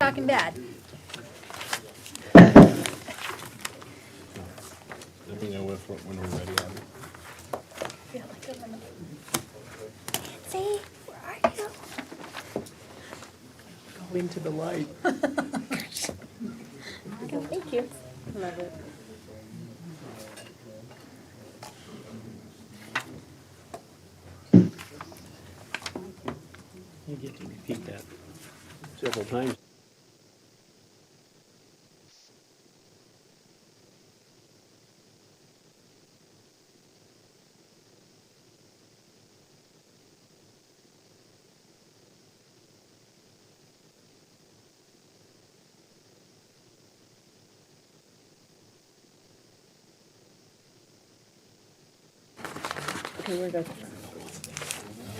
Talking bad. Let me know when we're ready. See, where are you? Go into the light. Thank you. Love it. You get to repeat that several times. Okay, we're good.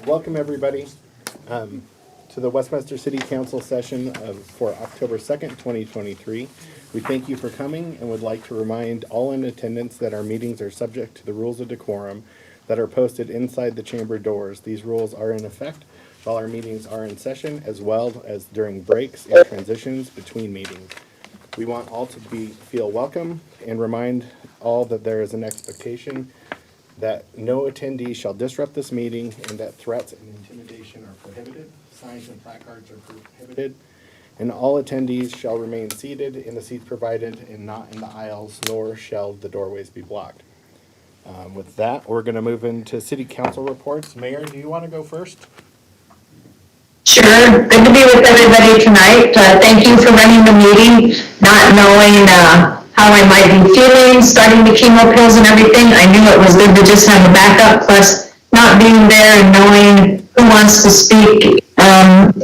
Welcome, everybody, to the Westminster City Council session for October 2nd, 2023. We thank you for coming and would like to remind all in attendance that our meetings are subject to the rules of decorum that are posted inside the chamber doors. These rules are in effect while our meetings are in session, as well as during breaks and transitions between meetings. We want all to feel welcome and remind all that there is an expectation that no attendee shall disrupt this meeting and that threats and intimidation are prohibited. Signs and placards are prohibited. And all attendees shall remain seated in the seats provided and not in the aisles, nor shall the doorways be blocked. With that, we're going to move into city council reports. Mayor, do you want to go first? Sure. Good to be with everybody tonight. Thank you for running the meeting, not knowing how I might be feeling, starting the chemo pills and everything. I knew it was good to just have a backup, plus not being there and knowing who wants to speak.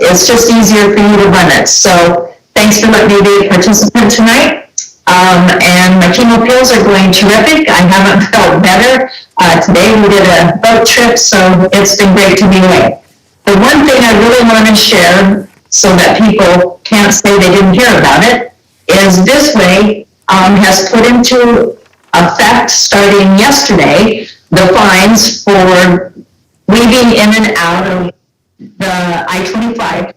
It's just easier for you to run it. So thanks for letting me be a participant tonight. And my chemo pills are going terrific. I haven't felt better. Today we did a boat trip, so it's been great to be away. The one thing I really want to share, so that people can't say they didn't hear about it, is this way has put into effect, starting yesterday, the fines for weaving in and out of the I-25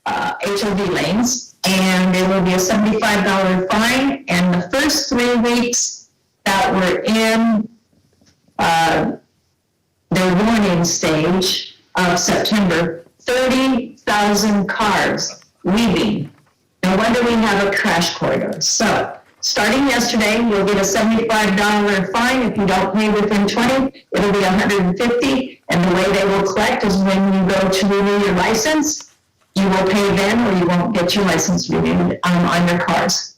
HOV lanes, and there will be a $75 fine, and the first 3 weeks that were in their warning stage of September, 30,000 cars leaving. No wonder we have a crash corridor. So, starting yesterday, you'll get a $75 fine. If you don't pay within 20, it'll be $150. And the way they will collect is when you go to renew your license, you will pay then, or you won't get your license renewed on your cars.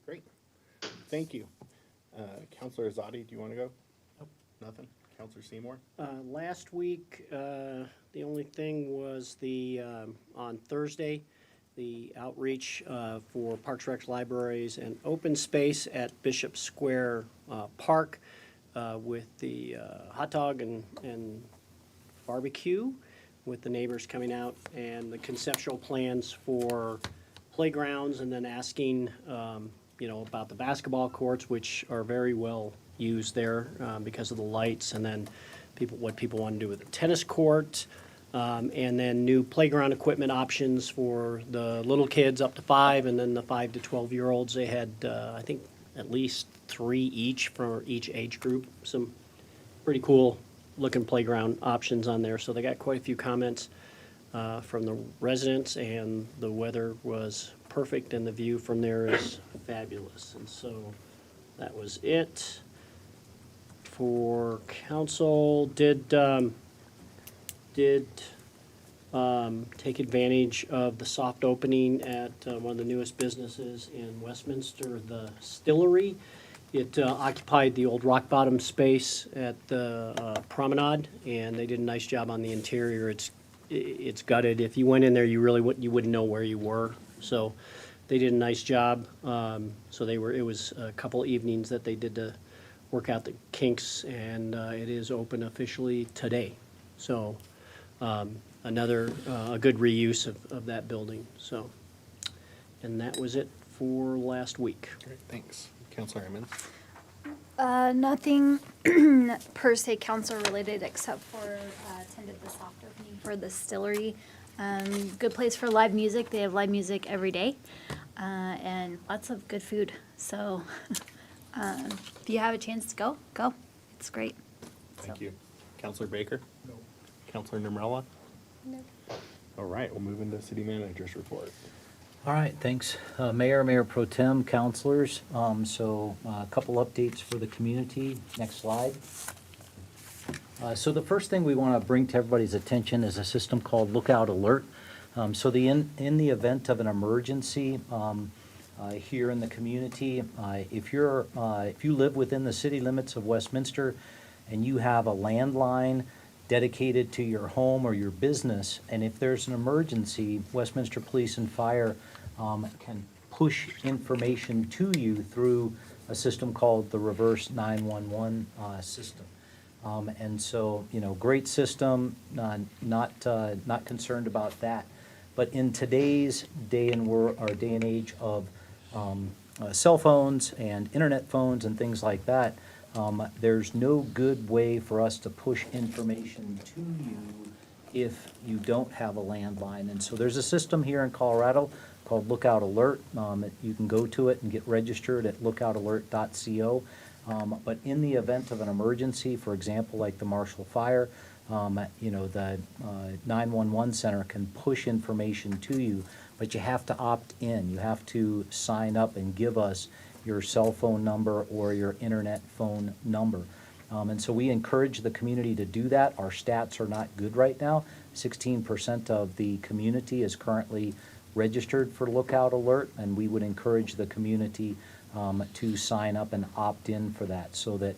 Great. Thank you. Councilor Azadi, do you want to go? Nope. Nothing? Councilor Seymour? Last week, the only thing was on Thursday, the outreach for Parks, Recs, Libraries, and open space at Bishop Square Park with the hot dog and barbecue, with the neighbors coming out, and the conceptual plans for playgrounds, and then asking about the basketball courts, which are very well used there because of the lights, and then what people want to do with the tennis court, and then new playground equipment options for the little kids up to 5, and then the 5 to 12-year-olds. They had, I think, at least 3 each for each age group. Some pretty cool looking playground options on there. So they got quite a few comments from the residents, and the weather was perfect, and the view from there is fabulous. And so that was it for council. Did take advantage of the soft opening at one of the newest businesses in Westminster, the Stillery. It occupied the old rock bottom space at the promenade, and they did a nice job on the interior. It's gutted. If you went in there, you wouldn't know where you were. So they did a nice job. It was a couple evenings that they did to work out the kinks, and it is open officially today. So another a good reuse of that building. So, and that was it for last week. Great, thanks. Councilor Emmons? Nothing per se council related, except for attended the soft opening for the Stillery. Good place for live music. They have live music every day, and lots of good food. So if you have a chance to go, go. It's great. Thank you. Counselor Baker? No. Counselor Nimrella? No. All right, we'll move into city manager's report. All right, thanks. Mayor, Mayor Pro Tem, councilors. A couple updates for the community. Next slide. So the first thing we want to bring to everybody's attention is a system called Lookout Alert. In the event of an emergency here in the community, if you live within the city limits of Westminster and you have a landline dedicated to your home or your business, and if there's an emergency, Westminster Police and Fire can push information to you through a system called the Reverse 911 system. Great system, not concerned about that. But in today's day and age of cell phones and internet phones and things like that, there's no good way for us to push information to you if you don't have a landline. And so there's a system here in Colorado called Lookout Alert. You can go to it and get registered at lookoutalert.co. But in the event of an emergency, for example, like the Marshall Fire, the 911 center can push information to you, but you have to opt in. You have to sign up and give us your cell phone number or your internet phone number. And so we encourage the community to do that. Our stats are not good right now. 16% of the community is currently registered for Lookout Alert, and we would encourage the community to sign up and opt in for that so that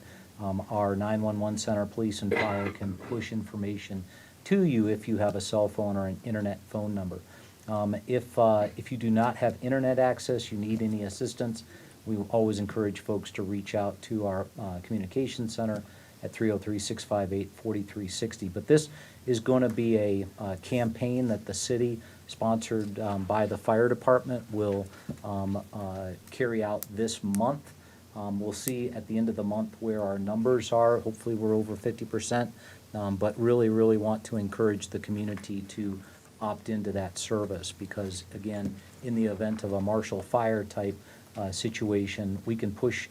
our 911 center, police and fire can push information to you if you have a cell phone or an internet phone number. If you do not have internet access, you need any assistance, we will always encourage folks to reach out to our communications center at 303-658-4360. But this is going to be a campaign that the city, sponsored by the fire department, will carry out this month. We'll see at the end of the month where our numbers are. Hopefully we're over 50%, but really want to encourage the community to opt into that service because, again, in the event of a Marshall Fire type situation, we can push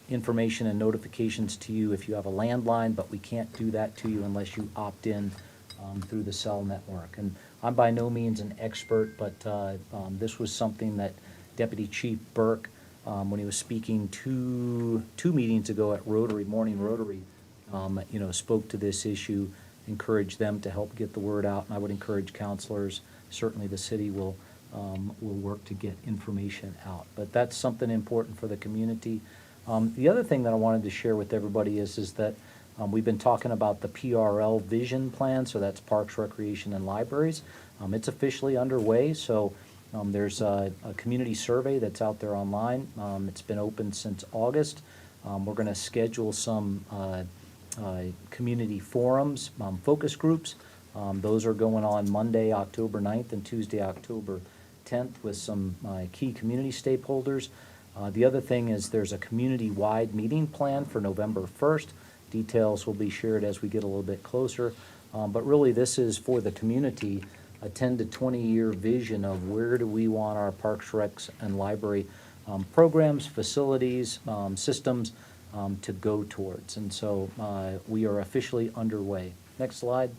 information and notifications to you if you have a landline, but we can't do that to you unless you opt in through the cell network. And I'm by no means an expert, but this was something that Deputy Chief Burke, when he was speaking two meetings ago at Morning Rotary, spoke to this issue, encouraged them to help get the word out, and I would encourage counselors, certainly the city will work to get information out. But that's something important for the community. The other thing that I wanted to share with everybody is that we've been talking about the PRL vision plan, so that's Parks, Recreation, and Libraries. It's officially underway, so there's a community survey that's out there online. It's been open since August. We're going to schedule some community forums, focus groups. Those are going on Monday, October 9th and Tuesday, October 10th with some key community stakeholders. The other thing is there's a community-wide meeting plan for November 1st. Details will be shared as we get a little bit closer. But really this is for the community, a 10 to 20 year vision of where do we want our parks, recs, and library programs, facilities, systems to go towards. And so we are officially underway. Next slide.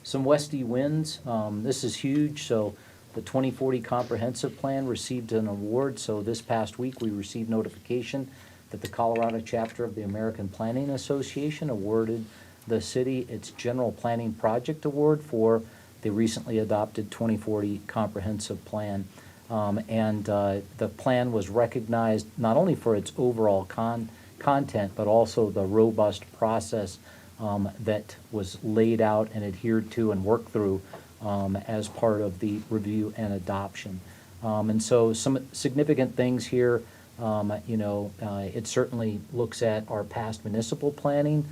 Some Westy wins. This is huge. So the 2040 Comprehensive Plan received an award. So this past week we received notification that the Colorado chapter of the American Planning Association awarded the city its General Planning Project Award for the recently adopted 2040 Comprehensive Plan. The plan was recognized not only for its overall content, but also the robust process that was laid out and adhered to and worked through as part of the review and adoption. And so some significant things here, it certainly looks at our past municipal planning,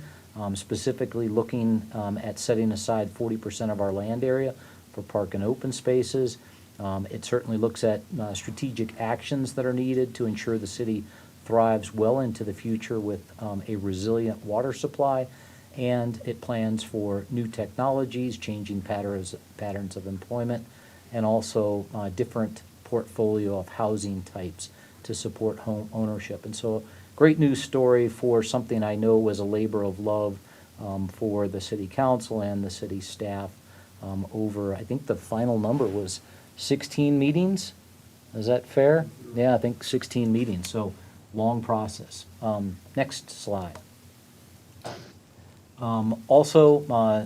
specifically looking at setting aside 40% of our land area for park and open spaces. It certainly looks at strategic actions that are needed to ensure the city thrives well into the future with a resilient water supply. and it plans for new technologies, changing patterns of employment, and also different portfolio of housing types to support home ownership. And so, great news story for something I know was a labor of love for the city council and the city staff over, I think the final number was 16 meetings. Is that fair? Yeah, I think 16 meetings, so long process. Next slide. Also,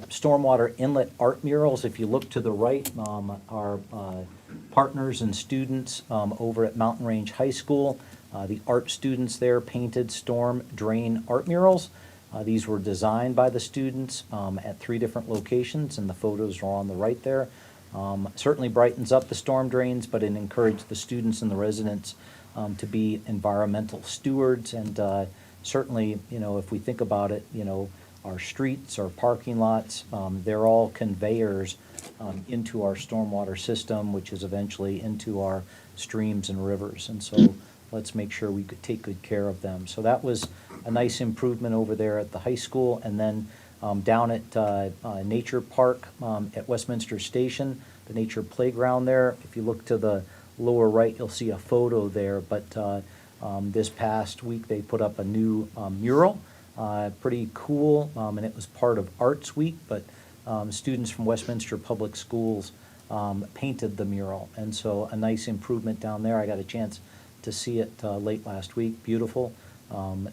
stormwater inlet art murals. If you look to the right, our partners and students over at Mountain Range High School, the art students there painted storm drain art murals. These were designed by the students at 3 different locations, and the photos are on the right there. Certainly brightens up the storm drains, but it encouraged the students and the residents to be environmental stewards. And certainly, you know, if we think about it, you know, our streets, our parking lots, they're all conveyors into our stormwater system, which is eventually into our streams and rivers. And so let's make sure we could take good care of them. So that was a nice improvement over there at the high school. And then down at Nature Park at Westminster Station, the nature playground there, if you look to the lower right, you'll see a photo there. But this past week, they put up a new mural, pretty cool, and it was part of Arts Week, but students from Westminster Public Schools painted the mural. And so a nice improvement down there. I got a chance to see it late last week. Beautiful,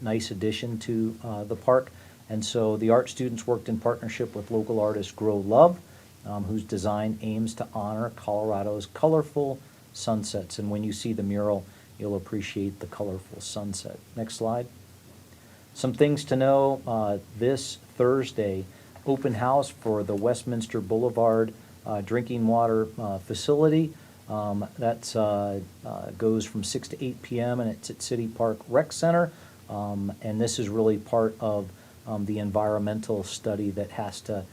nice addition to the park. And so the art students worked in partnership with local artist Grow Love, whose design aims to honor Colorado's colorful sunsets. And when you see the mural, you'll appreciate the colorful sunset. Next slide. Some things to know, this Thursday, open house for the Westminster Boulevard drinking water facility. That goes from 6 to 8 p.m. and it's at City Park Rec Center. And this is really part of the environmental study that has to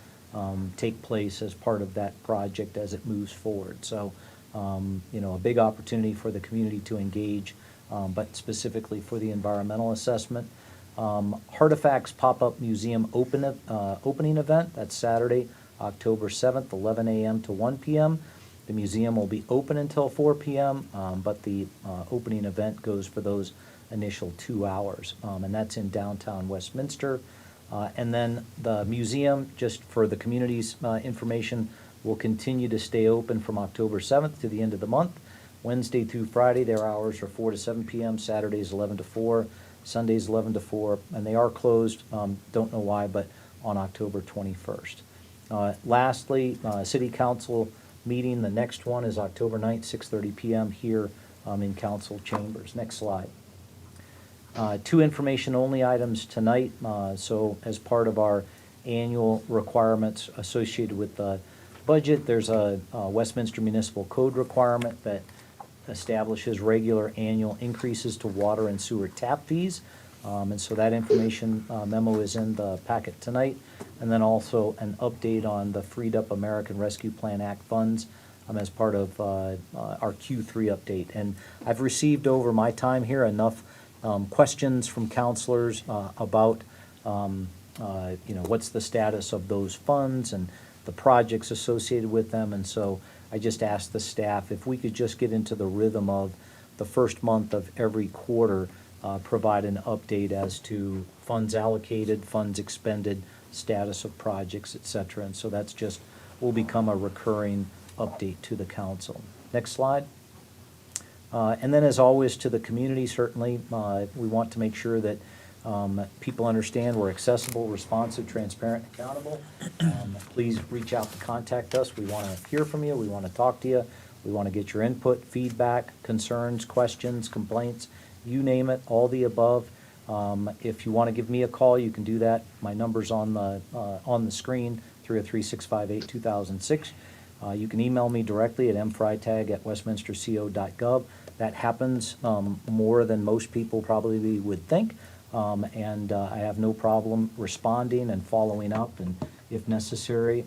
take place as part of that project as it moves forward. So, you know, a big opportunity for the community to engage, but specifically for the environmental assessment. Artifacts Pop-Up Museum opening event, that's Saturday, October 7th, 11 a.m. to 1 p.m. The museum will be open until 4 p.m., but the opening event goes for those initial 2 hours, and that's in downtown Westminster. And then the museum, just for the community's information, will continue to stay open from October 7th to the end of the month. Wednesday through Friday, their hours are 4 to 7 p.m., Saturdays 11 to 4, Sundays 11 to 4, and they are closed, don't know why, but on October 21st. Lastly, City Council meeting, the next one is October 9th, 6:30 p.m. here in Council Chambers. Next slide. 2 information-only items tonight. So as part of our annual requirements associated with the budget, there's a Westminster Municipal Code requirement that establishes regular annual increases to water and sewer tap fees. And so that information memo is in the packet tonight. And then also an update on the Freed Up American Rescue Plan Act funds as part of our Q3 update. And I've received over my time here enough questions from counselors about you know, what's the status of those funds and the projects associated with them. And so I just asked the staff if we could just get into the rhythm of the first month of every quarter, provide an update as to funds allocated, funds expended, status of projects, et cetera. And so that's just will become a recurring update to the council. Next slide. And then, as always, to the community, certainly, we want to make sure that people understand we're accessible, responsive, transparent, accountable. Please reach out to contact us. We want to hear from you. We want to talk to you. We want to get your input, feedback, concerns, questions, complaints, you name it, all the above. If you want to give me a call, you can do that. My number's on the screen, 303-658-2006. You can email me directly at mfreitag@westminsterco.gov. That happens more than most people probably would think, and I have no problem responding and following up, and if necessary,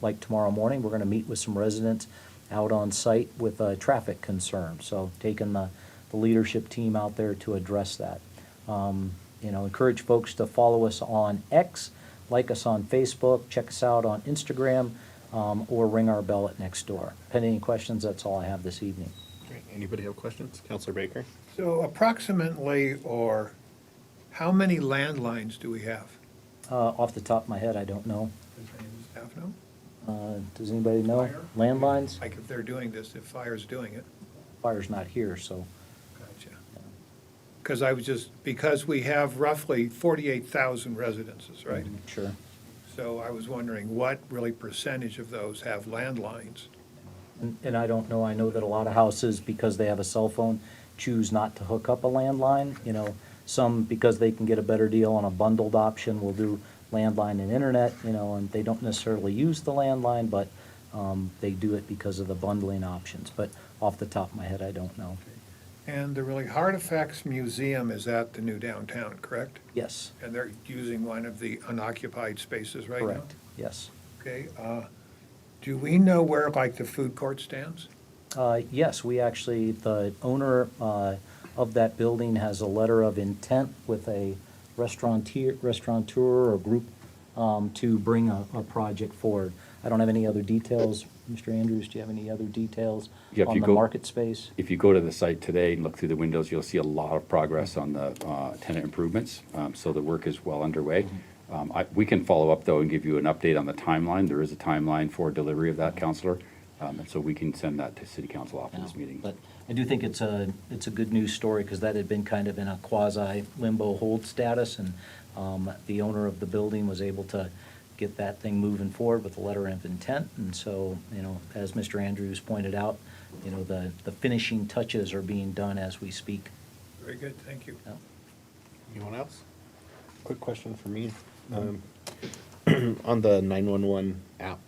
like tomorrow morning, we're going to meet with some residents out on site with a traffic concern, so taking the leadership team out there to address that. You know, encourage folks to follow us on X. like us on Facebook, check us out on Instagram, or ring our bell at next door. Pending any questions, that's all I have this evening. Great. Anybody have questions? Counselor Baker? So approximately, or how many landlines do we have? Off the top of my head, I don't know. Does any of the staff know? Does anybody know? Fire? Landlines? Like if they're doing this, if fire's doing it. Fire's not here, so. Gotcha. Because I was just, because we have roughly 48,000 residences, right? Sure. So I was wondering what really percentage of those have landlines? And I don't know, I know that a lot of houses, because they have a cell phone, choose not to hook up a landline. You know, some, because they can get a better deal on a bundled option, will do landline and internet, you know, and they don't necessarily use the landline, but they do it because of the bundling options. But off the top of my head, I don't know. And the really Artifacts Museum is at the new downtown, correct? Yes, And they're using one of the unoccupied spaces right now? correct, yes. Okay, do we know where, like, the food court stands? Yes, we actually, the owner of that building has a letter of intent with a restaurateur or group to bring a project forward. I don't have any other details. Mr. Andrews, do you have any other details Yeah, if on you the go- market space? If you go to the site today and look through the windows, you'll see a lot of progress on the tenant improvements. So the work is well underway. We can follow up, though, and give you an update on the timeline. There is a timeline for delivery of that, Counselor. And so we can send that to City Council after this meeting. But I do think it's a good news story, because that had been kind of in a quasi limbo hold status, and the owner of the building was able to get that thing moving forward with a letter of intent. And so, you know, as Mr. Andrews pointed out, you know, the finishing touches are being done as we speak. Very good, thank you. Yeah. Anyone else? Quick question for me. On the 911 app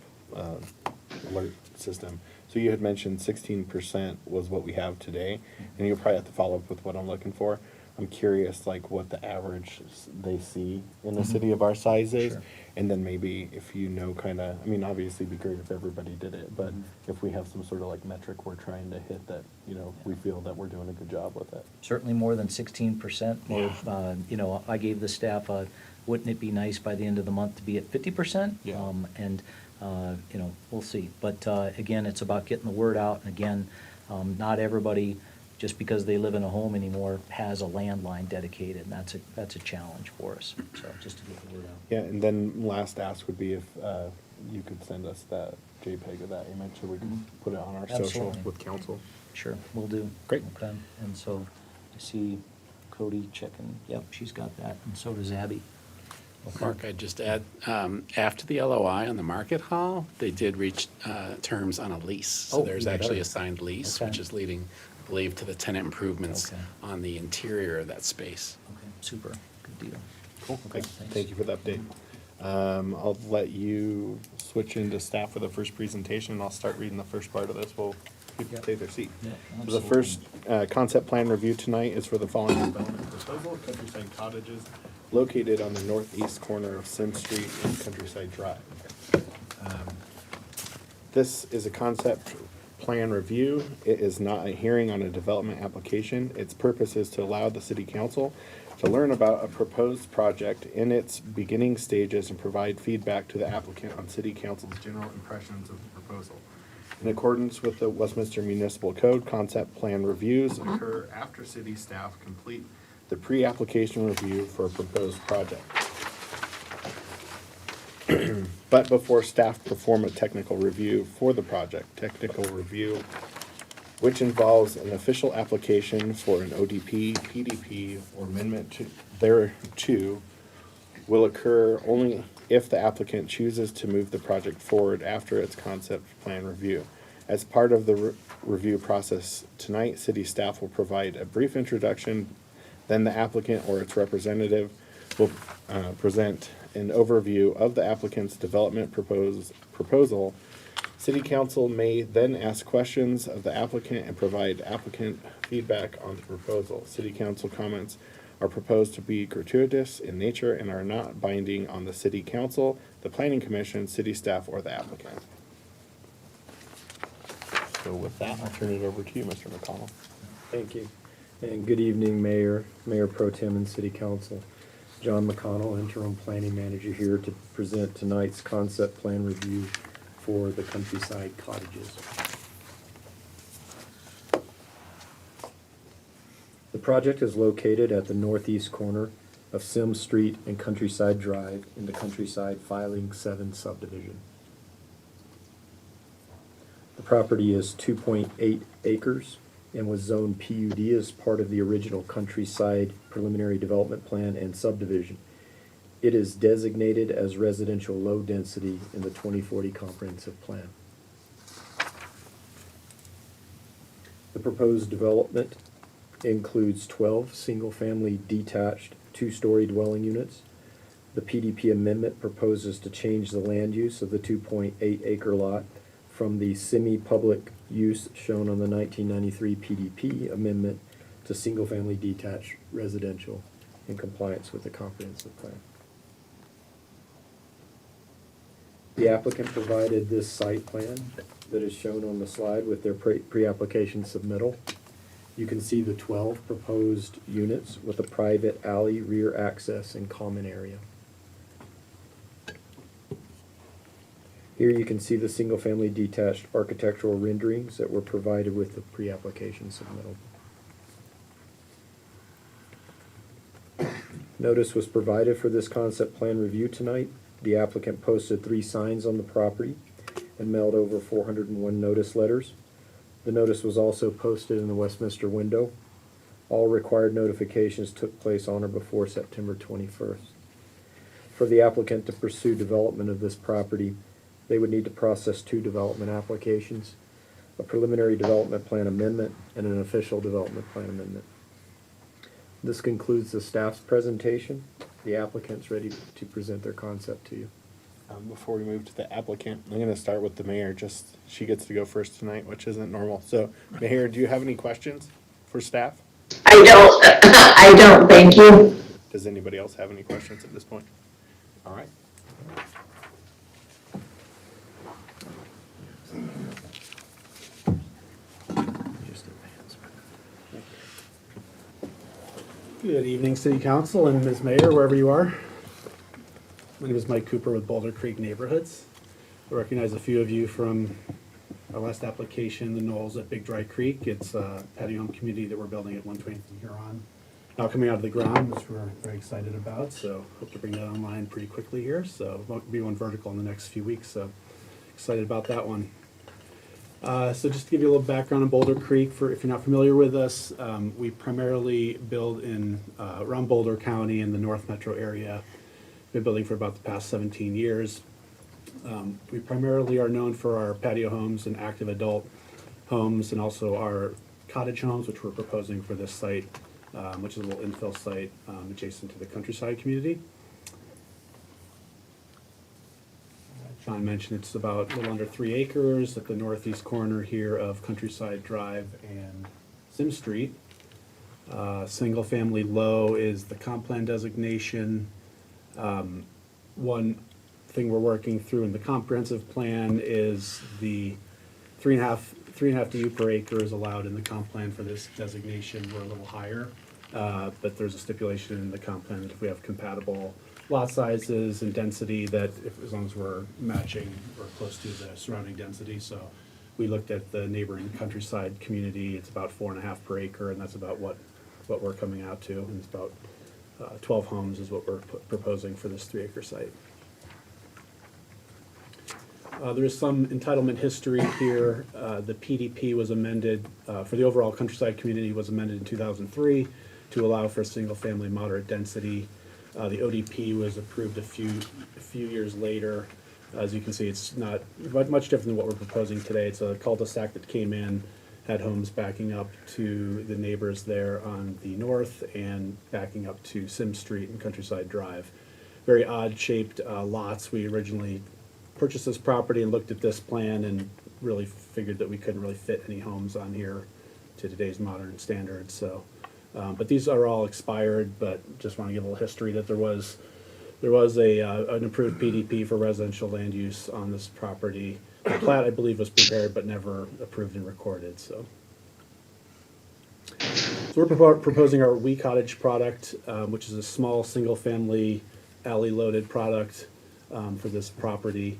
alert system, so you had mentioned 16% was what we have today, and you'll probably have to follow up with what I'm looking for. I'm curious, like, what the average they see in a city of our size is, Sure. and then maybe if you know, kind of, I mean, obviously it'd be great if everybody did it, but if we have some sort of like metric we're trying to hit that, you know, we feel that we're doing a good job with it. Certainly more than 16%. Or, you know, I gave the staff wouldn't it be nice by the end of the month to be at 50%? Yeah. And, you know, we'll see. But again, it's about getting the word out. And again, not everybody, just because they live in a home anymore, has a landline dedicated. And that's a challenge for us, so just to get the word out. Yeah, and then last ask would be if you could send us that JPEG of that image so we can put it on our social Absolutely. with council. Sure, will do. Great. Okay, and so I see Cody checking, yep, she's got that, and so does Abby. Mark, I'd just add, after the LOI on the Market Hall, they did reach terms on a lease. So Oh, there's even actually better. a signed lease, Okay. which is leading, I believe, to the tenant improvements Okay. on the interior of that space. Okay, super, good deal. Cool, okay, thanks. thank you for the update. I'll let you switch into staff for the first presentation, and I'll start reading the first part of this while people Yep. take their seat. Yeah, So the first concept plan review tonight is for the following development proposal: Countryside Cottages, located on the northeast corner of Sim Street and Countryside Drive. This is a concept plan review. It is not a hearing on a development application. Its purpose is to allow the city council to learn about a proposed project in its beginning stages and provide feedback to the applicant on city council's general impressions of the proposal. In accordance with the Westminster Municipal Code, concept plan reviews occur after city staff complete the pre-application review for a proposed project. But before staff perform a technical review for the project, technical review, which involves an official application for an ODP, PDP, or amendment to thereto, will occur only if the applicant chooses to move the project forward after its concept plan review. As part of the review process tonight, city staff will provide a brief introduction, then the applicant or its representative will present an overview of the applicant's development proposal. City council may then ask questions of the applicant and provide applicant feedback on the proposal. City council comments are proposed to be gratuitous in nature and are not binding on the city council, the planning commission, city staff, or the applicant. So with that, I'll turn it over to you, Mr. McConnell. Thank you. And good evening, Mayor, Mayor Pro Tem, and City Council. John McConnell, Interim Planning Manager, here to present tonight's concept plan review for the Countryside Cottages. The project is located at the northeast corner of Sims Street and Countryside Drive in the Countryside Filing 7 subdivision. The property is 2.8 acres and was zoned PUD as part of the original Countryside Preliminary Development Plan and subdivision. It is designated as residential low density in the 2040 Comprehensive Plan. The proposed development includes 12 single-family detached two-story dwelling units. The PDP amendment proposes to change the land use of the 2.8 acre lot from the semi-public use shown on the 1993 PDP amendment to single-family detached residential in compliance with the comprehensive plan. The applicant provided this site plan that is shown on the slide with their pre-application submittal. You can see the 12 proposed units with a private alley, rear access, and common area. Here you can see the single-family detached architectural renderings that were provided with the pre-application submittal. Notice was provided for this concept plan review tonight. The applicant posted 3 signs on the property and mailed over 401 notice letters. The notice was also posted in the Westminster window. All required notifications took place on or before September 21st. For the applicant to pursue development of this property, they would need to process 2 development applications, a preliminary development plan amendment and an official development plan amendment. This concludes the staff's presentation. The applicant's ready to present their concept to you. Before we move to the applicant, I'm going to start with the mayor. She gets to go first tonight, which isn't normal. So, Mayor, do you have any questions for staff? I don't, thank you. Does anybody else have any questions at this point? All right. Good evening, City Council and Ms. Mayor, wherever you are. My name is Mike Cooper with Boulder Creek Neighborhoods. I recognize a few of you from our last application, the Knolls at Big Dry Creek. It's a patio home community that we're building at 120th and Huron. Now coming out of the ground, which we're very excited about, so hope to bring that online pretty quickly here. So won't be one vertical in the next few weeks, so excited about that one. So just to give you a little background on Boulder Creek, for if you're not familiar with us, we primarily build in around Boulder County in the North Metro area. Been building for about the past 17 years. We primarily are known for our patio homes and active adult homes, and also our cottage homes, which we're proposing for this site, which is a little infill site adjacent to the Countryside community. John mentioned it's about a little under 3 acres at the northeast corner here of Countryside Drive and Sim Street. Single family low is the comp plan designation. One thing we're working through in the comprehensive plan is the 3.5 DU per acre is allowed in the comp plan for this designation. We're a little higher, but there's a stipulation in the comp plan that if we have compatible lot sizes and density, that as long as we're matching or close to the surrounding density. So we looked at the neighboring Countryside community. It's about 4.5 per acre, and that's about what we're coming out to. And it's about 12 homes is what we're proposing for this 3 acre site. There is some entitlement history here. The PDP was amended for the overall Countryside community was amended in 2003 to allow for single family moderate density. The ODP was approved a few years later. As you can see, it's not much different than what we're proposing today. It's a cul-de-sac that came in, had homes backing up to the neighbors there on the north and backing up to Sim Street and Countryside Drive. Very odd-shaped lots. We originally purchased this property and looked at this plan and really figured that we couldn't really fit any homes on here to today's modern standards. So. But these are all expired, but just want to give a little history that there was an approved PDP for residential land use on this property. The plat, I believe, was prepared but never approved and recorded. So So we're proposing our We Cottage product, which is a small, single-family, alley-loaded product for this property.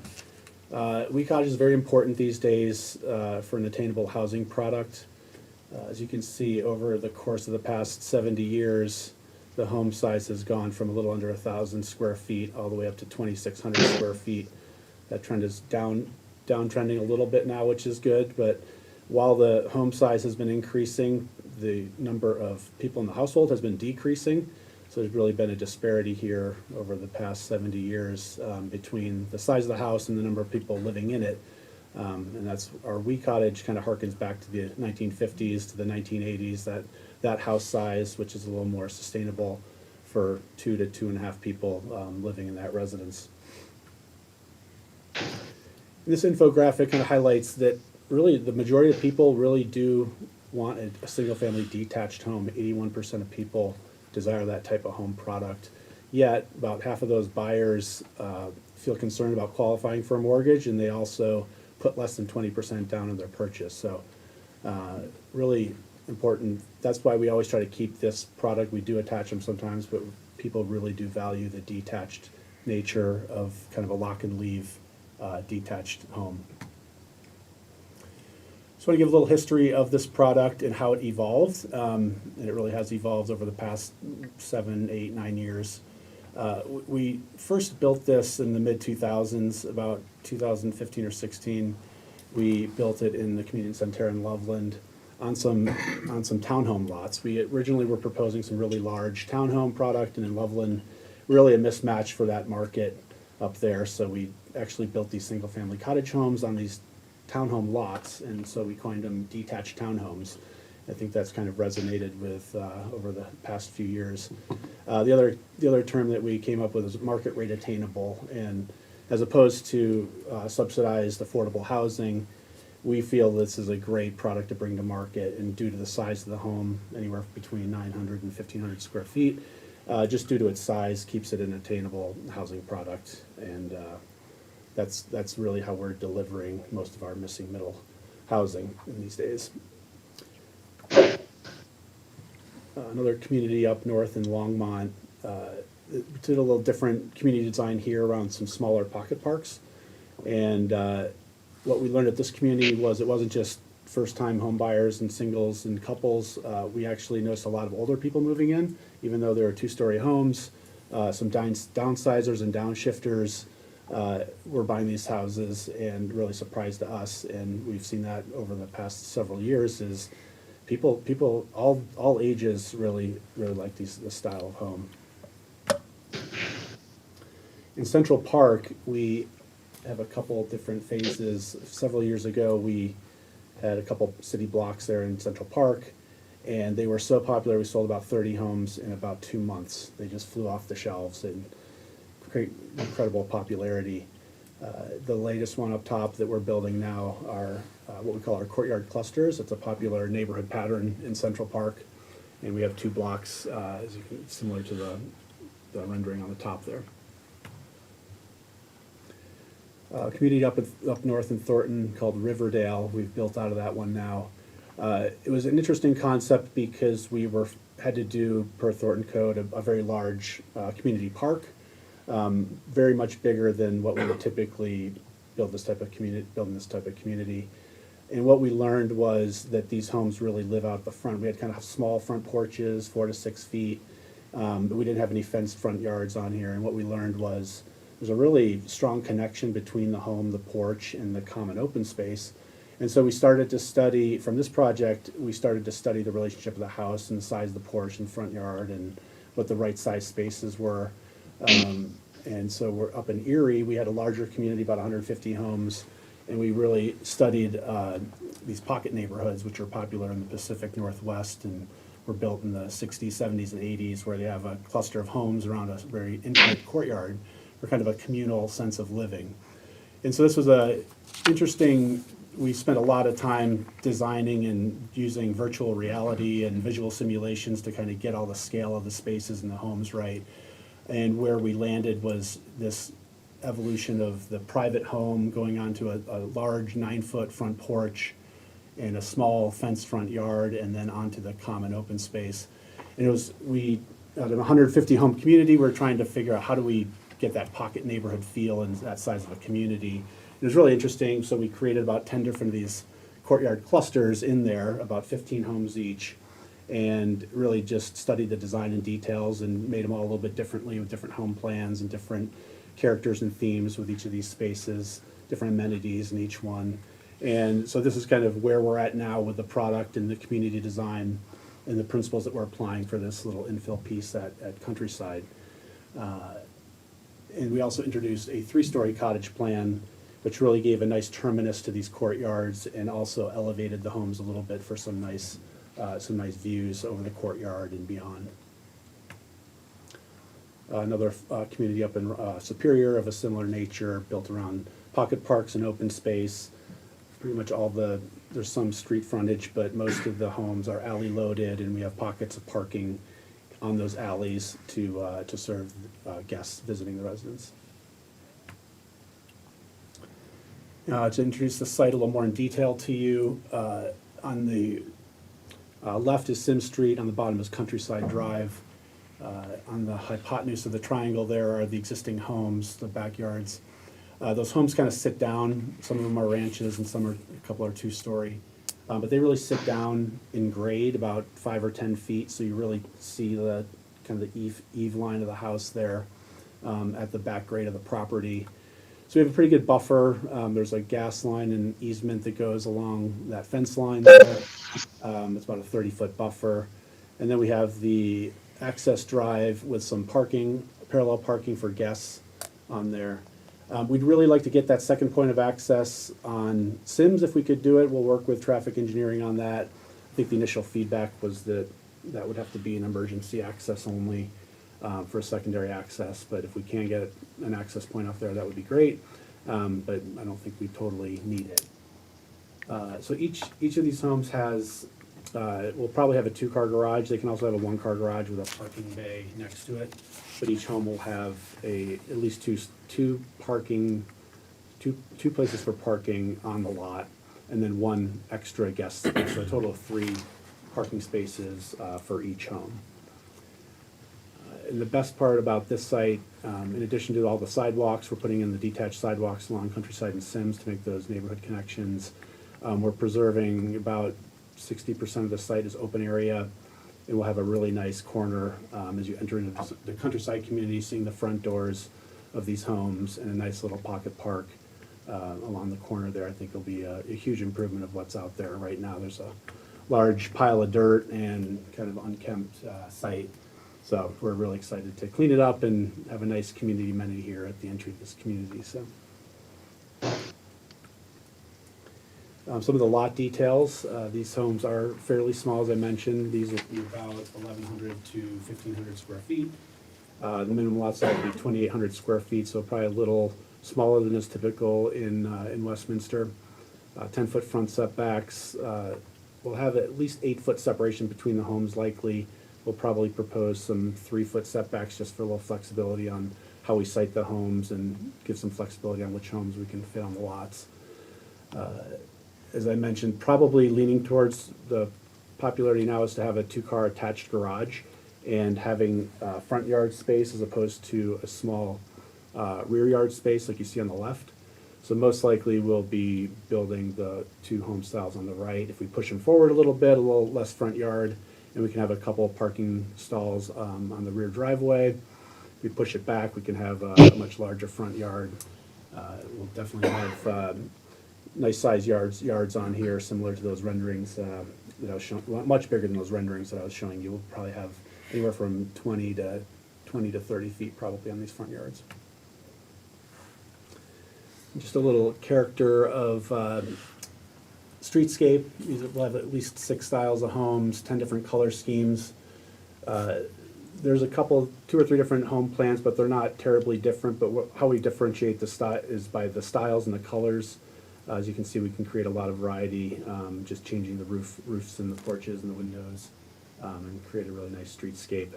We Cottage is very important these days for an attainable housing product. As you can see, over the course of the past 70 years, the home size has gone from a little under 1,000 square feet all the way up to 2,600 square feet. That trend is downtrending a little bit now, which is good, but while the home size has been increasing, the number of people in the household has been decreasing. So there's really been a disparity here over the past 70 years between the size of the house and the number of people living in it. And that's our We Cottage kind of harkens back to the 1950s to the 1980s, that house size, which is a little more sustainable for 2 to 2.5 people living in that residence. This infographic kind of highlights that really the majority of people really do want a single-family detached home. 81% of people desire that type of home product. Yet, about half of those buyers feel concerned about qualifying for a mortgage, and they also put less than 20% down in their purchase. So really important. That's why we always try to keep this product. We do attach them sometimes, but people really do value the detached nature of kind of a lock and leave detached home. So I want to give a little history of this product and how it evolved. And it really has evolved over the past 7, 8, 9 years. We first built this in the mid-2000s, about 2015 or 16. We built it in the community center in Loveland on some townhome lots. We originally were proposing some really large townhome product, and in Loveland, really a mismatch for that market up there. So we actually built these single-family cottage homes on these townhome lots, and so we coined them detached townhomes. I think that's kind of resonated with over the past few years. The other term that we came up with is market rate attainable, and as opposed to subsidized affordable housing, we feel this is a great product to bring to market, and due to the size of the home, anywhere between 900 and 1,500 square feet, just due to its size, keeps it an attainable housing product, and that's really how we're delivering most of our missing middle housing in these days. Another community up north in Longmont did a little different community design here around some smaller pocket parks, and what we learned at this community was it wasn't just first-time home buyers and singles and couples. We actually noticed a lot of older people moving in, even though there were 2-story homes. Some downsizers and downshifters were buying these houses, and really surprised us. And we've seen that over the past several years. Is people all ages really like this style of home. In Central Park, we have a couple different phases. Several years ago, we had a couple city blocks there in Central Park, and they were so popular, we sold about 30 homes in about 2 months. They just flew off the shelves and create incredible popularity. The latest one up top that we're building now are what we call our courtyard clusters. It's a popular neighborhood pattern in Central Park, and we have 2 blocks similar to the rendering on the top there. Community up north in Thornton called Riverdale. We've built out of that one now. It was an interesting concept because we had to do, per Thornton code, a very large community park, very much bigger than what we would typically build in this type of community. And what we learned was that these homes really live out the front. We had kind of small front porches, 4 to 6 feet, but we didn't have any fenced front yards on here. And what we learned was there's a really strong connection between the home, the porch, and the common open space. And so we started to study, from this project, we started to study the relationship of the house and the size of the porch and front yard and what the right size spaces were. And so we're up in Erie. We had a larger community, about 150 homes, and we really studied these pocket neighborhoods, which are popular in the Pacific Northwest and were built in the 60s, 70s, and 80s, where they have a cluster of homes around a very intimate courtyard for kind of a communal sense of living. And so this was interesting. We spent a lot of time designing and using virtual reality and visual simulations to kind of get all the scale of the spaces in the homes right. And where we landed was this evolution of the private home going onto a large 9-foot front porch and a small fenced front yard, and then onto the common open space. And it was, out of a 150 home community, we're trying to figure out how do we get that pocket neighborhood feel in that size of a community. It was really interesting, so we created about 10 different of these courtyard clusters in there, about 15 homes each, and really just studied the design and details and made them all a little bit differently with different home plans and different characters and themes with each of these spaces, different amenities in each one. And so this is kind of where we're at now with the product and the community design and the principles that we're applying for this little infill piece at Countryside. And we also introduced a 3-story cottage plan, which really gave a nice terminus to these courtyards and also elevated the homes a little bit for some nice views over the courtyard and beyond. Another community up in Superior of a similar nature, built around pocket parks and open space. Pretty much there's some street frontage, but most of the homes are alley loaded, and we have pockets of parking on those alleys to serve guests visiting the residence. To introduce the site a little more in detail to you, on the left is Sim Street, on the bottom is Countryside Drive. On the hypotenuse of the triangle there are the existing homes, the backyards. Those homes kind of sit down. Some of them are ranches and some are, a couple are 2-story. But they really sit down in grade about 5 or 10 feet, so you really see the kind of the eave line of the house there at the back grade of the property. So we have a pretty good buffer. There's a gas line and easement that goes along that fence line there. It's about a 30-foot buffer. And then we have the access drive with some parking, parallel parking for guests on there. We'd really like to get that second point of access on Sims if we could do it. We'll work with traffic engineering on that. I think the initial feedback was that that would have to be an emergency access only for secondary access, but if we can get an access point off there, that would be great. But I don't think we totally need it. So each of these homes has, will probably have a 2-car garage. They can also have a 1-car garage with a parking bay next to it. But each home will have at least two places for parking on the lot, and then 1 extra guest space, so a total of 3 parking spaces for each home. And the best part about this site, in addition to all the sidewalks, we're putting in the detached sidewalks along Countryside and Sims to make those neighborhood connections. We're preserving about 60% of the site as open area. And we'll have a really nice corner as you enter into the Countryside community, seeing the front doors of these homes and a nice little pocket park along the corner there. I think it'll be a huge improvement of what's out there right now. There's a large pile of dirt and kind of unkempt site. So we're really excited to clean it up and have a nice community amenity here at the entry of this community. So. Some of the lot details, these homes are fairly small, as I mentioned. These will be about 1,100 to 1,500 square feet. The minimum lot size will be 2,800 square feet, so probably a little smaller than is typical in Westminster. 10-foot front setbacks. We'll have at least 8-foot separation between the homes likely. We'll probably propose some 3-foot setbacks just for a little flexibility on how we site the homes and give some flexibility on which homes we can fit on the lots. As I mentioned, probably leaning towards the popularity now is to have a 2-car attached garage and having front yard space as opposed to a small rear yard space like you see on the left. So most likely we'll be building the 2 home styles on the right. If we push them forward a little bit, a little less front yard, and we can have a couple of parking stalls on the rear driveway. If we push it back, we can have a much larger front yard. We'll definitely have nice size yards on here, similar to those renderings that I was showing, much bigger than those renderings that I was showing you. We'll probably have anywhere from 20 to 30 feet probably on these front yards. Just a little character of streetscape. We'll have at least 6 styles of homes, 10 different color schemes. There's a couple, 2 or 3 different home plans, but they're not terribly different. But how we differentiate the style is by the styles and the colors. As you can see, we can create a lot of variety, just changing the roofs and the porches and the windows, and create a really nice streetscape.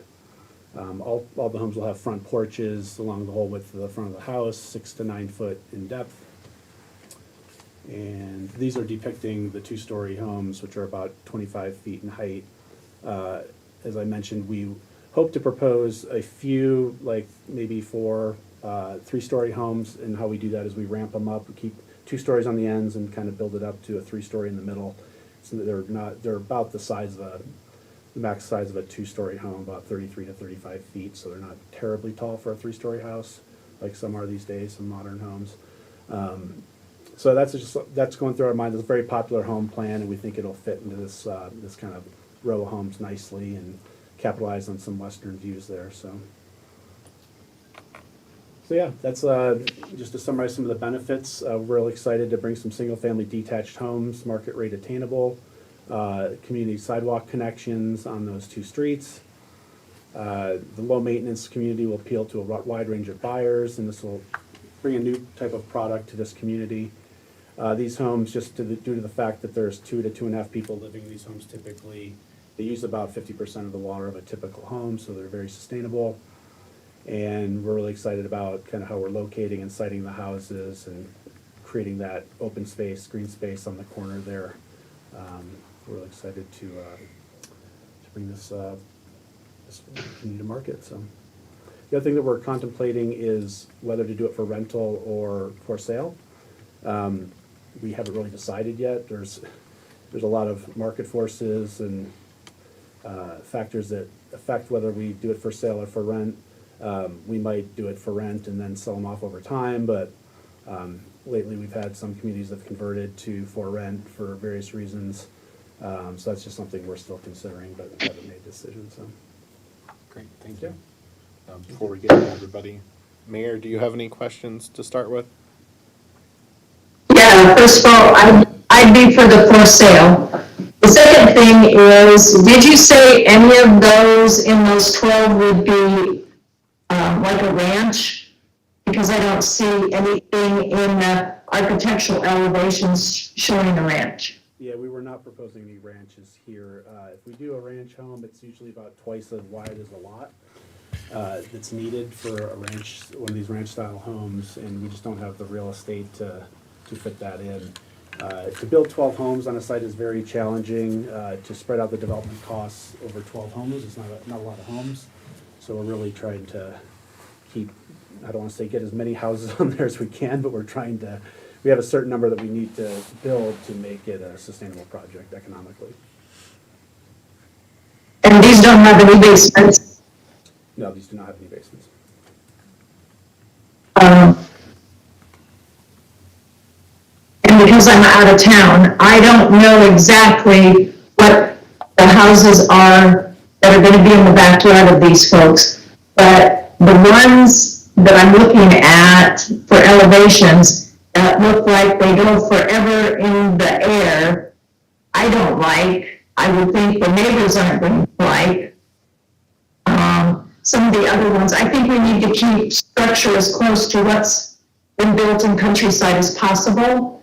All the homes will have front porches along the whole width of the front of the house, 6 to 9 foot in depth. And these are depicting the two-story homes, which are about 25 feet in height. As I mentioned, we hope to propose a few, like maybe 4 3-story homes, and how we do that is we ramp them up, we keep 2 stories on the ends and kind of build it up to a 3-story in the middle. So that they're about the size of the max size of a 2-story home, about 33 to 35 feet, so they're not terribly tall for a 3-story house, like some are these days, some modern homes. So that's going through our mind. It's a very popular home plan, and we think it'll fit into this this kind of row of homes nicely and capitalize on some western views there. So yeah, that's just to summarize some of the benefits. We're really excited to bring some single-family detached homes, market rate attainable, community sidewalk connections on those 2 streets. The low-maintenance community will appeal to a wide range of buyers, and this will bring a new type of product to this community. These homes, just due to the fact that there's 2 to 2.5 people living in these homes typically, they use about 50% of the water of a typical home, so they're very sustainable. And we're really excited about kind of how we're locating and siting the houses and creating that open space, green space on the corner there. We're really excited to bring this community to market. So the other thing that we're contemplating is whether to do it for rental or for sale. We haven't really decided yet. There's a lot of market forces and factors that affect whether we do it for sale or for rent. We might do it for rent and then sell them off over time, but lately we've had some communities that have converted to for rent for various reasons. So that's just something we're still considering, but haven't made a decision. So Great, thank you. Before we get to everybody, Mayor, do you have any questions to start with? Yeah, first of all, I'd be for the for sale. The second thing is, did you say any of those in those 12 would be like a ranch? Because I don't see anything in the architectural elevations showing a ranch. yeah, we were not proposing any ranches here. If we do a ranch home, it's usually about twice as wide as a lot that's needed for a ranch, one of these ranch style homes, and we just don't have the real estate to fit that in. To build 12 homes on a site is very challenging. To spread out the development costs over 12 homes is not a lot of homes. So we're really trying to keep, I don't want to say get as many houses on there as we can, but we're trying to, we have a certain number that we need to build to make it a sustainable project economically. And these don't have any basements. No, these do not have any basements. And because I'm out of town, I don't know exactly what the houses are that are going to be in the backyard of these folks. But the ones that I'm looking at for elevations that look like they go forever in the air, I don't like. I would think the neighbors aren't going to like. Some of the other ones, I think we need to keep structure as close to what's been built in countryside as possible.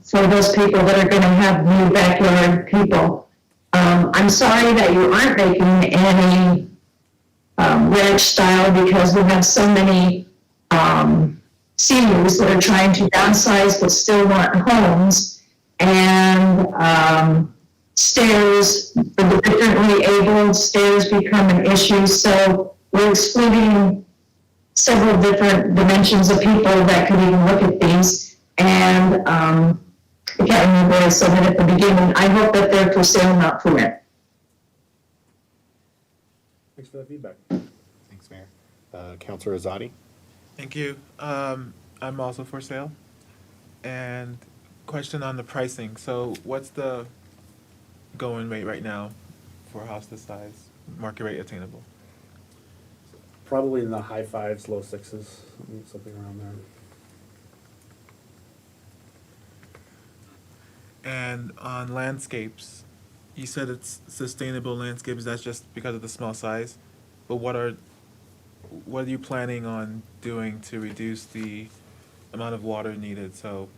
For those people that are going to have new backyard people. I'm sorry that you aren't making any ranch style, because we have so many seniors that are trying to downsize but still want homes, and stairs for the differently abled, stairs become an issue. So we're excluding several different dimensions of people that could even look at these. And I can't remember what I said at the beginning. I hope that they're for sale, not for rent. Thanks for that feedback. Thanks, Mayor. Councilor Azadi? Thank you. I'm also for sale. And question on the pricing. So what's the going rate right now for a house this size, market rate attainable? Probably in the high 5s, low 6s, something around there. And on landscapes, you said it's sustainable landscapes. That's just because of the small size. But what are you planning on doing to reduce the amount of water needed? So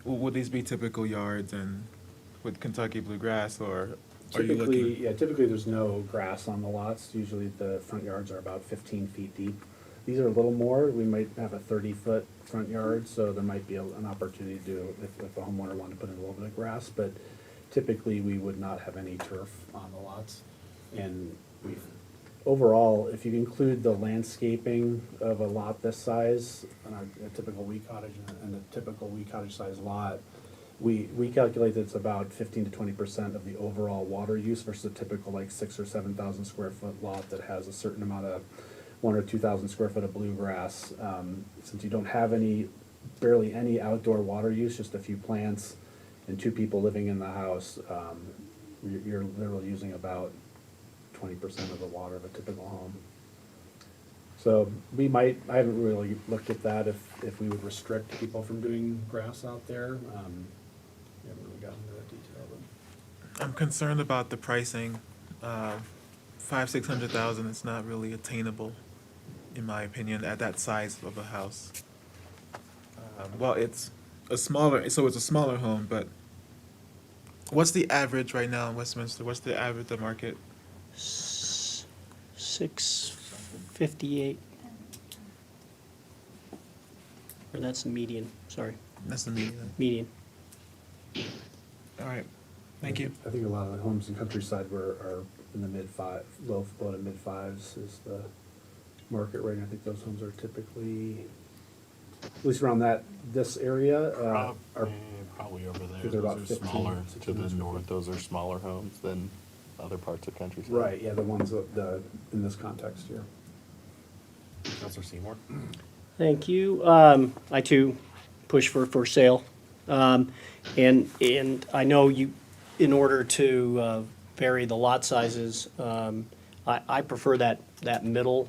would these be typical yards and with Kentucky bluegrass, or are you Typically, looking? yeah, typically there's no grass on the lots. Usually the front yards are about 15 feet deep. These are a little more, we might have a 30-foot front yard, so there might be an opportunity to do, if a homeowner wanted to put in a little bit of grass, but typically we would not have any turf on the lots. And we've, overall, if you include the landscaping of a lot this size, on a typical wee cottage and a typical wee cottage size lot, we calculate that it's about 15 to 20% of the overall water use versus a typical like 6,000 or 7,000 square foot lot that has a certain amount of 1,000 or 2,000 square foot of bluegrass. Since you don't have barely any outdoor water use, just a few plants and 2 people living in the house, you're literally using about 20% of the water of a typical home. So I haven't really looked at that if we would restrict people from doing grass out there. We haven't really gotten into that detail. But. I'm concerned about the pricing. 500,000-600,000 is not really attainable, in my opinion, at that size of a house. Well, it's a smaller home, but what's the average right now in Westminster? What's the average of the market? 658. Or that's the median, sorry, That's the median. median. All right, thank you. I think a lot of the homes in countryside are in the low to mid fives is the market rate. I think those homes are typically, at least around this area, are Probably over there. They're about Those are 15, smaller, to 16 the square north, feet. those are smaller homes than other parts of countryside. right. Yeah, the ones in this context here. Counselor Seymour? Thank you. I too push for sale. And I know you, in order to vary the lot sizes, I prefer that middle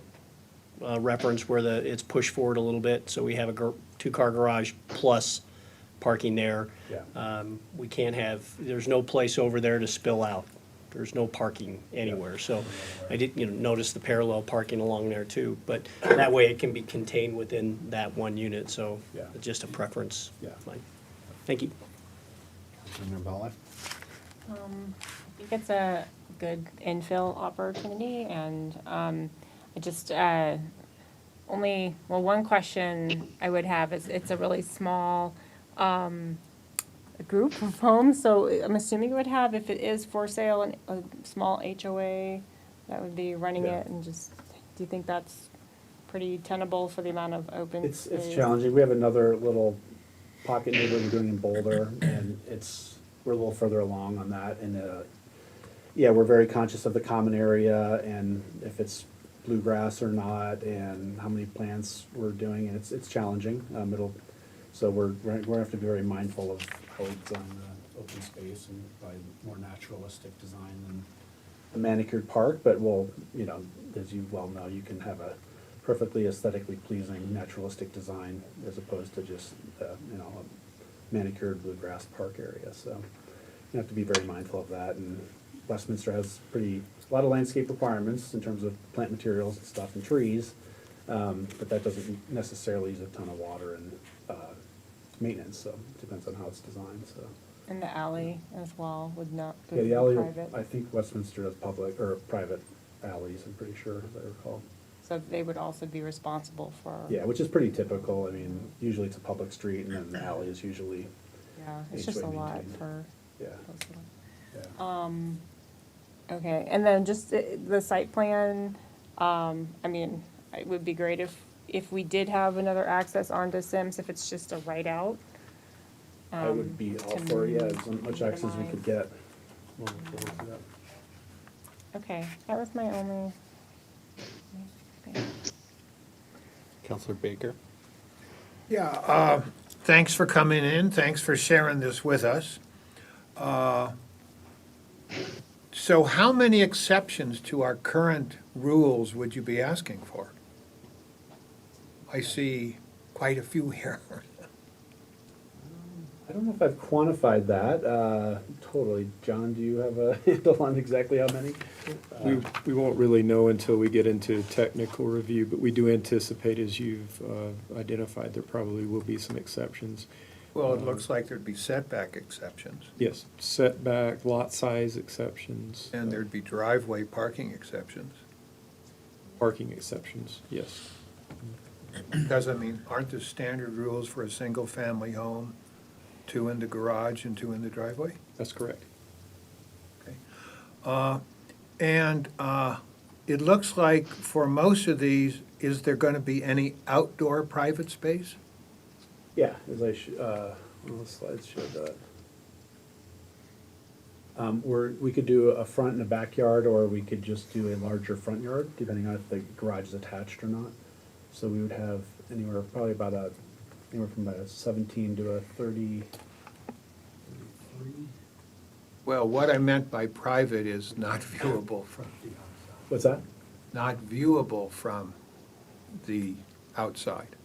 reference where it's pushed forward a little bit, so we have a 2-car garage plus parking there. Yeah. We can't have, there's no place over there to spill out. There's no parking anywhere, so I did, notice the parallel parking along there too, but that way it can be contained within that one unit, so Yeah. just a preference. Yeah. Fine. Thank you. Councilmember Bala? I think it's a good infill opportunity, and I just, one question I would have is, it's a really small group of homes, so I'm assuming it would have, if it is for sale, a small HOA that would be running Yeah. it, and just, do you think that's pretty tenable for the amount of open It's space? challenging. We have another little pocket neighborhood we're doing in Boulder, and we're a little further along on that. And yeah, we're very conscious of the common area and if it's bluegrass or not, and how many plants we're doing. And it's challenging. So we're gonna have to be very mindful of how we design the open space and by more naturalistic design than a manicured park. But we'll, as you well know, you can have a perfectly aesthetically pleasing naturalistic design as opposed to just, a manicured bluegrass park area. So you have to be very mindful of that. And Westminster has a lot of landscape requirements in terms of plant materials and stuff and trees, but that doesn't necessarily use a ton of water and maintenance. So it depends on how it's designed. So And the alley as well would not be yeah, the alley. private? I think Westminster does public or private alleys. I'm pretty sure, as I recall. So they would also be responsible for? Yeah, which is pretty typical. I mean, usually it's a public street, and then the alley is usually. Yeah, it's just a HOA lot maintained. for Yeah. those little. Yeah. Okay, and then just the site plan, it would be great if we did have another access onto Sims, if it's just a right out. I would be all for as much access as we could get. We'll do that. Okay, that was my only. Counselor Baker? Yeah, thanks for coming in, thanks for sharing this with us. So how many exceptions to our current rules would you be asking for? I see quite a few here. I don't know if I've quantified that totally. John, do you have a handle on exactly how many? We won't really know until we get into technical review, but we do anticipate, as you've identified, there probably will be some exceptions. Well, it looks like there'd be setback exceptions, Yes, setback, lot size exceptions. and there'd be driveway parking exceptions. Parking exceptions, yes. Because, I mean, aren't the standard rules for a single-family home 2 in the garage and 2 in the driveway? That's correct. And it looks like for most of these, is there going to be any outdoor private space? Yeah, as one of the slides showed that. We could do a front and a backyard, or we could just do a larger front yard, depending on if the garage is attached or not. So we would have anywhere, probably anywhere from about a 17 to a 30. 33. Well, what I meant by private is not viewable from, What's that? not viewable from the outside.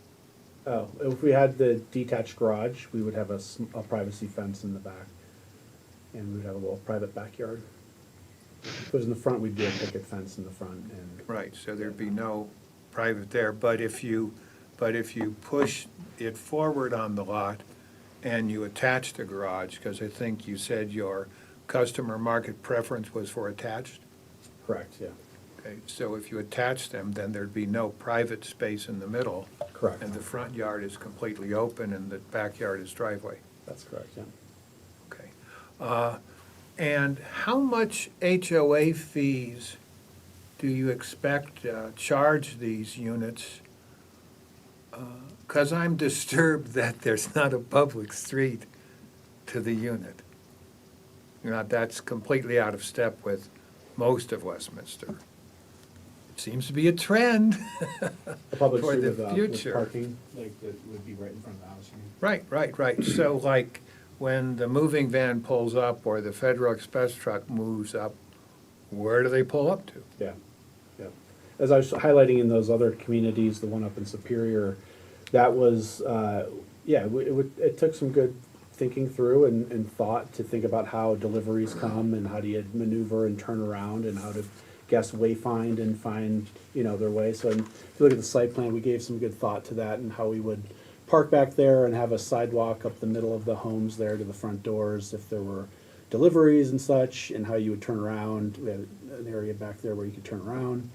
Oh, if we had the detached garage, we would have a privacy fence in the back. And we would have a little private backyard. If it was in the front, we'd do a picket fence in the front and. Right, so there'd be no private there, but if you push it forward on the lot and you attach the garage, because I think you said your customer market preference was for attached? Correct, yeah. Okay, so if you attach them, then there'd be no private space in the middle. Correct. And the front yard is completely open and the backyard is driveway. That's correct, yeah. Okay. And how much HOA fees do you expect to charge these units? Because I'm disturbed that there's not a public street to the unit. You know, that's completely out of step with most of Westminster. It seems to be a trend A public for street the with future. parking, like, that would be right in front of the house. you mean? Right. So like, when the moving van pulls up or the Federal Express truck moves up, where do they pull up to? Yeah, yeah. As I was highlighting in those other communities, the one up in Superior, that was, it took some good thinking through and thought to think about how deliveries come and how do you maneuver and turn around and how to guests wayfind and find, their way. So if you look at the site plan, we gave some good thought to that and how we would park back there and have a sidewalk up the middle of the homes there to the front doors if there were deliveries and such, and how you would turn around. We had an area back there where you could turn around.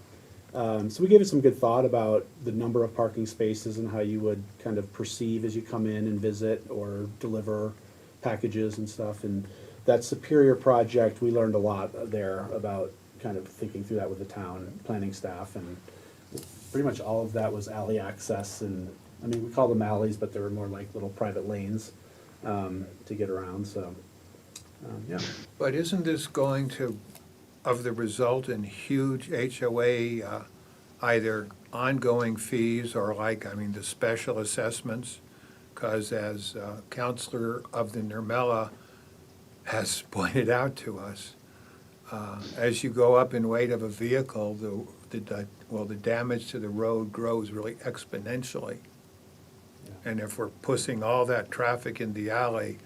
So we gave it some good thought about the number of parking spaces and how you would kind of perceive as you come in and visit or deliver packages and stuff. And that Superior project, we learned a lot there about kind of thinking through that with the town planning staff. And pretty much all of that was alley access. And I mean, we call them alleys, but they were more like little private lanes to get around. So, yeah. But isn't this going to, of the result in huge HOA, either ongoing fees or the special assessments? Because as Counselor of the Nirmela has pointed out to us, as you go up in weight of a vehicle, the damage to the road grows really exponentially. Yeah. And if we're pushing all that traffic in the alley,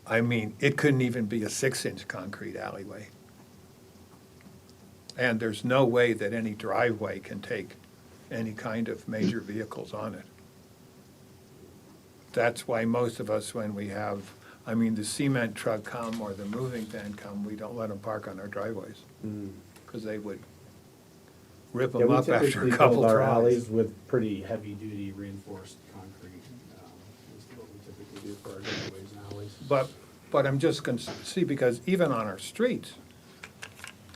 it couldn't even be a 6-inch concrete alleyway. And there's no way that any driveway can take any kind of major vehicles on it. That's why most of us, when we have, the cement truck come or the moving van come, we don't let them park on our driveways. Because they would rip Yeah, them we up after typically a couple build our tries. alleys with pretty heavy-duty reinforced concrete. Is what we typically do for our driveways and alleys. But I'm just going to see, because even on our streets,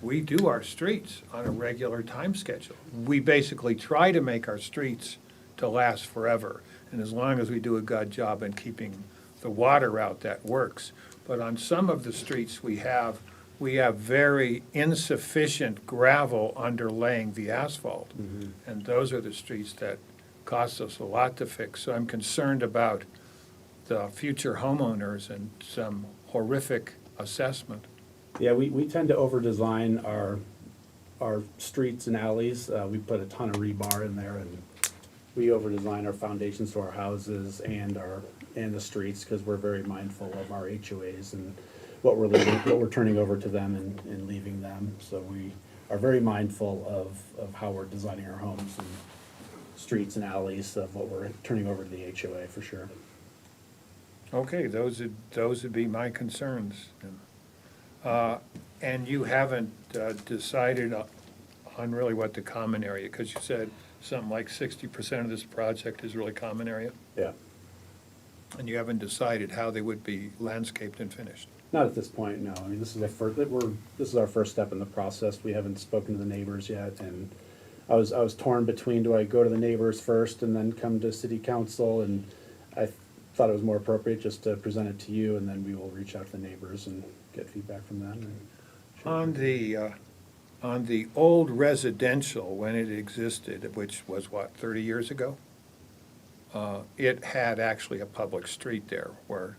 we do our streets on a regular time schedule. We basically try to make our streets to last forever. And as long as we do a good job in keeping the water out, that works. But on some of the streets we have very insufficient gravel underlaying the asphalt. And those are the streets that cost us a lot to fix. So I'm concerned about the future homeowners and some horrific assessment. Yeah, we tend to over-design our streets and alleys. We put a ton of rebar in there, and we over-design our foundations to our houses and the streets, because we're very mindful of our HOAs and what we're turning over to them and leaving them. So we are very mindful of how we're designing our homes and streets and alleys, of what we're turning over to the HOA, for sure. Okay, those would be my concerns. And you haven't decided on really what the common area, because you said something like 60% of this project is really common area, Yeah, and you haven't decided how they would be landscaped and finished. not at this point, no. I mean, this is this is our first step in the process. We haven't spoken to the neighbors yet, and I was torn between, do I go to the neighbors first and then come to city council? And I thought it was more appropriate just to present it to you, and then we will reach out to the neighbors and get feedback from them. And On the old residential, when it existed, which was what, 30 years ago? It had actually a public street there where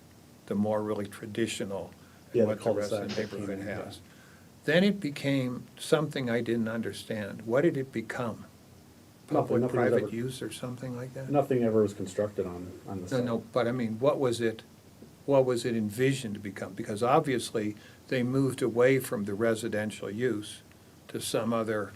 the more really traditional, Yeah, the what the rest of cul-de-sac the that came neighborhood in, yeah. has. Then it became something I didn't understand. What did it become? Nothing was Public-private ever- use or something like that? Nothing ever was constructed on the No, site. no, but I mean, what was it envisioned to become? Because obviously, they moved away from the residential use to some other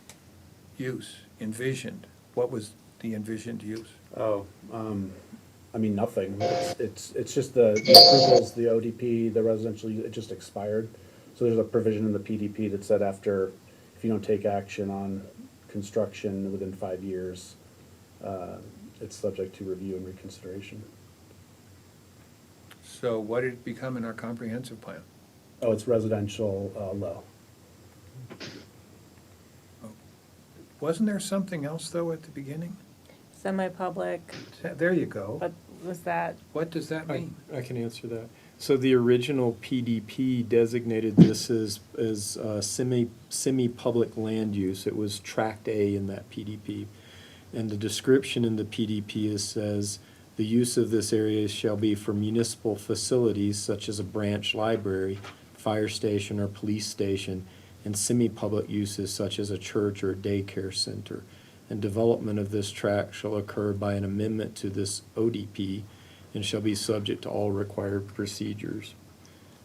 use envisioned. What was the envisioned use? Oh, I mean, nothing. It's just the approvals, the ODP, the residential, it just expired. So there's a provision in the PDP that said after, if you don't take action on construction within 5 years, it's subject to review and reconsideration. So what did it become in our comprehensive plan? Oh, it's residential, low. Wasn't there something else, though, at the beginning? Semi-public, There you go. but was that, What does that mean? I can answer that. So the original PDP designated this as semi-public land use. It was Tract A in that PDP. And the description in the PDP says, the use of this area shall be for municipal facilities such as a branch library, fire station, or police station, and semi-public uses such as a church or a daycare center. And development of this tract shall occur by an amendment to this ODP and shall be subject to all required procedures.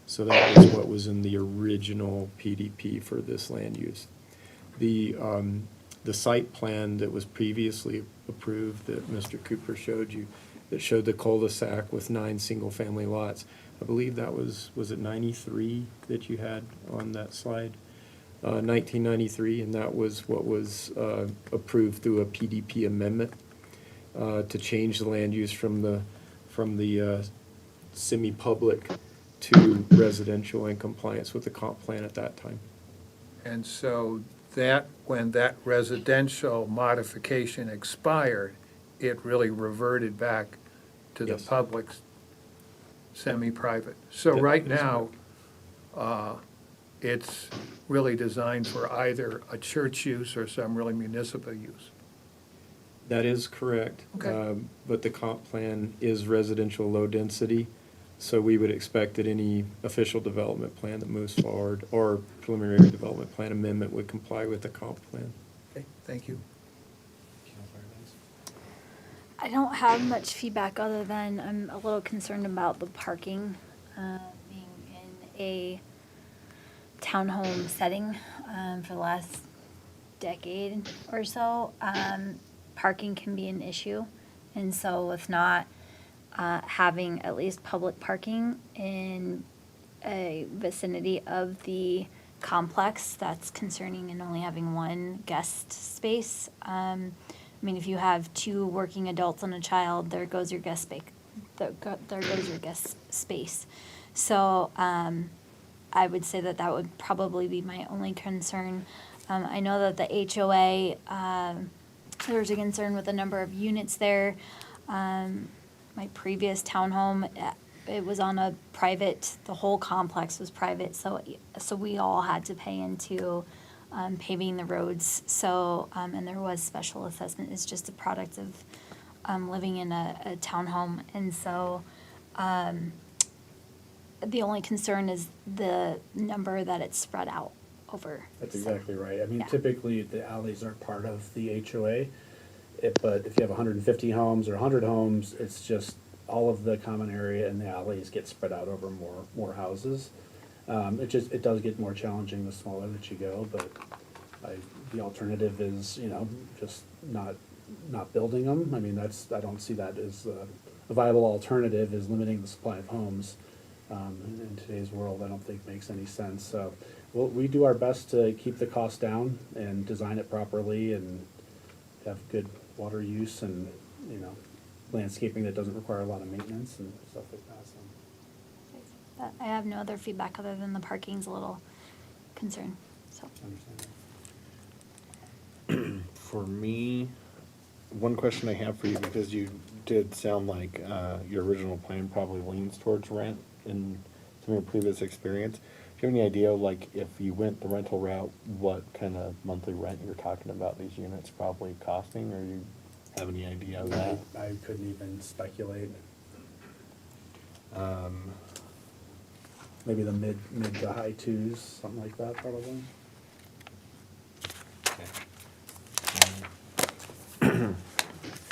So that was what was in the original PDP for this land use. The site plan that was previously approved that Mr. Cooper showed you, that showed the cul-de-sac with 9 single-family lots, I believe that was it 93 that you had on that slide? 1993, and that was what was approved through a PDP amendment to change the land use from the semi-public to residential in compliance with the comp plan at that time. And so that, when that residential modification expired, it really reverted back to the Yes. public semi-private. So That right is now, it's really designed for either a church use or some really municipal use. That is correct. Okay. But the comp plan is residential low density, so we would expect that any official development plan that moves forward or preliminary development plan amendment would comply with the comp plan. Okay, thank you. I don't have much feedback other than I'm a little concerned about the parking, being in a townhome setting, for the last decade or so. Parking can be an issue, and so with not, having at least public parking in a vicinity of the complex, that's concerning, and only having one guest space. I mean, if you have 2 working adults and a child, there goes your guest space. There goes your guest space. So, I would say that that would probably be my only concern. I know that the HOA, there's a concern with the number of units there. My previous townhome, it was on a private, the whole complex was private, so we all had to pay into paving the roads. So, and there was special assessment. It's just a product of living in a townhome. And so, the only concern is the number that it's spread out over. That's So, exactly right. I mean, yeah. typically, the alleys aren't part of the HOA, but if you have 150 homes or 100 homes, it's just all of the common area and the alleys get spread out over more houses. It does get more challenging the smaller that you go, but the alternative is, just not building them. I mean, I don't see that as a viable alternative, is limiting the supply of homes. in today's world, I don't think makes any sense. So we do our best to keep the cost down and design it properly and have good water use and, you know, landscaping that doesn't require a lot of maintenance and stuff like that, so. I have no other feedback other than the parking's a little concern, so. For me, one question I have for you, because you did sound like your original plan probably leans towards rent in some of your previous experience. Do you have any idea, like, if you went the rental route, what kind of monthly rent you're talking about these units probably costing, or you have any idea of that? I couldn't even speculate. Maybe the mid to high twos, something like that, probably.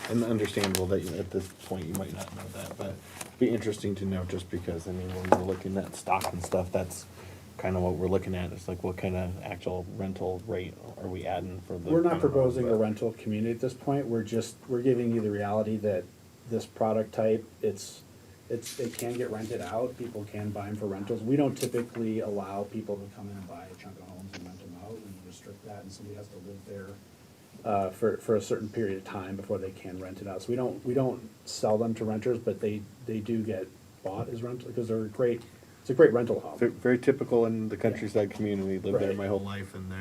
And understandable that at this point you might not know that, but it'd be interesting to know, just because, I mean, when we're looking at stock and stuff, that's kind of what we're looking at. It's like, what kind of actual rental rate are we adding for the? We're not kind of proposing a but- rental community at this point. We're giving you the reality that this product type, it can get rented out. People can buy them for rentals. We don't typically allow people to come in and buy a chunk of homes and rent them out. We restrict that, and somebody has to live there for a certain period of time before they can rent it out. So we don't sell them to renters, but they do get bought as rental, because they're great. It's a great rental home. Very typical in the countryside community. Lived there Right. my whole life, and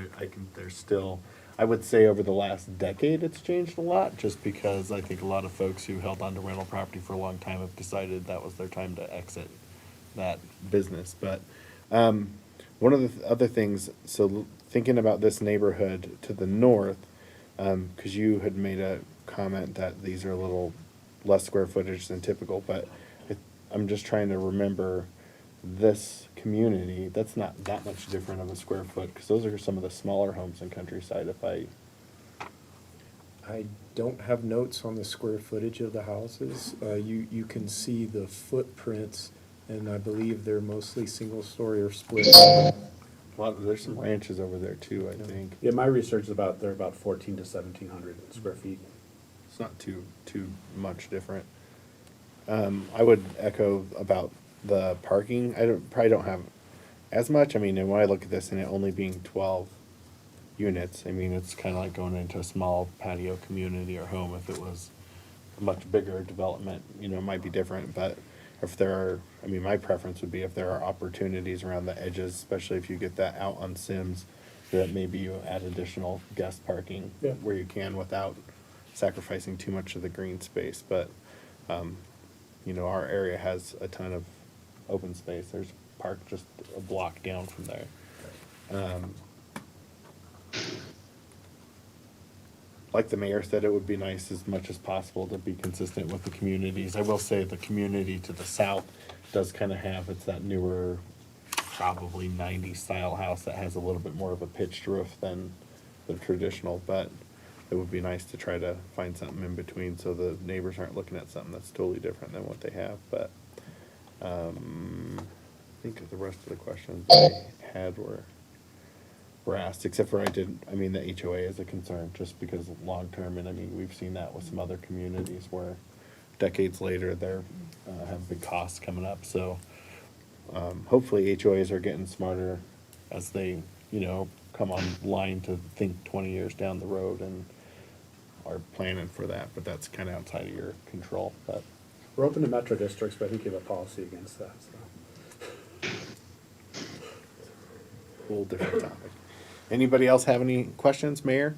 they're still. I would say over the last decade, it's changed a lot, just because I think a lot of folks who held on to rental property for a long time have decided that was their time to exit that business. But one of the other things, so thinking about this neighborhood to the north, because you had made a comment that these are a little less square footage than typical, but I'm just trying to remember this community, that's not that much different of a square foot, because those are some of the smaller homes in Countryside, I don't have notes on the square footage of the houses. You can see the footprints, and I believe they're mostly single-story or split. there's some ranches over there too, I think. Yeah, my research is they're about 14 to 1,700 square feet. It's not too much different. I would echo about the parking. Probably don't have as much. I mean, and when I look at this and it only being 12 units, I mean, it's kind of like going into a small patio community or home. If it was a much bigger development, it might be different. But if there are, I mean, my preference would be if there are opportunities around the edges, especially if you get that out on Sims, that maybe you add additional guest parking Yeah. where you can without sacrificing too much of the green space. But, our area has a ton of open space. There's a park just a block down from there. Like the mayor said, it would be nice as much as possible to be consistent with the communities. I will say the community to the south does kind of have, it's that newer, probably 90s style house that has a little bit more of a pitched roof than the traditional, but it would be nice to try to find something in between so the neighbors aren't looking at something that's totally different than what they have. But I think the rest of the questions I had were asked, except for the HOA is a concern, just because long-term, and I mean, we've seen that with some other communities where decades later, they're have big costs coming up. So hopefully HOAs are getting smarter as they, come online to think 20 years down the road and are planning for that, but that's kind of outside of your control. But We're open to metro districts, but I think you have a policy against that, so. a little different topic. Anybody else have any questions, Mayor?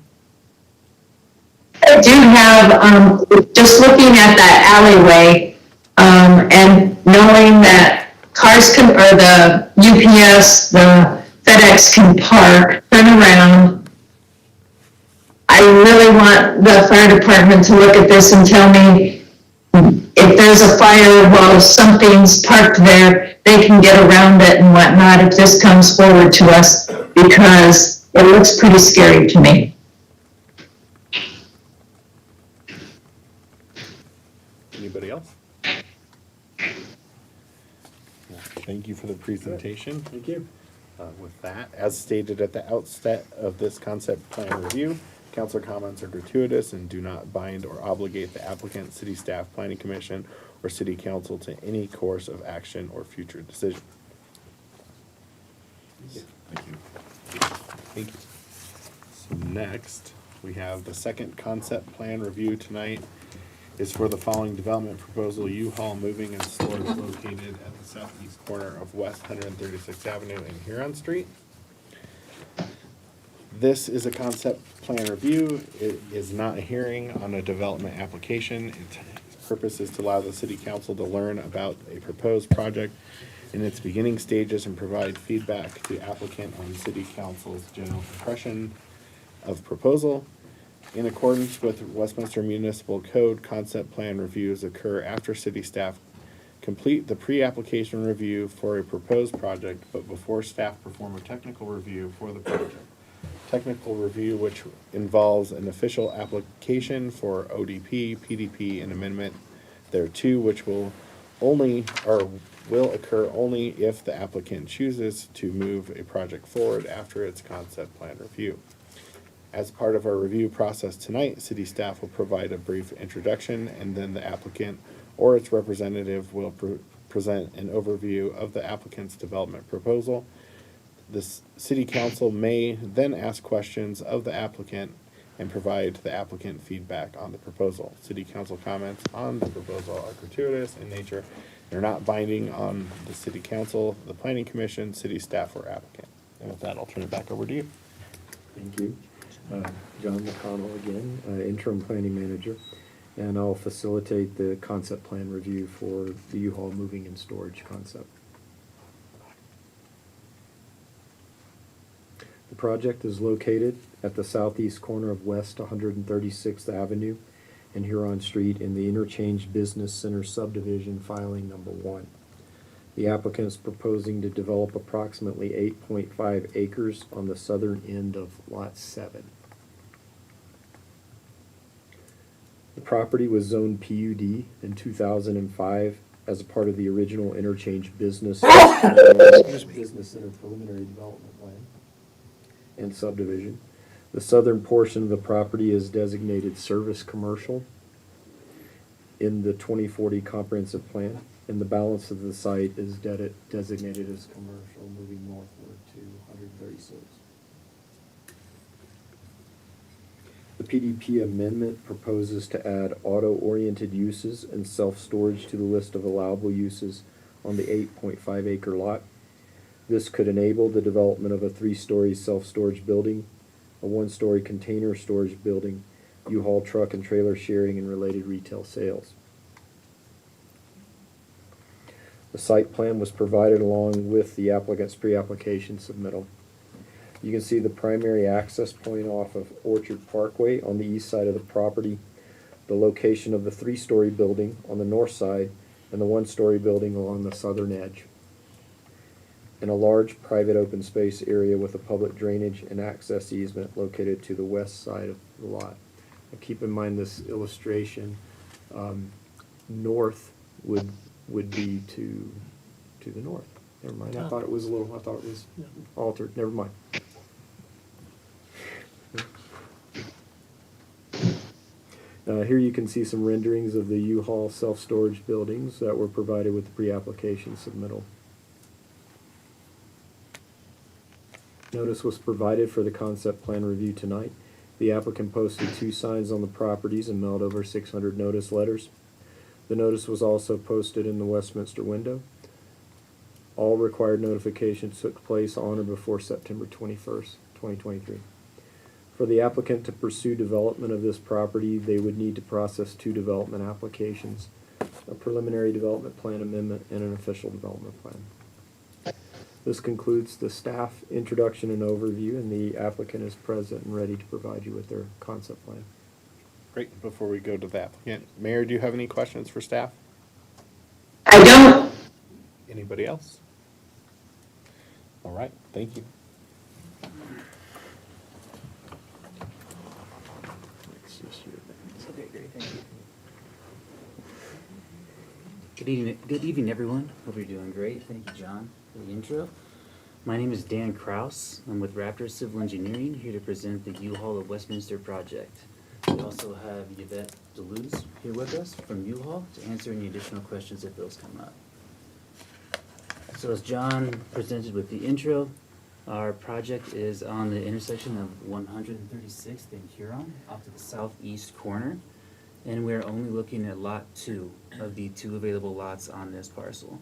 I do have, just looking at that alleyway, and knowing that cars can, or the UPS, the FedEx can park, turn around. I really want the fire department to look at this and tell me if there's a fire while something's parked there, they can get around it and whatnot if this comes forward to us, because it looks pretty scary to me. Anybody else? Thank you for the presentation. Thank you. With that, as stated at the outset of this concept plan review, council comments are gratuitous and do not bind or obligate the applicant, city staff, planning commission, or city council to any course of action or future decision. Thank you. Thank you. So next, we have the second concept plan review tonight is for the following development proposal: U-Haul moving and storage located at the southeast corner of West 136th Avenue and Huron Street. This is a concept plan review. It is not a hearing on a development application. Its purpose is to allow the city council to learn about a proposed project in its beginning stages and provide feedback to applicant on city council's general impression of proposal. In accordance with Westminster Municipal Code, concept plan reviews occur after city staff complete the pre-application review for a proposed project, but before staff perform a technical review for the project. Technical review, which involves an official application for ODP, PDP, and amendment thereto, which will occur only if the applicant chooses to move a project forward after its concept plan review. As part of our review process tonight, city staff will provide a brief introduction, and then the applicant or its representative will present an overview of the applicant's development proposal. The city council may then ask questions of the applicant and provide the applicant feedback on the proposal. City council comments on the proposal are gratuitous in nature. They're not binding on the city council, the planning commission, city staff, or applicant. And with that, I'll turn it back over to you. Thank you. John McConnell again, interim planning manager, and I'll facilitate the concept plan review for the U-Haul moving and storage concept. The project is located at the southeast corner of West 136th Avenue and Huron Street in the Interchange Business Center subdivision, filing number 1. The applicant is proposing to develop approximately 8.5 acres on the southern end of Lot 7. The property was zoned PUD in 2005 as a part of the original Interchange Business Center preliminary development plan and subdivision. The southern portion of the property is designated service commercial in the 2040 comprehensive plan, and the balance of the site is designated as commercial, moving northward to 136. The PDP amendment proposes to add auto-oriented uses and self-storage to the list of allowable uses on the 8.5 acre lot. This could enable the development of a 3-story self-storage building, a 1-story container storage building, U-Haul truck and trailer sharing, and related retail sales. The site plan was provided along with the applicant's pre-application submittal. You can see the primary access point off of Orchard Parkway on the east side of the property, the location of the 3-story building on the north side, and the 1-story building along the southern edge, and a large private open space area with a public drainage and access easement located to the west side of the lot. Now, keep in mind this illustration, north would be to the north. Never mind, I thought it was altered, never mind. Here you can see some renderings of the U-Haul self-storage buildings that were provided with the pre-application submittal. Notice was provided for the concept plan review tonight. The applicant posted 2 signs on the properties and mailed over 600 notice letters. The notice was also posted in the Westminster window. All required notifications took place on or before September 21st, 2023. For the applicant to pursue development of this property, they would need to process 2 development applications, a preliminary development plan amendment and an official development plan. This concludes the staff introduction and overview, and the applicant is present and ready to provide you with their concept plan. Great. Before we go to the applicant, Mayor, do you have any questions for staff? I don't. Anybody else? All right, thank you. Okay, great, thank you. Good evening, everyone. Hope you're doing great. Thank you, John, for the intro. My name is Dan Kraus. I'm with Raptor Civil Engineering, here to present the U-Haul of Westminster project. We also have Yvette Deleuze here with us from U-Haul to answer any additional questions if those come up. So as John presented with the intro, our project is on the intersection of 136th and Huron, off to the southeast corner. And we're only looking at Lot 2 of the 2 available lots on this parcel.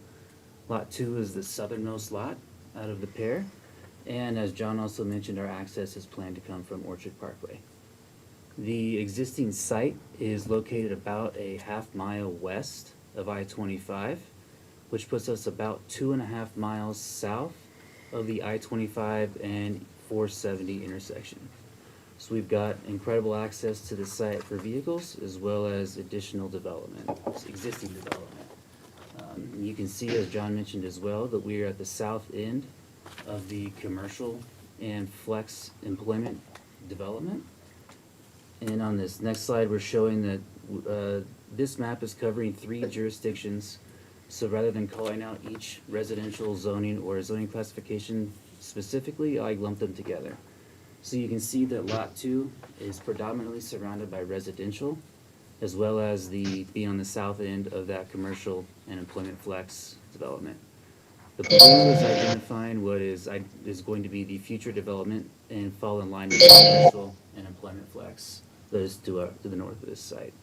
Lot 2 is the southernmost lot out of the pair. And as John also mentioned, our access is planned to come from Orchard Parkway. The existing site is located about a half-mile west of I-25, which puts us about 2.5 miles south of the I-25 and 470 intersection. So we've got incredible access to the site for vehicles as well as additional development, existing development. You can see, as John mentioned as well, that we are at the south end of the commercial and flex employment development. And on this next slide, we're showing that this map is covering 3 jurisdictions. So rather than calling out each residential zoning or zoning classification specifically, I lumped them together. So you can see that Lot 2 is predominantly surrounded by residential, as well as be on the south end of that commercial and employment flex development. The blue is identifying what is going to be the future development and fall in line with the commercial and employment flex that is to the north of this site.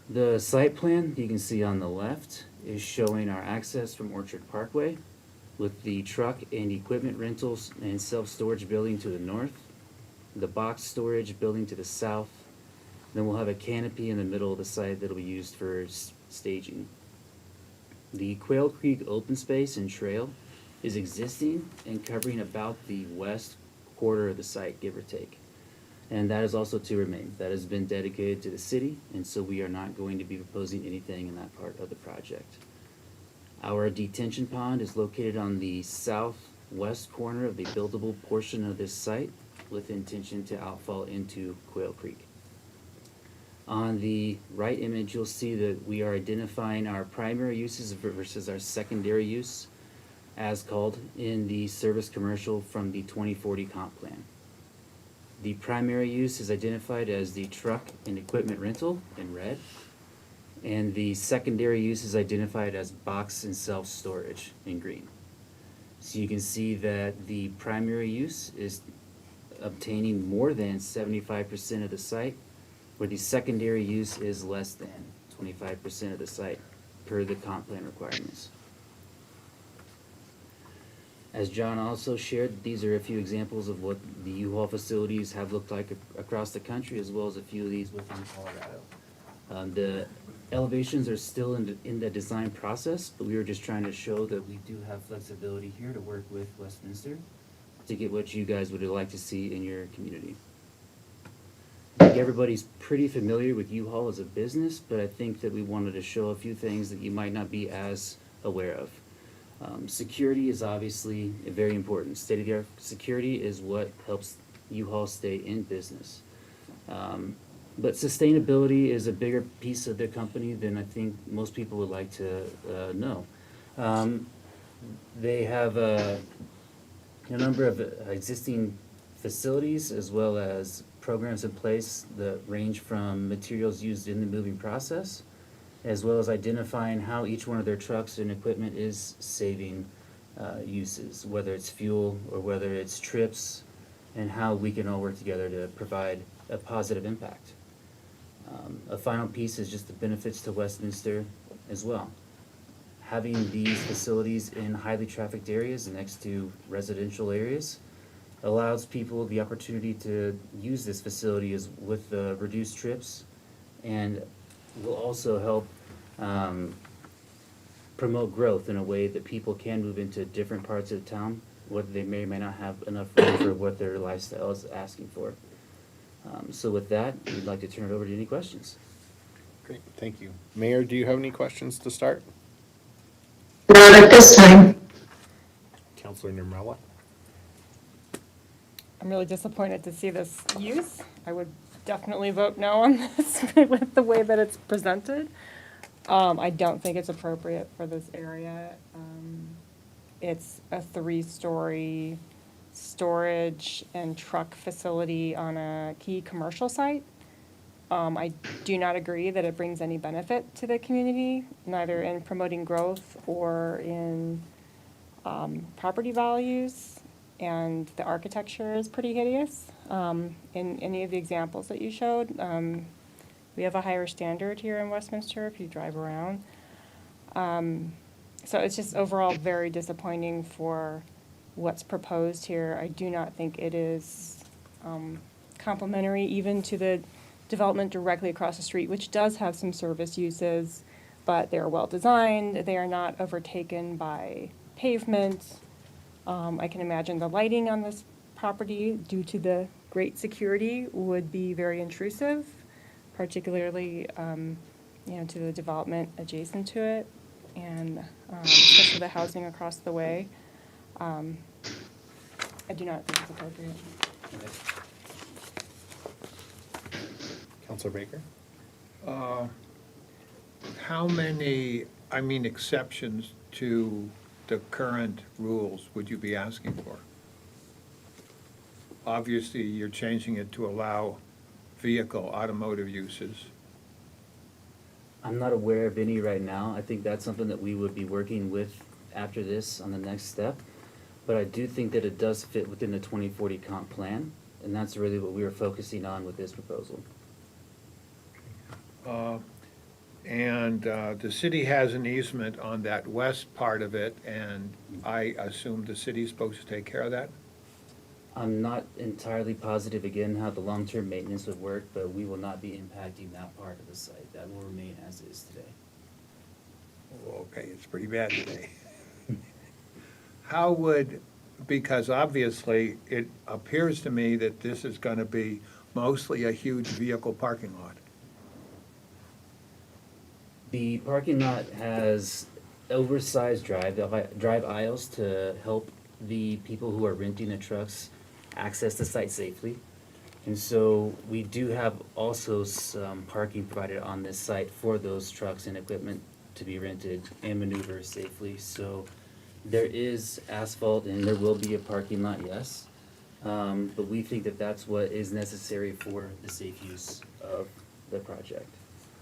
The site plan you can see on the left is showing our access from Orchard Parkway with the truck and equipment rentals and self-storage building to the north, the box storage building to the south, then we'll have a canopy in the middle of the site that'll be used for staging. The Quail Creek open space and trail is existing and covering about the west quarter of the site, give or take. And that is also to remain. That has been dedicated to the city, and so we are not going to be proposing anything in that part of the project. Our detention pond is located on the southwest corner of the buildable portion of this site with intention to outfall into Quail Creek. On the right image, you'll see that we are identifying our primary uses versus our secondary use as called in the service commercial from the 2040 comp plan. The primary use is identified as the truck and equipment rental in red, and the secondary use is identified as box and self-storage in green. So you can see that the primary use is obtaining more than 75% of the site, where the secondary use is less than 25% of the site per the comp plan requirements. As John also shared, these are a few examples of what the U-Haul facilities have looked like across the country, as well as a few of these within Colorado. The elevations are still in the design process, but we were just trying to show that we do have flexibility here to work with Westminster to get what you guys would like to see in your community. I think everybody's pretty familiar with U-Haul as a business, but I think that we wanted to show a few things that you might not be as aware of. Security is obviously very important. State-of-the-art security is what helps U-Haul stay in business. But sustainability is a bigger piece of the company than I think most people would like to know. They have a number of existing facilities as well as programs in place that range from materials used in the moving process, as well as identifying how each one of their trucks and equipment is saving uses, whether it's fuel or whether it's trips, and how we can all work together to provide a positive impact. A final piece is just the benefits to Westminster as well. Having these facilities in highly trafficked areas next to residential areas allows people the opportunity to use this facility with reduced trips, and will also help promote growth in a way that people can move into different parts of the town, whether they may or may not have enough room for what their lifestyle is asking for. So with that, we'd like to turn it over to any questions. Great, thank you. Mayor, do you have any questions to start? Not at this time. Councilor Nermella? I'm really disappointed to see this use. I would definitely vote no on this with the way that it's presented. I don't think it's appropriate for this area. It's a 3-story storage and truck facility on a key commercial site. I do not agree that it brings any benefit to the community, neither in promoting growth or in property values. And the architecture is pretty hideous. In any of the examples that you showed, we have a higher standard here in Westminster if you drive around. So it's just overall very disappointing for what's proposed here. I do not think it is complementary even to the development directly across the street, which does have some service uses, but they're well-designed. They are not overtaken by pavement. I can imagine the lighting on this property, due to the great security, would be very intrusive, particularly, to the development adjacent to it, and especially the housing across the way. I do not think it's appropriate. Counselor Baker? How many, exceptions to the current rules would you be asking for? Obviously, you're changing it to allow automotive uses. I'm not aware of any right now. I think that's something that we would be working with after this on the next step. But I do think that it does fit within the 2040 comp plan, and that's really what we were focusing on with this proposal. And the city has an easement on that west part of it, and I assume the city's supposed to take care of that? I'm not entirely positive, again, how the long-term maintenance would work, but we will not be impacting that part of the site. That will remain as is today. Okay, it's pretty bad today. How would, because obviously it appears to me that this is gonna be mostly a huge vehicle parking lot. The parking lot has oversized drive aisles to help the people who are renting the trucks access the site safely. And so we do have also some parking provided on this site for those trucks and equipment to be rented and maneuver safely. So there is asphalt and there will be a parking lot, yes. But we think that that's what is necessary for the safe use of the project.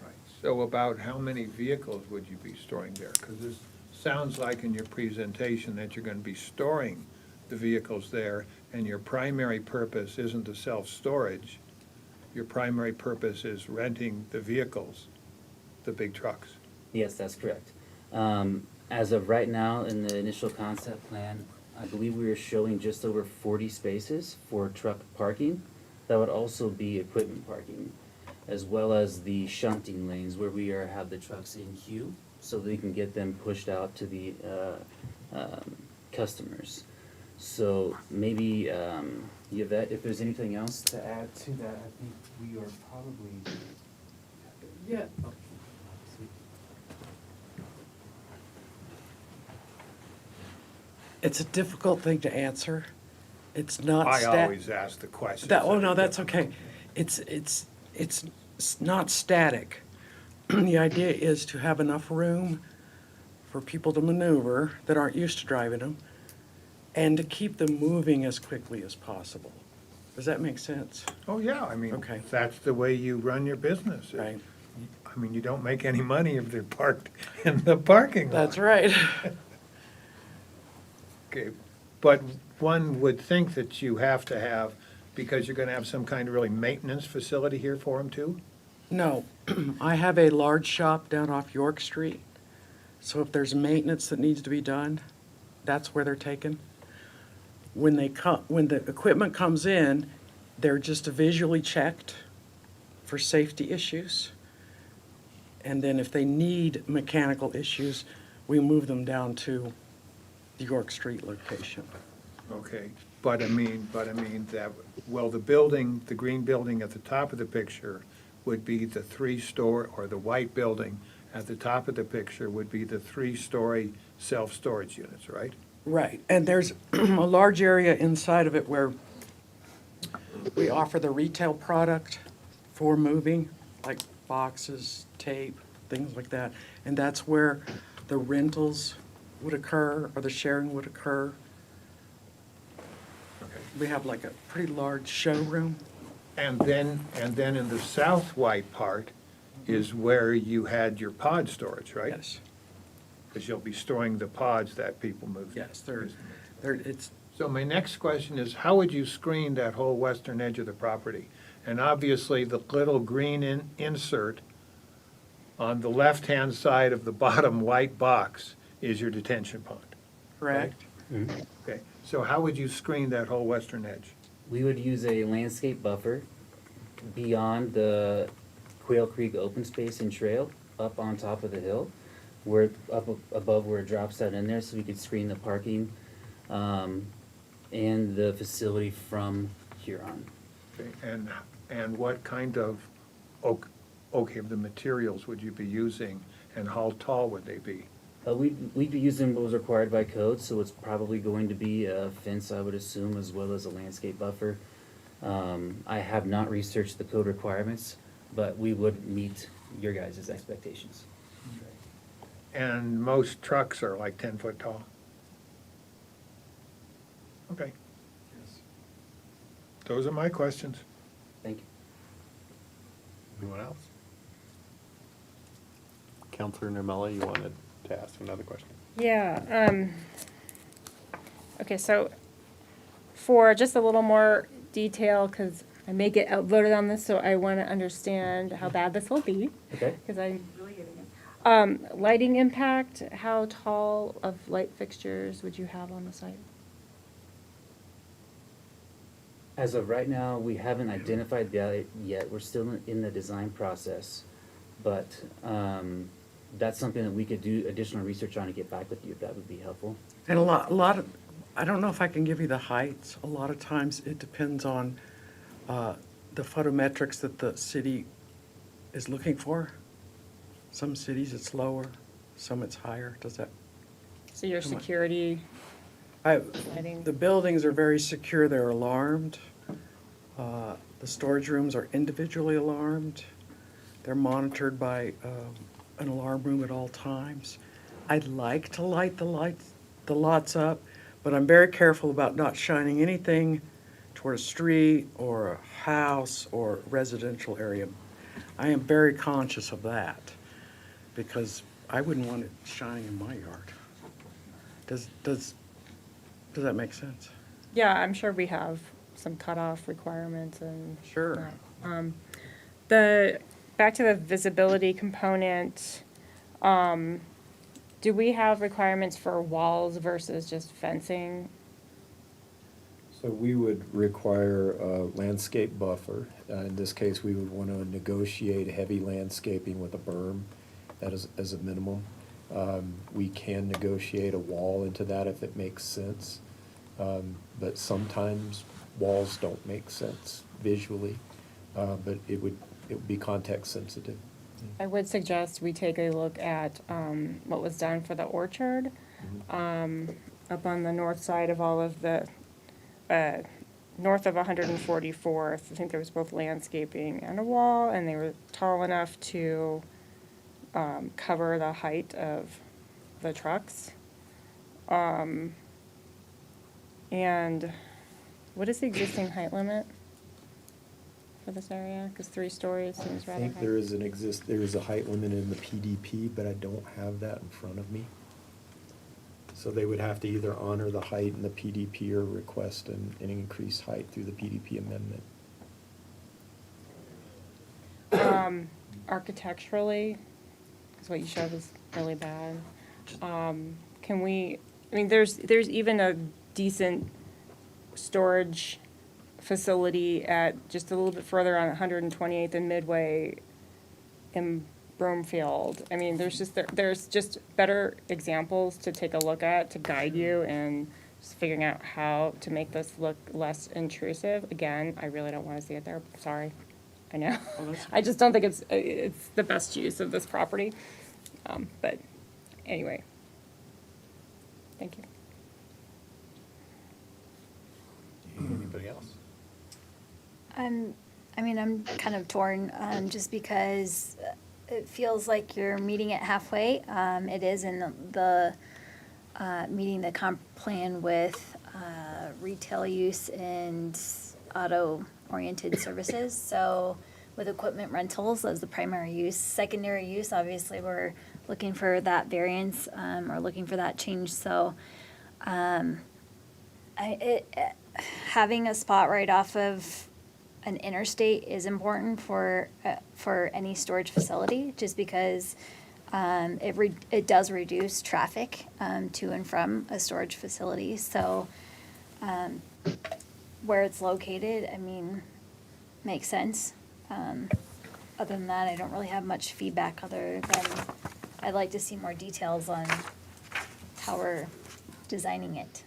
Right. So about how many vehicles would you be storing there? Because this sounds like in your presentation that you're gonna be storing the vehicles there, and your primary purpose isn't the self-storage. Your primary purpose is renting the vehicles, the big trucks. Yes, that's correct. As of right now, in the initial concept plan, I believe we are showing just over 40 spaces for truck parking. That would also be equipment parking, as well as the shunting lanes where we have the trucks in queue, so that we can get them pushed out to the customers. So maybe, Yvette, if there's anything else to add to that, I think we are probably. Yeah. It's a difficult thing to answer. It's not. I always ask the question. Oh, no, that's okay. It's not static. The idea is to have enough room for people to maneuver that aren't used to driving them, and to keep them moving as quickly as possible. Does that make sense? Oh, yeah, Okay. that's the way you run your business. Right. You don't make any money if they're parked in the parking lot. That's right. Okay, but one would think that you have to have, because you're gonna have some kind of really maintenance facility here for them too? No, I have a large shop down off York Street, so if there's maintenance that needs to be done, that's where they're taken. When the equipment comes in, they're just visually checked for safety issues. And then if they need mechanical issues, we move them down to the York Street location. Okay, but I mean that, well, the building, the green building at the top of the picture would be the three-story, or the white building at the top of the picture would be the three-story self-storage units, right? Right, and there's a large area inside of it where we offer the retail product for moving, like boxes, tape, things like that. And that's where the rentals would occur, or the sharing would occur. we have like a pretty large showroom. And then in the south white part is where you had your pod storage, right? Yes, Because you'll be storing the pods that people move. yes, it's, So my next question is, how would you screen that whole western edge of the property? And obviously, the little green insert on the left-hand side of the bottom white box is your detention pond. correct. Okay, so how would you screen that whole western edge? We would use a landscape buffer beyond the Quail Creek open space and trail up on top of the hill, where up above where it drops out in there, so we could screen the parking and the facility from Huron. Okay, and what kind of the materials would you be using, and how tall would they be? We'd be using what was required by code, so it's probably going to be a fence, I would assume, as well as a landscape buffer. I have not researched the code requirements, but we would meet your guys' expectations. And most trucks are like 10 foot tall? Okay. Those are my questions. Thank you. Anyone else? Counselor Nermella, you wanted to ask another question? Yeah, okay, so for just a little more detail, because I may get outvoted on this, so I want to understand how bad this will be. Okay. Because I'm really getting it. Lighting impact, how tall of light fixtures would you have on the site? As of right now, we haven't identified that yet. We're still in the design process. But that's something that we could do additional research on and get back with you if that would be helpful. And a lot of, I don't know if I can give you the heights. A lot of times it depends on the photometrics that the city is looking for. Some cities it's lower, some it's higher. Does that? So your Come on. security lighting? The buildings are very secure, they're alarmed. The storage rooms are individually alarmed. They're monitored by an alarm room at all times. I'd like to light the lots up, but I'm very careful about not shining anything toward a street or a house or residential area. I am very conscious of that, because I wouldn't want it shining in my yard. Does that make sense? Yeah, I'm sure we have some cutoff requirements and. Sure. Back to the visibility component, do we have requirements for walls versus just fencing? So we would require a landscape buffer. In this case, we would want to negotiate heavy landscaping with a berm as a minimum. We can negotiate a wall into that if it makes sense. But sometimes walls don't make sense visually, but it would be context sensitive. I would suggest we take a look at what was done for the orchard, up on the north side of all of the, north of 144th. I think there was both landscaping and a wall, and they were tall enough to cover the height of the trucks. And what is the existing height limit for this area? Because 3 stories seems I rather think high. there is a height limit in the PDP, but I don't have that in front of me. So they would have to either honor the height in the PDP or request an increased height through the PDP amendment. Architecturally, because what you showed was really bad. Can we, I mean, there's even a decent storage facility at just a little bit further on 128th and Midway in Broomfield. I mean, there's just better examples to take a look at to guide you in just figuring out how to make this look less intrusive. Again, I really don't want to see it there. Sorry. I know. I just don't think it's the best use of this property. But anyway, thank you. Anybody else? I'm kind of torn, just because it feels like you're meeting it halfway. It is in the meeting the comp plan with retail use and auto-oriented services. So with equipment rentals as the primary use, secondary use, obviously, we're looking for that variance, or looking for that change. So having a spot right off of an interstate is important for any storage facility, just because it does reduce traffic to and from a storage facility. So where it's located, I mean, makes sense. Other than that, I don't really have much feedback other than I'd like to see more details on how we're designing it.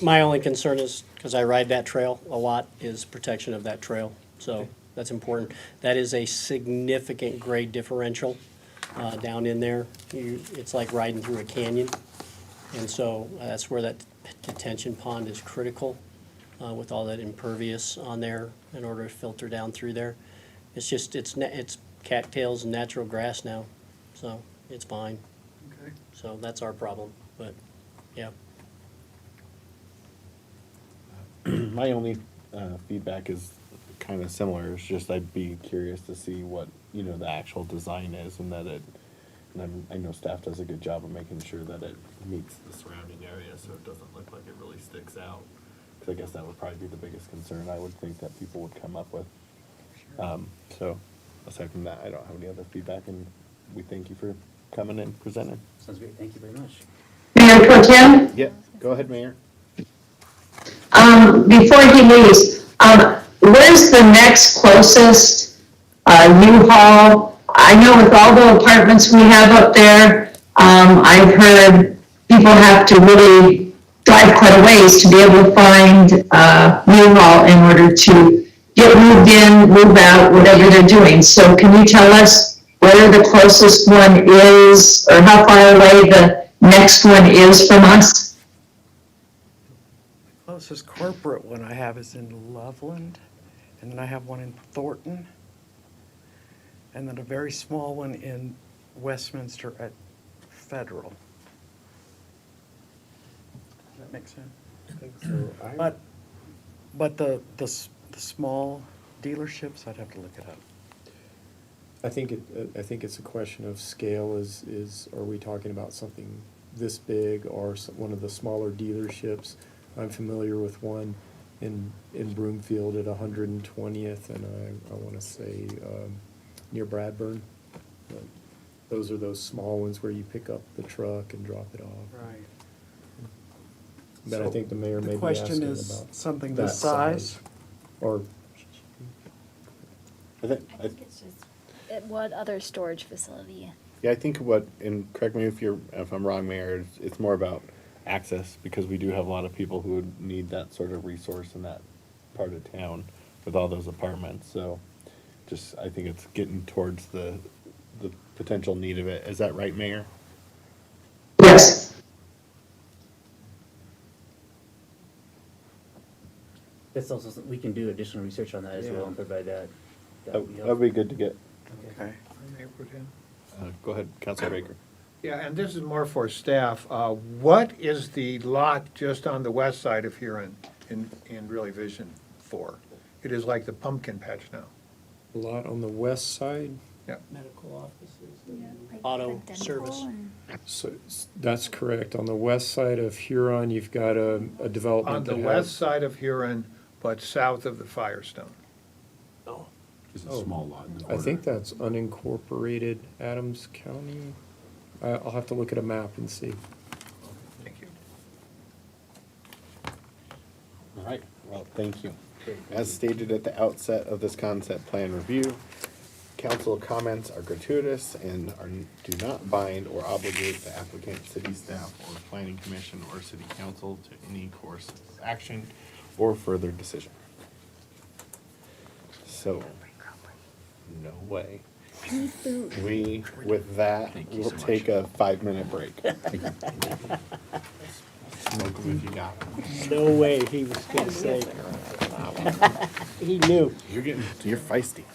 My only concern is, because I ride that trail a lot, is protection of that trail. So that's important. That is a significant grade differential down in there. It's like riding through a canyon. And so that's where that detention pond is critical, with all that impervious on there in order to filter down through there. It's just, it's cattails and natural grass now, so it's fine. Okay. So that's our problem, but, yeah. My only feedback is kind of similar. It's just I'd be curious to see what, the actual design is, and that I know staff does a good job of making sure that it meets the surrounding area, so it doesn't look like it really sticks out. Because I guess that would probably be the biggest concern I would think that people would come up with. So aside from that, I don't have any other feedback, and we thank you for coming and presenting. Sounds great, thank you very much. Mayor Pro Tem? Yeah, go ahead, Mayor. Before he leaves, where's the next closest U-Haul? I know with all the apartments we have up there, I've heard people have to really drive quite a ways to be able to find U-Haul in order to get moved in, move out, whatever they're doing. So can you tell us where the closest one is, or how far away the next one is from us? Closest corporate one I have is in Loveland, and then I have one in Thornton, and then a very small one in Westminster at Federal. Does that make sense? I think so. But the small dealerships, I'd have to look it up. I think it's a question of scale. Are we talking about something this big, or one of the smaller dealerships? I'm familiar with one in Broomfield at 120th, and I want to say near Bradburn. Those are those small ones where you pick up the truck and drop it off. Right. But I think the mayor may The be question asking is about something that this size. Or I think, I think it's just, what other storage facility? yeah, I think and correct me if I'm wrong, Mayor, it's more about access, because we do have a lot of people who would need that sort of resource in that part of town with all those apartments. So just, I think it's getting towards the potential need of it. Is that right, Mayor? Yes. That's also, we can do additional research on that as well and provide that. That would be good to get. Okay. Mayor Pro Tem? Go ahead, Councilor Baker. Yeah, and this is more for staff. What is the lot just on the west side of Huron in really Vision 4? It is like the pumpkin patch now. a lot on the west side. Medical offices, auto service. So that's correct. On the west side of Huron, you've got a development On the that west has. side of Huron, but south of the Firestone. It's a small lot in the I corner. think that's unincorporated Adams County. I'll have to look at a map and see. Thank you. All right, well, thank you. As stated at the outset of this concept plan review, council comments are gratuitous and do not bind or obligate the applicant, city staff, or planning commission, or city council to any course of action or further decision. So, no way. We, with that, Thank you will so much. take a 5-minute break. Smoke 'em if you got 'em. No way he was gonna say. He knew. You're feisty.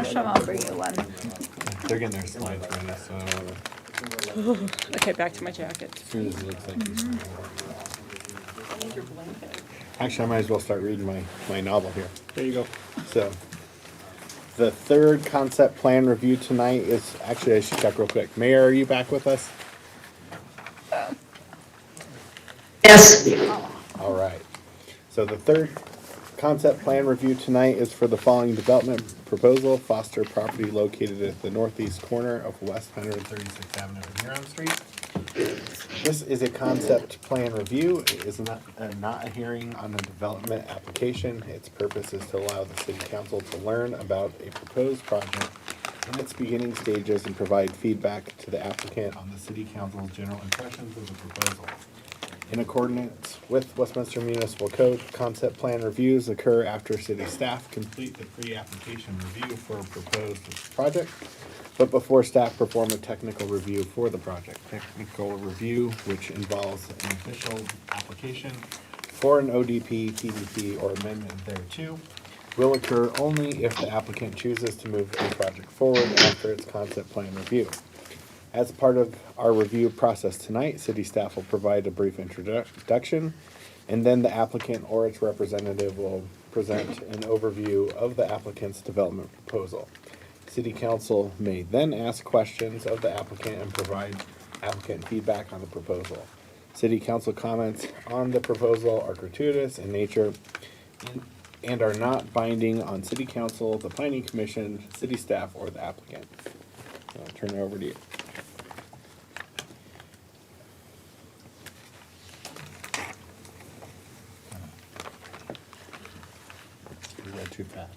Ashram, I'll bring you one. They're getting their slides ready, so Okay, back to my jacket. as soon as it looks like it's I need your blanket. Actually, I might as well start reading my novel here. There you go. So, the third concept plan review tonight is, actually, I should check real quick. Mayor, are you back with us? Yes. All right. So the third concept plan review tonight is for the following development proposal: Foster property located at the northeast corner of West 136th Avenue and Huron Street. This is a concept plan review. It is not a hearing on the development application. Its purpose is to allow the city council to learn about a proposed project in its beginning stages and provide feedback to the applicant on the city council's general impressions of the proposal. In accordance with Westminster Municipal Code, concept plan reviews occur after city staff complete the pre-application review for a proposed project, but before staff perform a technical review for the project. Technical review, which involves an official application for an ODP, TDP, or amendment thereto, will occur only if the applicant chooses to move the project forward after its concept plan review. As part of our review process tonight, city staff will provide a brief introduction, and then the applicant or its representative will present an overview of the applicant's development proposal. City council may then ask questions of the applicant and provide applicant feedback on the proposal. City council comments on the proposal are gratuitous in nature and are not binding on city council, the planning commission, city staff, or the applicant. So I'll turn it over to you. you read too fast.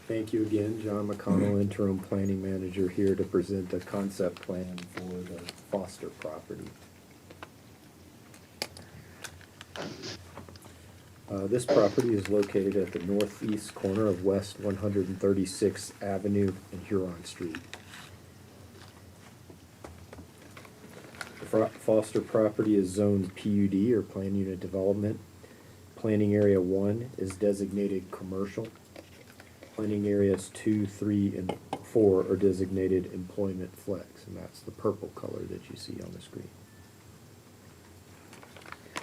Thank you again, John McConnell, interim planning manager, here to present a concept plan for the Foster property. This property is located at the northeast corner of West 136th Avenue and Huron Street. The Foster property is zoned PUD, or Plan Unit Development. Planning Area 1 is designated commercial. Planning areas 2, 3, and 4 are designated employment flex, and that's the purple color that you see on the screen.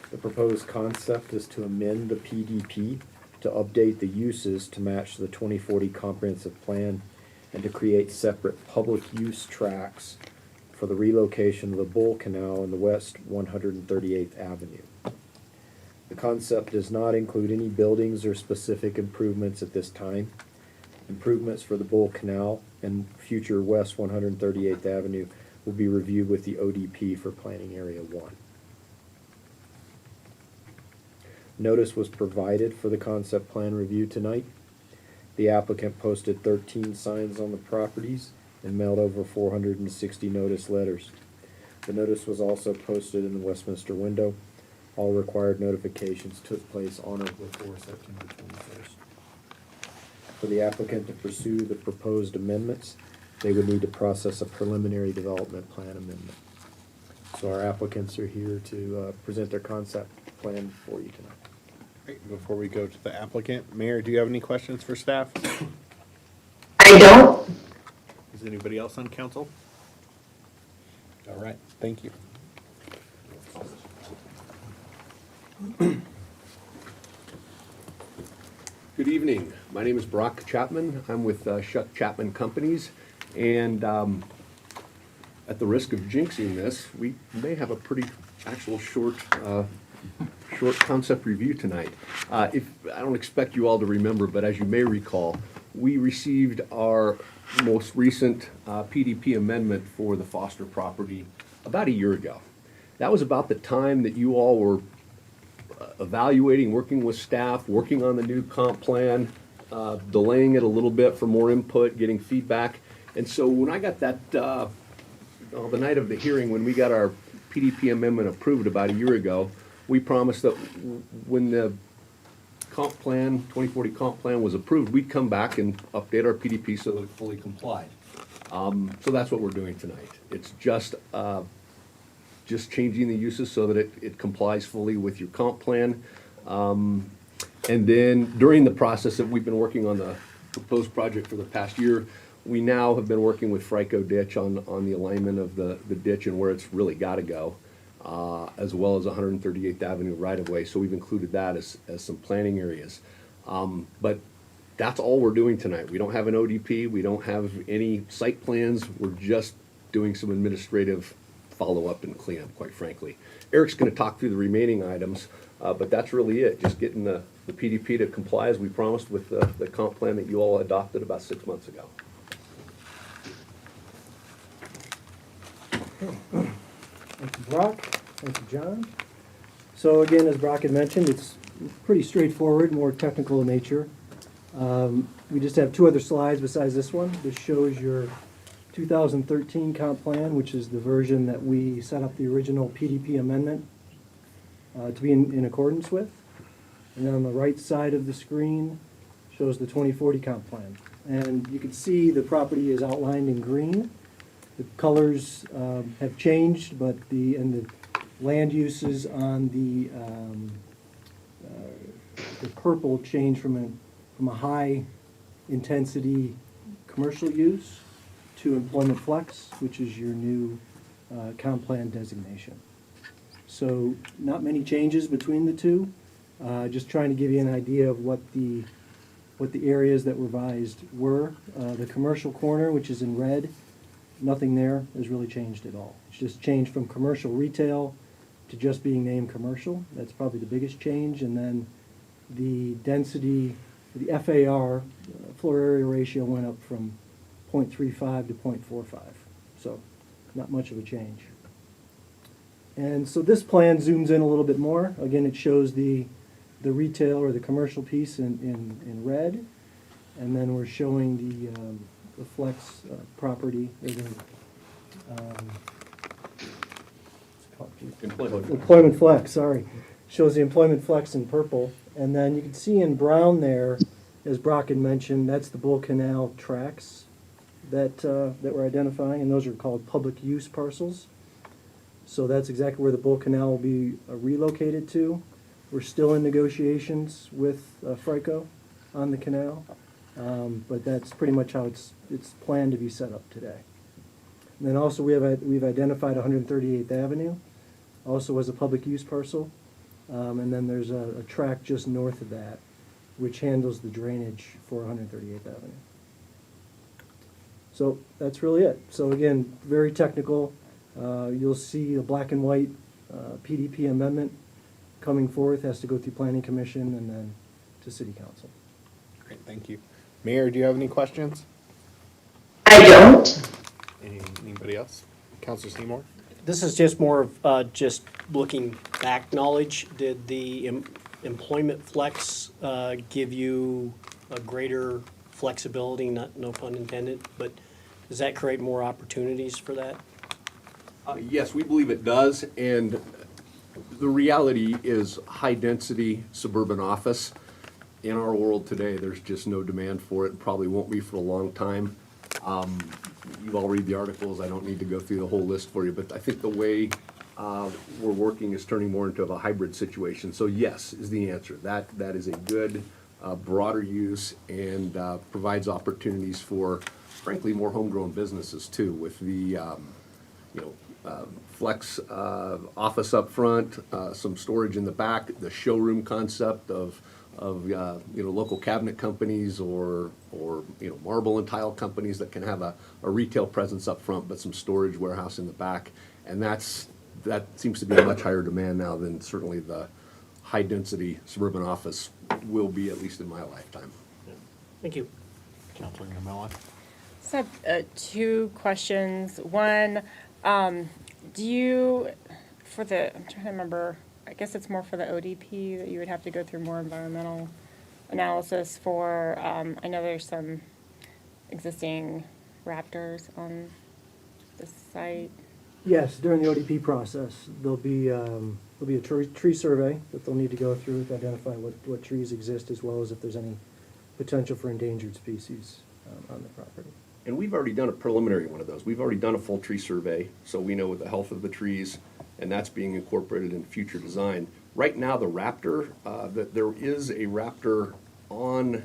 The proposed concept is to amend the PDP to update the uses to match the 2040 comprehensive plan and to create separate public use tracts for the relocation of the Bull Canal in the West 138th Avenue. The concept does not include any buildings or specific improvements at this time. Improvements for the Bull Canal and future West 138th Avenue will be reviewed with the ODP for Planning Area 1. Notice was provided for the concept plan review tonight. The applicant posted 13 signs on the properties and mailed over 460 notice letters. The notice was also posted in the Westminster window. All required notifications took place on or before September 21st. For the applicant to pursue the proposed amendments, they would need to process a preliminary development plan amendment. So our applicants are here to present their concept plan for you tonight. Great. Before we go to the applicant, Mayor, do you have any questions for staff? I don't. Is anybody else on council? All right, thank you. Good evening. My name is Brock Chapman. I'm with Shuck Chapman Companies, and at the risk of jinxing this, we may have a pretty actual short concept review tonight. If I don't expect you all to remember, but as you may recall, we received our most recent PDP amendment for the Foster property about a year ago. That was about the time that you all were evaluating, working with staff, working on the new comp plan, delaying it a little bit for more input, getting feedback. And so when I got that, the night of the hearing, when we got our PDP amendment approved about a year ago, we promised that when the comp plan, 2040 comp plan was approved, we'd come back and update our PDP so that it fully complied. So that's what we're doing tonight. It's just changing the uses so that it complies fully with your comp plan. And then during the process that we've been working on the proposed project for the past year, we now have been working with Frico Ditch on the alignment of the ditch and where it's really got to go, as well as 138th Avenue right-of-way. So we've included that as some planning areas. But that's all we're doing tonight. We don't have an ODP. We don't have any site plans. We're just doing some administrative follow-up and cleanup, quite frankly. Eric's going to talk through the remaining items, but that's really it. Just getting the PDP to comply as we promised with the comp plan that you all adopted about 6 months ago. Thank you, Brock. Thank you, John. So again, as Brock had mentioned, it's pretty straightforward, more technical in nature. We just have two other slides besides this one. This shows your 2013 comp plan, which is the version that we set up the original PDP amendment to be in accordance with. And then on the right side of the screen shows the 2040 comp plan. And you can see the property is outlined in green. The colors have changed, but the land uses on the purple changed from a high intensity commercial use to employment flex, which is your new comp plan designation. So not many changes between the two. Just trying to give you an idea of what the areas that revised were. The commercial corner, which is in red, nothing there has really changed at all. It's just changed from commercial retail to just being named commercial. That's probably the biggest change. And then the density, the FAR, floor area ratio, went up from 0.35 to 0.45. So not much of a change. And so this plan zooms in a little bit more. Again, it shows the retail or the commercial piece in red. And then we're showing the flex property, or the employment flex, sorry. Shows the employment flex in purple. And then you can see in brown there, as Brock had mentioned, that's the Bull Canal tracts that we're identifying, and those are called public use parcels. So that's exactly where the Bull Canal will be relocated to. We're still in negotiations with Frico on the canal, but that's pretty much how it's planned to be set up today. And then also we've identified 138th Avenue, also as a public use parcel, and then there's a tract just north of that, which handles the drainage for 138th Avenue. So that's really it. So again, very technical. You'll see a black and white PDP amendment coming forth, has to go through Planning Commission and then to City Council. Great, thank you. Mayor, do you have any questions? I don't. Anybody else? Councilor Seymour? This is just more of just looking back knowledge. Did the employment flex give you a greater flexibility, no pun intended, but does that create more opportunities for that? Yes, we believe it does, and the reality is high-density suburban office. In our world today, there's just no demand for it, and probably won't be for a long time. You all read the articles, I don't need to go through the whole list for you, but I think the way we're working is turning more into a hybrid situation. So yes, is the answer. That is a good, broader use and provides opportunities for, frankly, more homegrown businesses too, with the flex office up front, some storage in the back, the showroom concept of local cabinet companies or marble and tile companies that can have a retail presence up front, but some storage warehouse in the back. And that seems to be a much higher demand now than certainly the high density suburban office will be, at least in my lifetime. Thank you. Councilor Gamella? So I have two questions. One, do you, I'm trying to remember, I guess it's more for the ODP that you would have to go through more environmental analysis for. I know there's some existing raptors on the site. Yes, during the ODP process, there'll be a tree survey that they'll need to go through to identify what trees exist, as well as if there's any potential for endangered species on the property. And we've already done a preliminary one of those. We've already done a full tree survey, so we know the health of the trees, and that's being incorporated in future design. Right now, the Raptor, that there is a Raptor on,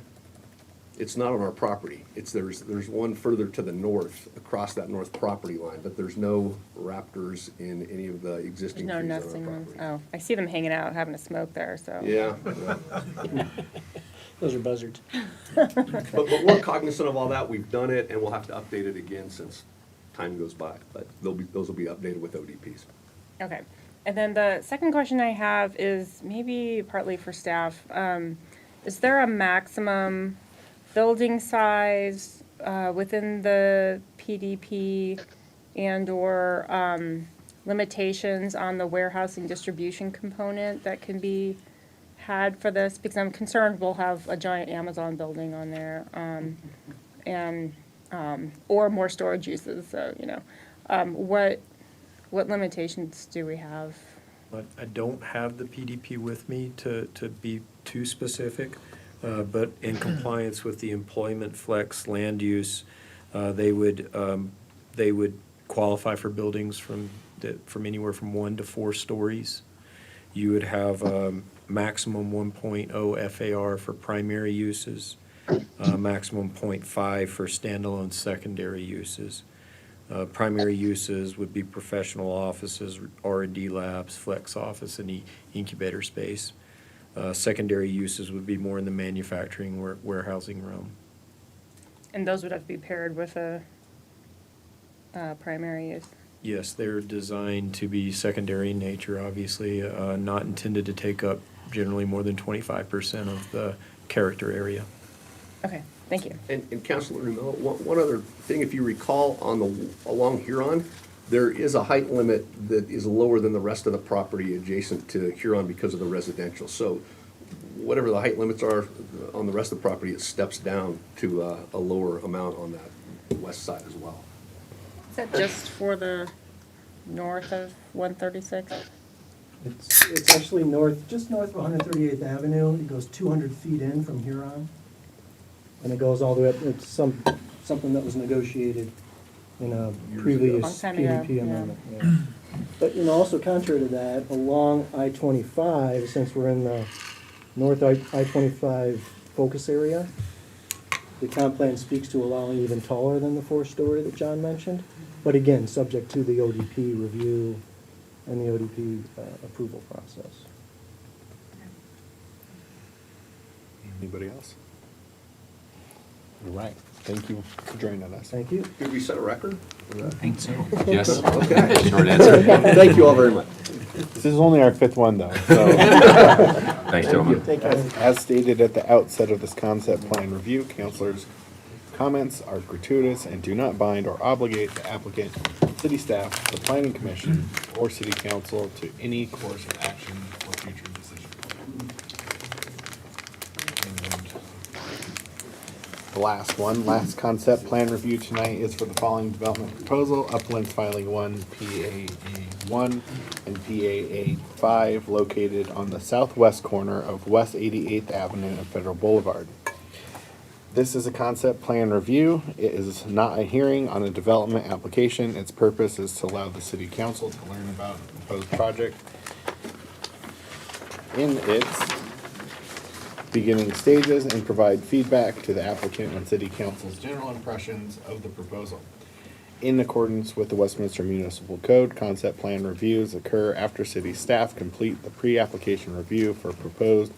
it's not on our property. There's one further to the north, across that north property line, but there's no Raptors in any of the There's existing no trees on our nesting ones. property. Oh, I see them hanging out, having a smoke there, so. Yeah. Those are buzzards. But we're cognizant of all that. We've done it, and we'll have to update it again since time goes by. But those will be updated with ODPs. Okay. And then the second question I have is maybe partly for staff. Is there a maximum building size within the PDP and/or limitations on the warehousing distribution component that can be had for this? Because I'm concerned we'll have a giant Amazon building on there, or more storage uses. So, what limitations do we have? But I don't have the PDP with me to be too specific, but in compliance with the employment flex land use, they would qualify for buildings from anywhere from 1 to 4 stories. You would have maximum 1.0 FAR for primary uses, maximum 0.5 for standalone secondary uses. Primary uses would be professional offices, R&D labs, flex office, and incubator space. Secondary uses would be more in the manufacturing warehousing realm. And those would have to be paired with a primary use? Yes, they're designed to be secondary in nature, obviously, not intended to take up generally more than 25% of the character area. Okay, thank you. And Councilor Mel, one other thing, if you recall, along Huron, there is a height limit that is lower than the rest of the property adjacent to Huron because of the residential. So whatever the height limits are on the rest of the property, it steps down to a lower amount on that west side as well. Is that just for the north of 136? It's actually just north of 138th Avenue. It goes 200 feet in from Huron. And it goes all the way up, it's something that was negotiated in a previous Long time ago, PDP yeah. amendment. Yeah. But, also contrary to that, along I-25, since we're in the north I-25 focus area, the comp plan speaks to allowing even taller than the 4-story that John mentioned. But again, subject to the ODP review and the ODP approval process. Anybody else? All right. Thank you for joining us. Thank you. Did we set a record? I think so. Yes. Okay. Short answer. Thank you all very much. This is only our 5th one, though. So. Thanks, gentlemen. As stated at the outset of this concept plan review, councilors' comments are gratuitous and do not bind or obligate the applicant, city staff, the planning commission, or city council to any course of action or future decision. The last concept plan review tonight is for the following development proposal: Uplands Filing 1, PAA 1, and PAA 5, located on the southwest corner of West 88th Avenue and Federal Boulevard. This is a concept plan review. It is not a hearing on a development application. Its purpose is to allow the city council to learn about the proposed project in its beginning stages and provide feedback to the applicant on city council's general impressions of the proposal. In accordance with the Westminster Municipal Code, concept plan reviews occur after city staff complete the pre-application review for proposed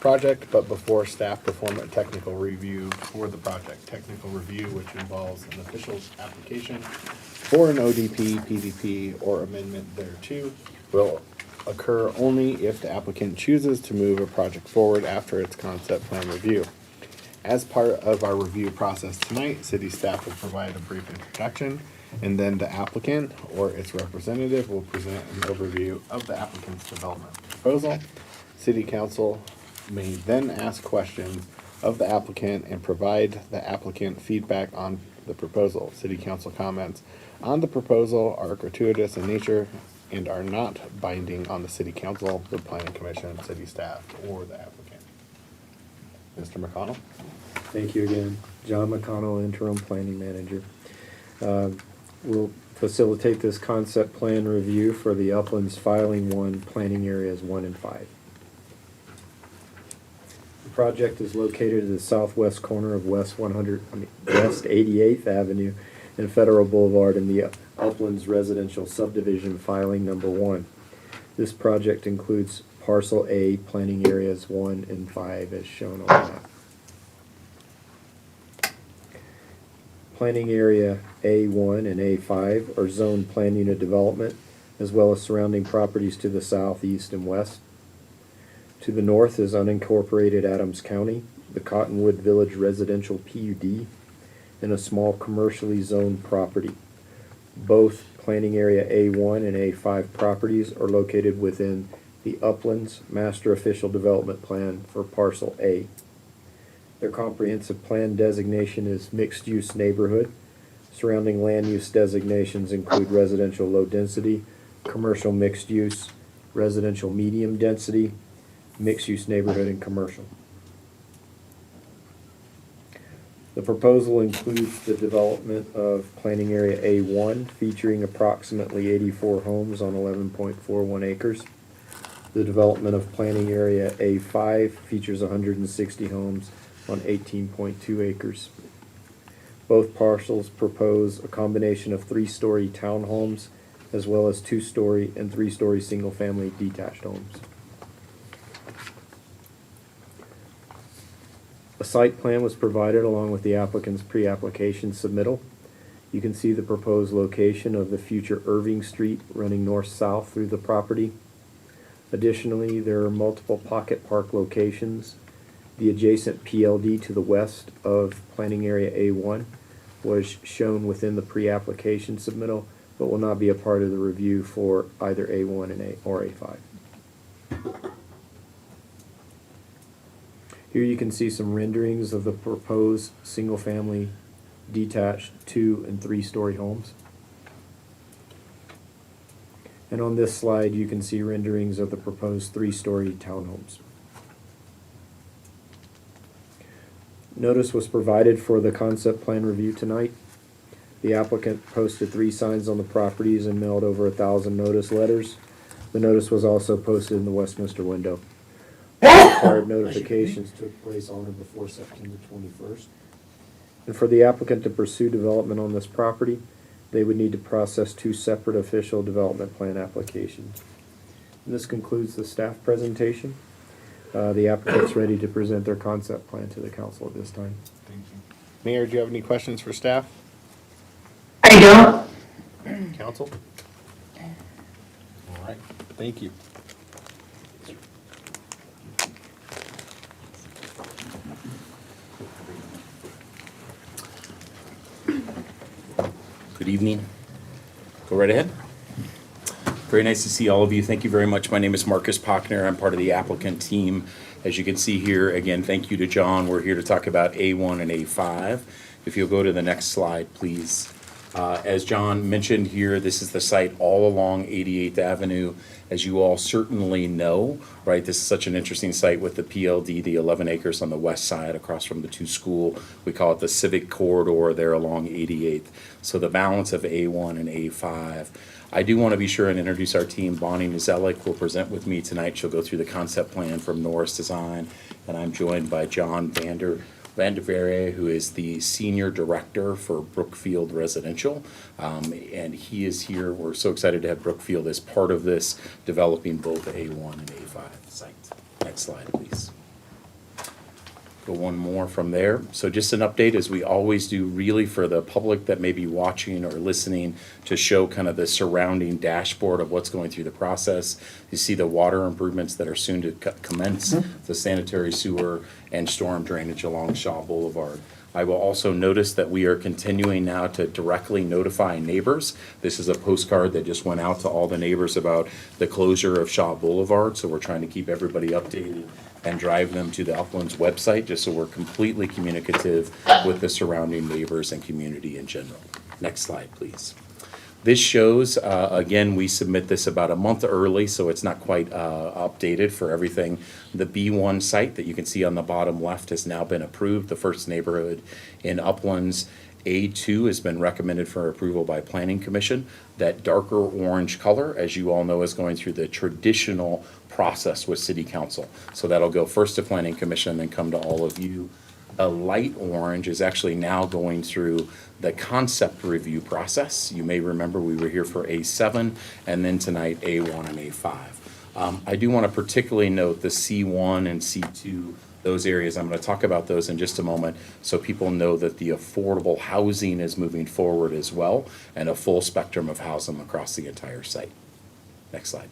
project, but before staff perform a technical review for the project. Technical review, which involves an official's application for an ODP, PDP, or amendment thereto, will occur only if the applicant chooses to move a project forward after its concept plan review. As part of our review process tonight, city staff will provide a brief introduction, and then the applicant or its representative will present an overview of the applicant's development proposal. City council may then ask questions of the applicant and provide the applicant feedback on the proposal. City council comments on the proposal are gratuitous in nature and are not binding on the city council, the planning commission, city staff, or the applicant. Mr. McConnell? Thank you again. John McConnell, interim planning manager. We'll facilitate this concept plan review for the Uplands Filing 1 planning areas 1 and 5. The project is located at the southwest corner of West 88th Avenue and Federal Boulevard in the Uplands Residential Subdivision Filing Number 1. This project includes Parcel A, planning areas 1 and 5 as shown on the map. Planning area A1 and A5 are zoned plan unit development, as well as surrounding properties to the south, east, and west. To the north is unincorporated Adams County, the Cottonwood Village Residential PUD, and a small commercially zoned property. Both planning area A1 and A5 properties are located within the Uplands Master Official Development Plan for Parcel A. Their comprehensive plan designation is mixed-use neighborhood. Surrounding land use designations include residential low density, commercial mixed use, residential medium density, mixed-use neighborhood, and commercial. The proposal includes the development of planning area A1 featuring approximately 84 homes on 11.41 acres. The development of planning area A5 features 160 homes on 18.2 acres. Both parcels propose a combination of 3-story townhomes as well as 2-story and 3-story single-family detached homes. A site plan was provided along with the applicant's pre-application submittal. You can see the proposed location of the future Irving Street running north-south through the property. Additionally, there are multiple pocket park locations. The adjacent PLD to the west of planning area A1 was shown within the pre-application submittal, but will not be a part of the review for either A1 and or A5. Here you can see some renderings of the proposed single-family detached 2- and 3-story homes. And on this slide, you can see renderings of the proposed 3-story townhomes. Notice was provided for the concept plan review tonight. The applicant posted 3 signs on the properties and mailed over 1,000 notice letters. The notice was also posted in the Westminster window. Required notifications took place on or before September 21st. And for the applicant to pursue development on this property, they would need to process 2 separate official development plan applications. And this concludes the staff presentation. The applicant's ready to present their concept plan to the council at this time. Thank you. Mayor, do you have any questions for staff? I don't. Council? All right, thank you. Good evening. Go right ahead. Very nice to see all of you. Thank you very much. My name is Marcus Pockner. I'm part of the applicant team. As you can see here, again, thank you to John. We're here to talk about A1 and A5. If you'll go to the next slide, please. As John mentioned here, this is the site all along 88th Avenue. As you all certainly know, right, this is such an interesting site with the PLD, the 11 acres on the west side across from the 2 school. We call it the Civic Corridor there along 88th. So the balance of A1 and A5. I do want to be sure and introduce our team. Bonnie Nizelik will present with me tonight. She'll go through the concept plan from Norris Design. And I'm joined by John Vanderveer, who is the Senior Director for Brookfield Residential. And he is here. We're so excited to have Brookfield as part of this, developing both A1 and A5 sites. Next slide, please. Go one more from there. So just an update, as we always do, really for the public that may be watching or listening, to show kind of the surrounding dashboard of what's going through the process. You see the water improvements that are soon to commence, the sanitary sewer and storm drainage along Shaw Boulevard. I will also notice that we are continuing now to directly notify neighbors. This is a postcard that just went out to all the neighbors about the closure of Shaw Boulevard, so we're trying to keep everybody updated and drive them to the Uplands website, just so we're completely communicative with the surrounding neighbors and community in general. Next slide, please. This shows, again, we submit this about a month early, so it's not quite updated for everything. The B1 site that you can see on the bottom left has now been approved, the first neighborhood in Uplands. A2 has been recommended for approval by Planning Commission. That darker orange color, as you all know, is going through the traditional process with City Council. So that'll go first to Planning Commission and then come to all of you. A light orange is actually now going through the concept review process. You may remember we were here for A7 and then tonight A1 and A5. I do want to particularly note the C1 and C2, those areas. I'm going to talk about those in just a moment so people know that the affordable housing is moving forward as well and a full spectrum of housing across the entire site. Next slide.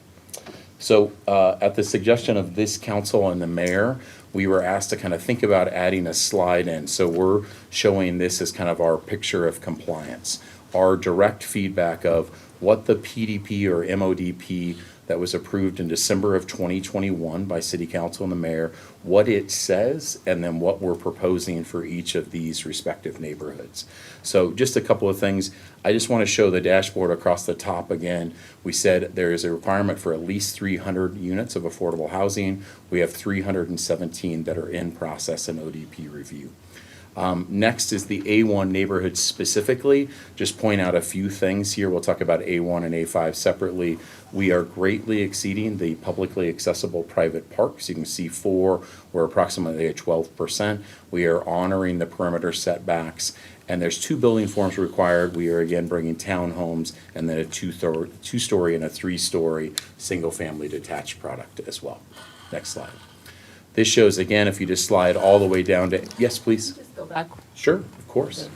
So at the suggestion of this council and the mayor, we were asked to kind of think about adding a slide in. So we're showing this as kind of our picture of compliance, our direct feedback of what the PDP or MODP that was approved in December of 2021 by City Council and the mayor, what it says, and then what we're proposing for each of these respective neighborhoods. So just a couple of things. I just want to show the dashboard across the top again. We said there is a requirement for at least 300 units of affordable housing. We have 317 that are in process and ODP review. Next is the A1 neighborhood specifically. Just point out a few things here. We'll talk about A1 and A5 separately. We are greatly exceeding the publicly accessible private parks. You can see 4, we're approximately at 12%. We are honoring the perimeter setbacks, and there's 2 building forms required. We are again bringing townhomes and then a two-story and a 3-story single-family detached product as well. Next slide. This shows, again, if you just slide all the way down to, yes, please? Just go back. Sure, of course.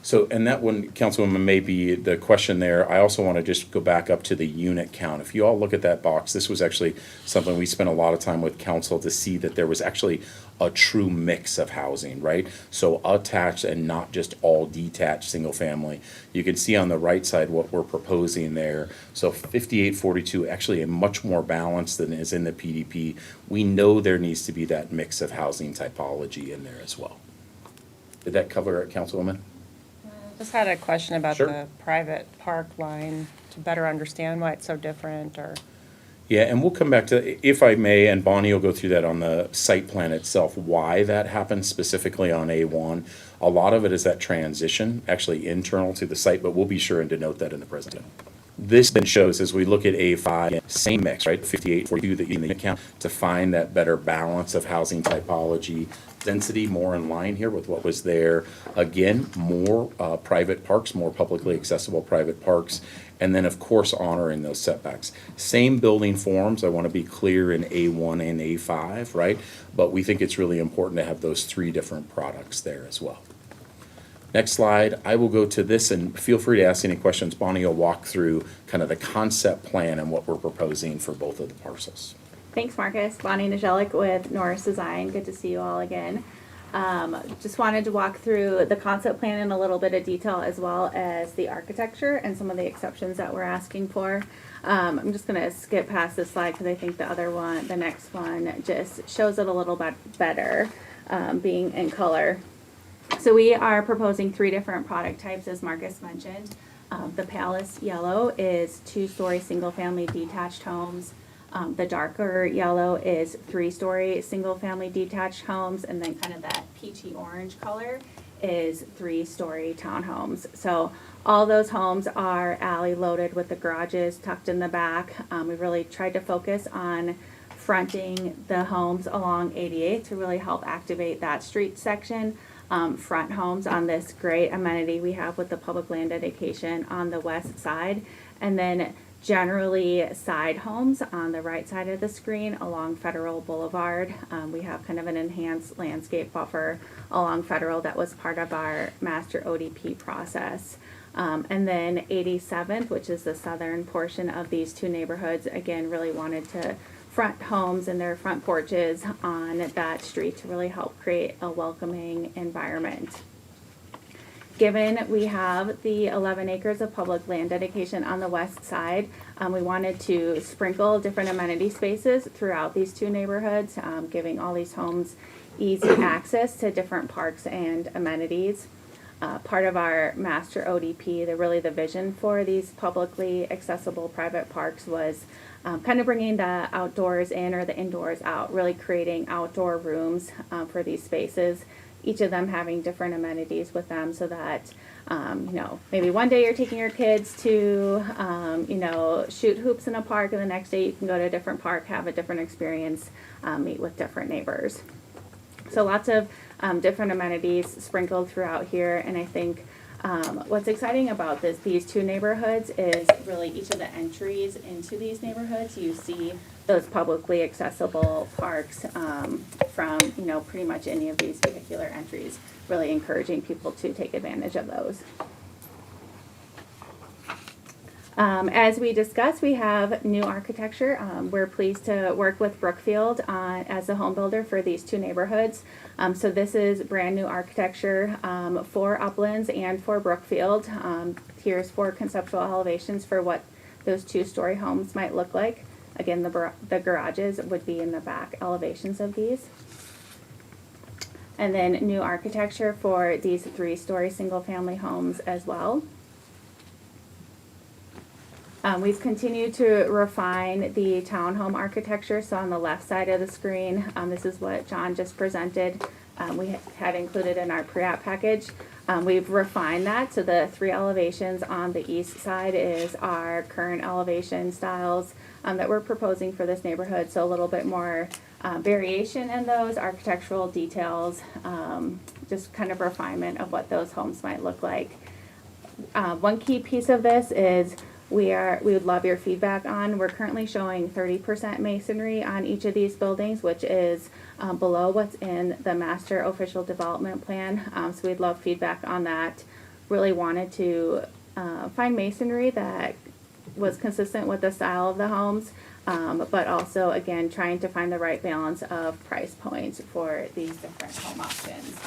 So, and that one, Councilwoman, may be the question there. I also want to just go back up to the unit count. If you all look at that box, this was actually something we spent a lot of time with council to see that there was actually a true mix of housing, right? So attached and not just all detached single family. You can see on the right side what we're proposing there. So 5842, actually a much more balanced than is in the PDP. We know there needs to be that mix of housing typology in there as well. Did that cover it, Councilwoman? Just had a question about Sure. the private park line to better understand why it's so different, or. Yeah, and we'll come back to, if I may, and Bonnie will go through that on the site plan itself, why that happens specifically on A1. A lot of it is that transition, actually internal to the site, but we'll be sure and denote that in the presentation. This then shows, as we look at A5, same mix, right? 5842 that you in the account to find that better balance of housing typology, density more in line here with what was there. Again, more private parks, more publicly accessible private parks, and then of course honoring those setbacks. Same building forms, I want to be clear, in A1 and A5, right? But we think it's really important to have those 3 different products there as well. Next slide, I will go to this, and feel free to ask any questions. Bonnie will walk through kind of the concept plan and what we're proposing for both of the parcels. Thanks, Marcus. Bonnie Nijelik with Norris Design. Good to see you all again. Just wanted to walk through the concept plan in a little bit of detail, as well as the architecture and some of the exceptions that we're asking for. I'm just going to skip past this slide because I think the next one just shows it a little bit better, being in color. So we are proposing 3 different product types, as Marcus mentioned. The Palace Yellow is 2-story single-family detached homes. The darker yellow is 3-story single-family detached homes, and then kind of that peachy orange color is 3-story townhomes. So all those homes are alley loaded with the garages tucked in the back. We really tried to focus on fronting the homes along 88 to really help activate that street section. Front homes on this great amenity we have with the public land dedication on the west side, and then generally side homes on the right side of the screen along Federal Boulevard. We have kind of an enhanced landscape buffer along Federal that was part of our master ODP process. And then 87th, which is the southern portion of these 2 neighborhoods, again really wanted to front homes and their front porches on that street to really help create a welcoming environment. Given we have the 11 acres of public land dedication on the west side, we wanted to sprinkle different amenity spaces throughout these 2 neighborhoods, giving all these homes easy access to different parks and amenities. Part of our master ODP, the vision for these publicly accessible private parks was kind of bringing the outdoors in or the indoors out, really creating outdoor rooms for these spaces each of them having different amenities with them so that, maybe one day you're taking your kids to, shoot hoops in a park, and the next day you can go to a different park, have a different experience, meet with different neighbors. So lots of different amenities sprinkled throughout here, and I think what's exciting about these two neighborhoods is really each of the entries into these neighborhoods. You see those publicly accessible parks from pretty much any of these vehicular entries, really encouraging people to take advantage of those. As we discussed, we have new architecture. We're pleased to work with Brookfield as the home builder for these two neighborhoods. So this is brand new architecture for Uplands and for Brookfield. Here's 4 conceptual elevations for what those 2-story homes might look like. Again, the garages would be in the back elevations of these. And then new architecture for these 3-story single-family homes as well. We've continued to refine the townhome architecture. So on the left side of the screen, this is what John just presented. We had included in our pre-app package. We've refined that. So the 3 elevations on the east side is our current elevation styles that we're proposing for this neighborhood. So a little bit more variation in those architectural details, just kind of refinement of what those homes might look like. One key piece of this is we would love your feedback on. We're currently showing 30% masonry on each of these buildings, which is below what's in the master official development plan. So we'd love feedback on that. Really wanted to find masonry that was consistent with the style of the homes, but also, again, trying to find the right balance of price points for these different home options.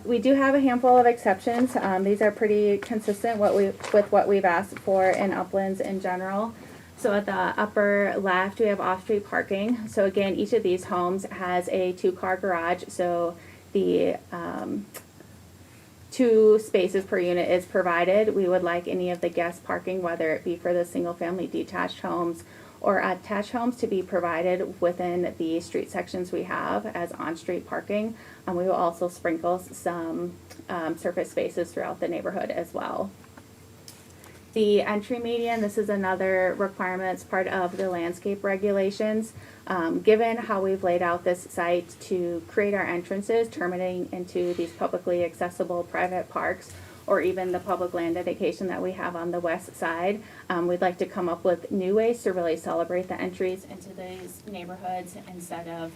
We do have a handful of exceptions. These are pretty consistent with what we've asked for in Uplands in general. So at the upper left, we have off-street parking. So again, each of these homes has a 2-car garage. So the 2 spaces per unit is provided. We would like any of the guest parking, whether it be for the single-family detached homes or attached homes, to be provided within the street sections we have as on-street parking. We will also sprinkle some surface spaces throughout the neighborhood as well. The entry median, this is another requirement. It's part of the landscape regulations. Given how we've laid out this site to create our entrances, terminating into these publicly accessible private parks, or even the public land dedication that we have on the west side, we'd like to come up with new ways to really celebrate the entries into these neighborhoods instead of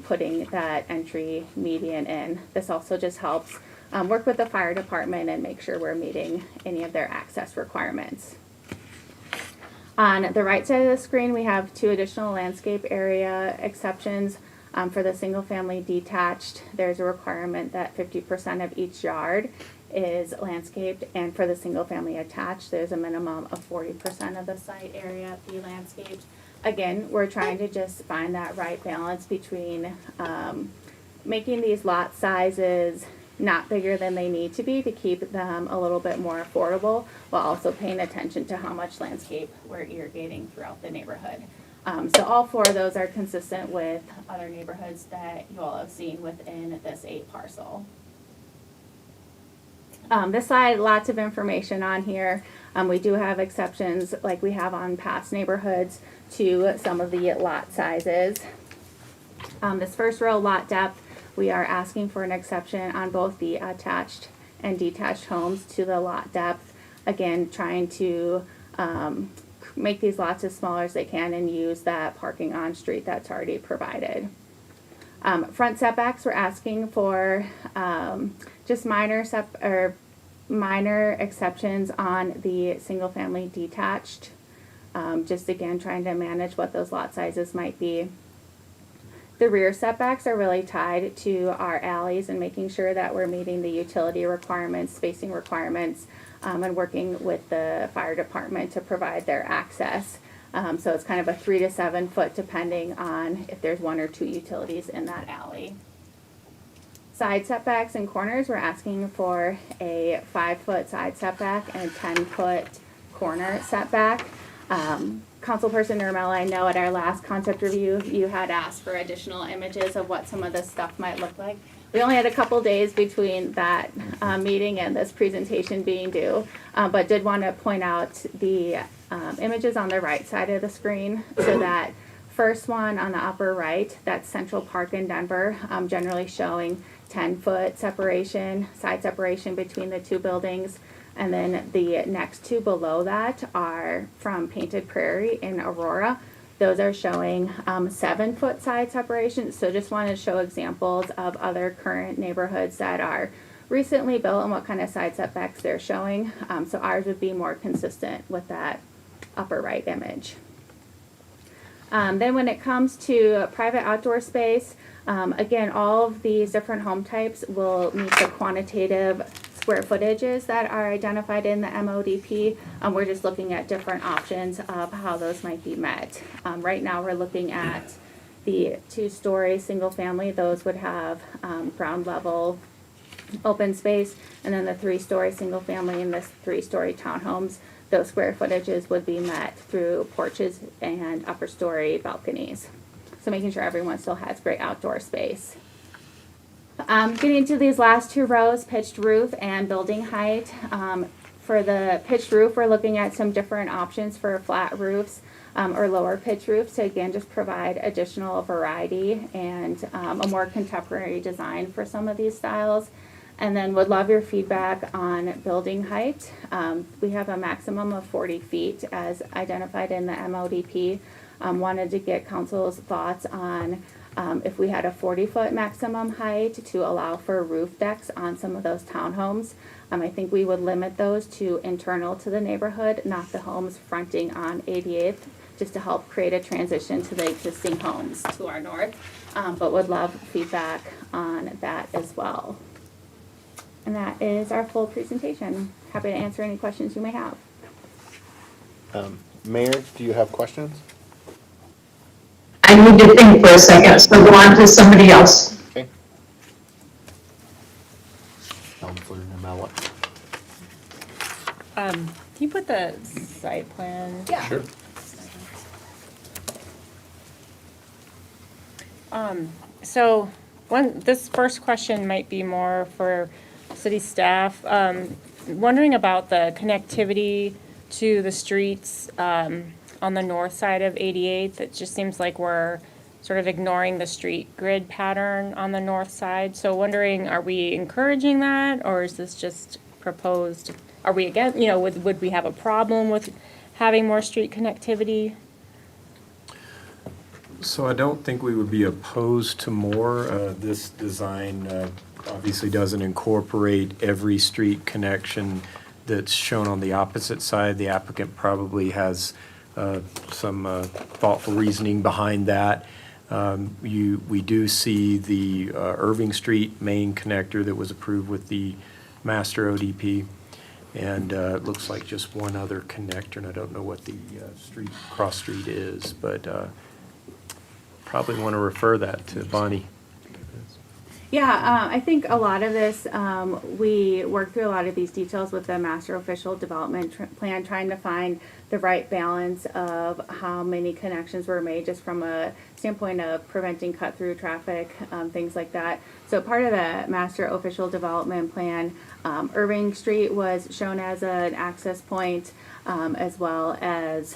putting that entry median in. This also just helps work with the fire department and make sure we're meeting any of their access requirements. On the right side of the screen, we have 2 additional landscape area exceptions. For the single family detached, there's a requirement that 50% of each yard is landscaped, and for the single family attached, there's a minimum of 40% of the site area be landscaped. Again, we're trying to just find that right balance between making these lot sizes not bigger than they need to be to keep them a little bit more affordable, while also paying attention to how much landscape we're irrigating throughout the neighborhood. So all 4 of those are consistent with other neighborhoods that you all have seen within this 8 parcel. This slide, lots of information on here. We do have exceptions like we have on past neighborhoods to some of the lot sizes. This first row, lot depth, we are asking for an exception on both the attached and detached homes to the lot depth. Again, trying to make these lots as small as they can and use that parking on street that's already provided. Front setbacks, we're asking for just minor exceptions on the single family detached. Just again, trying to manage what those lot sizes might be. The rear setbacks are really tied to our alleys and making sure that we're meeting the utility requirements, spacing requirements, and working with the fire department to provide their access. So it's kind of a 3 to 7 foot depending on if there's 1 or 2 utilities in that alley. Side setbacks and corners, we're asking for a 5-foot side setback and a 10-foot corner setback. Councilperson Nermella, I know at our last concept review, you had asked for additional images of what some of this stuff might look like. We only had a couple days between that meeting and this presentation being due, but did want to point out the images on the right side of the screen. So that first one on the upper right, that's Central Park in Denver, generally showing 10-foot separation, side separation between the two buildings. And then the next two below that are from Painted Prairie in Aurora. Those are showing 7-foot side separation. So just wanted to show examples of other current neighborhoods that are recently built and what kind of side setbacks they're showing. So ours would be more consistent with that upper right image. Then when it comes to private outdoor space, again, all of these different home types will meet the quantitative square footages that are identified in the MODP. We're just looking at different options of how those might be met. Right now we're looking at the 2-story single family. Those would have ground level open space, and then the 3-story single family and the 3-story townhomes, those square footages would be met through porches and upper story balconies. So making sure everyone still has great outdoor space. Getting into these last 2 rows, pitched roof and building height. For the pitched roof, we're looking at some different options for flat roofs or lower pitch roofs to again just provide additional variety and a more contemporary design for some of these styles. And then would love your feedback on building height. We have a maximum of 40 feet as identified in the MODP. Wanted to get council's thoughts on if we had a 40-foot maximum height to allow for roof decks on some of those townhomes. I think we would limit those to internal to the neighborhood, not the homes fronting on 88th, just to help create a transition to the existing homes to our north. But would love feedback on that as well. And that is our full presentation. Happy to answer any questions you may have. Mayor, do you have questions? I need to think for a second, so go on to somebody else. Okay. Counselor Namella. Can you put the site plan? Yeah. Sure. So this first question might be more for city staff. Wondering about the connectivity to the streets on the north side of 88th. It just seems like we're sort of ignoring the street grid pattern on the north side. So wondering, are we encouraging that, or is this just proposed? Are we again, would we have a problem with having more street connectivity? So I don't think we would be opposed to more. This design obviously doesn't incorporate every street connection that's shown on the opposite side. The applicant probably has some thoughtful reasoning behind that. We do see the Irving Street main connector that was approved with the master ODP. And it looks like just one other connector, and I don't know what the cross street is, but probably want to refer that to Bonnie. Yeah, I think a lot of this, we worked through a lot of these details with the master official development plan, trying to find the right balance of how many connections were made just from a standpoint of preventing cut-through traffic, things like that. So part of the master official development plan, Irving Street was shown as an access point, as well as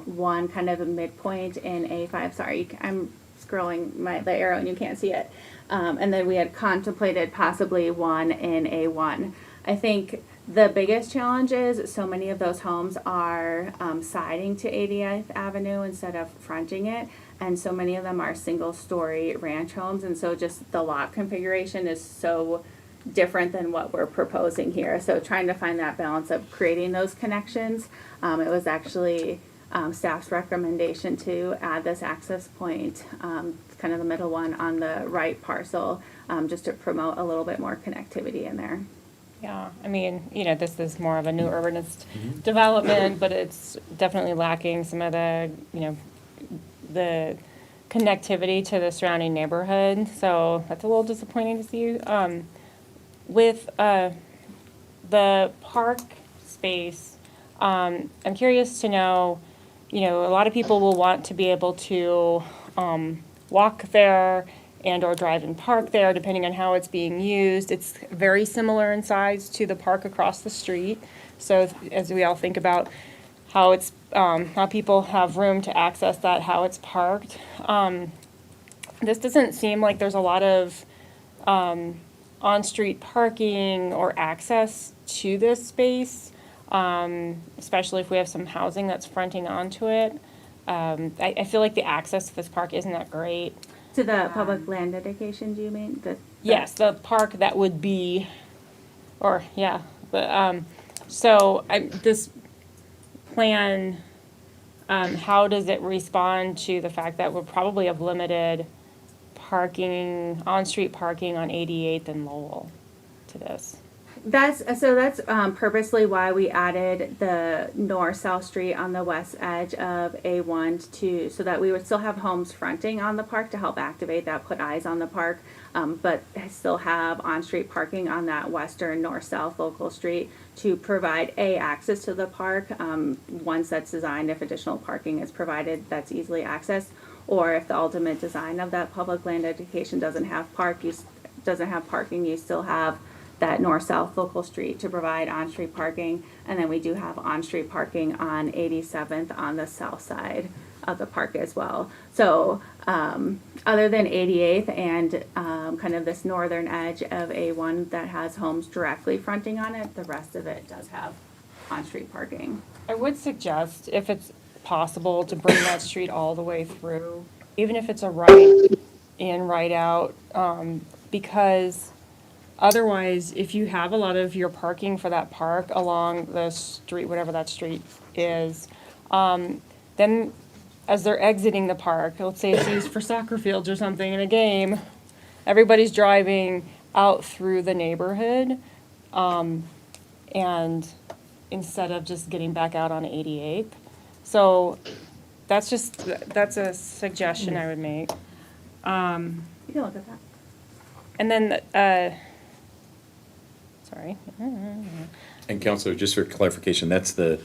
one kind of a midpoint in A5. Sorry, I'm scrolling the arrow and you can't see it. And then we had contemplated possibly one in A1. I think the biggest challenge is so many of those homes are siding to 80th Avenue instead of fronting it. And so many of them are single-story ranch homes. And so just the lot configuration is so different than what we're proposing here. So trying to find that balance of creating those connections. It was actually staff's recommendation to add this access point, kind of the middle one on the right parcel, just to promote a little bit more connectivity in there. Yeah, I mean, this is more of a new urbanist development, but it's definitely lacking some of the, the connectivity to the surrounding neighborhood. So that's a little disappointing to see. With the park space, I'm curious to know, you know, a lot of people will want to be able to walk there and or drive and park there, depending on how it's being used. It's very similar in size to the park across the street. So as we all think about how it's, how people have room to access that, how it's parked, this doesn't seem like there's a lot of on-street parking or access to this space, especially if we have some housing that's fronting onto it. I feel like the access to this park isn't that great. To the public land dedication, do you mean? Yes, the park that would be, or, yeah, but, so this plan, how does it respond to the fact that we'll probably have limited parking, on-street parking on 88th and Lowell to this? That's purposely why we added the north-south street on the west edge of A1 to, so that we would still have homes fronting on the park to help activate that, put eyes on the park, but still have on-street parking on that western north-south local street to provide access to the park, once that's designed, if additional parking is provided, that's easily accessed, or if the ultimate design of that public land dedication doesn't have parking, you still have that north-south local street to provide on-street parking. And then we do have on-street parking on 87th on the south side of the park as well. So other than 88th and kind of this northern edge of A1 that has homes directly fronting on it, the rest of it does have on-street parking. I would suggest, if it's possible, to bring that street all the way through, even if it's a right in, right out, because otherwise, if you have a lot of your parking for that park along the street, whatever that street is, then as they're exiting the park, let's say it's used for soccer fields or something in a game, everybody's driving out through the neighborhood, and instead of just getting back out on 88th. So that's a suggestion I would make. You can look at that. And then, sorry. And Counselor, just for clarification, that's the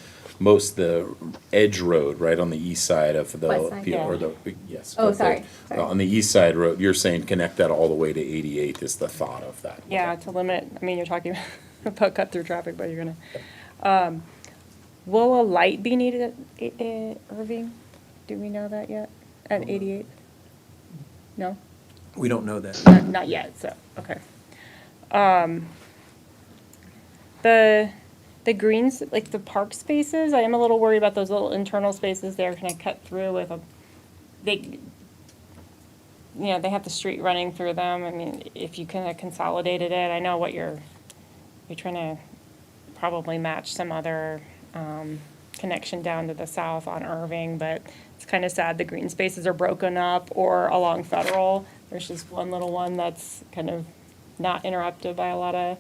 edge road, right, on the east side of the. West side, Or yeah. yes. Oh, but sorry. On the east side road, you're saying connect that all the way to 88th is the thought of that. Yeah, to limit, I mean, you're talking about cut-through traffic, but you're gonna, will a light be needed at Irving? Do we know that yet? At 88th? No? We don't know that. Not yet, so, okay. The greens, like the park spaces, I am a little worried about those little internal spaces there, kind of cut through with they have the street running through them. I mean, if you kind of consolidated it, I know what you're trying to probably match some other connection down to the south on Irving, but it's kind of sad the green spaces are broken up, or along Federal, there's just one little one that's kind of not interrupted by a lot of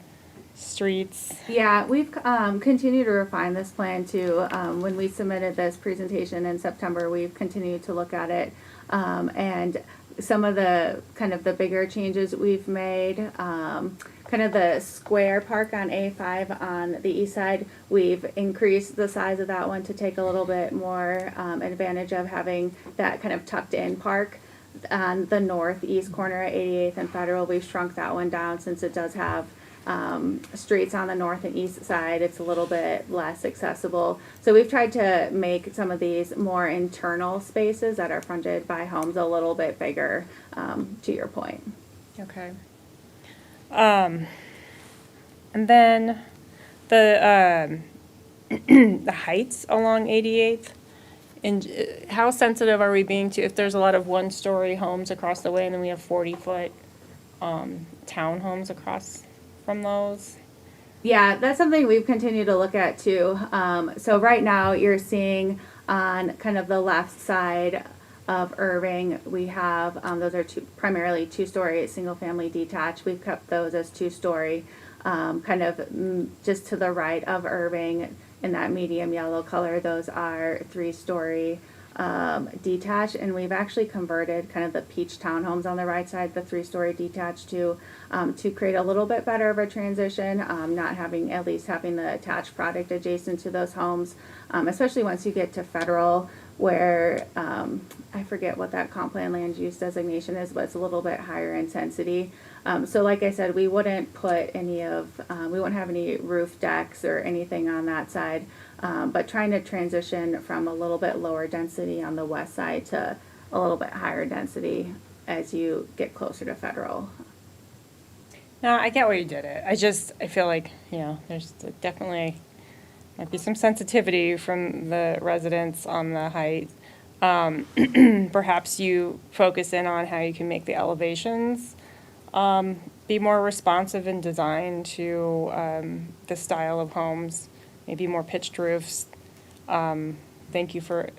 streets. Yeah, we've continued to refine this plan too. When we submitted this presentation in September, we've continued to look at it. And some of the kind of the bigger changes we've made, kind of the square park on A5 on the east side, we've increased the size of that one to take a little bit more advantage of having that kind of tucked in park. On the northeast corner at 88th and Federal, we've shrunk that one down since it does have streets on the north and east side. It's a little bit less accessible. So we've tried to make some of these more internal spaces that are fronted by homes a little bit bigger, to your point. Okay. And then the the heights along 88th, and how sensitive are we being to if there's a lot of one-story homes across the way and then we have 40-foot townhomes across from those? Yeah, that's something we've continued to look at too. So right now you're seeing on kind of the left side of Irving, we have, those are primarily two-story, single-family detached. We've kept those as two-story, kind of just to the right of Irving in that medium yellow color. Those are three-story detached, and we've actually converted kind of the peach townhomes on the right side, the three-story detached, to create a little bit better of a transition, not having, at least having the attached product adjacent to those homes, especially once you get to Federal, where, I forget what that comp plan land use designation is, but it's a little bit higher intensity. So like I said, we wouldn't put any of, we wouldn't have any roof decks or anything on that side, but trying to transition from a little bit lower density on the west side to a little bit higher density as you get closer to Federal. No, I get why you did it. I feel like, there's definitely might be some sensitivity from the residents on the height. Perhaps you focus in on how you can make the elevations be more responsive in design to the style of homes, maybe more pitched roofs. Thank you for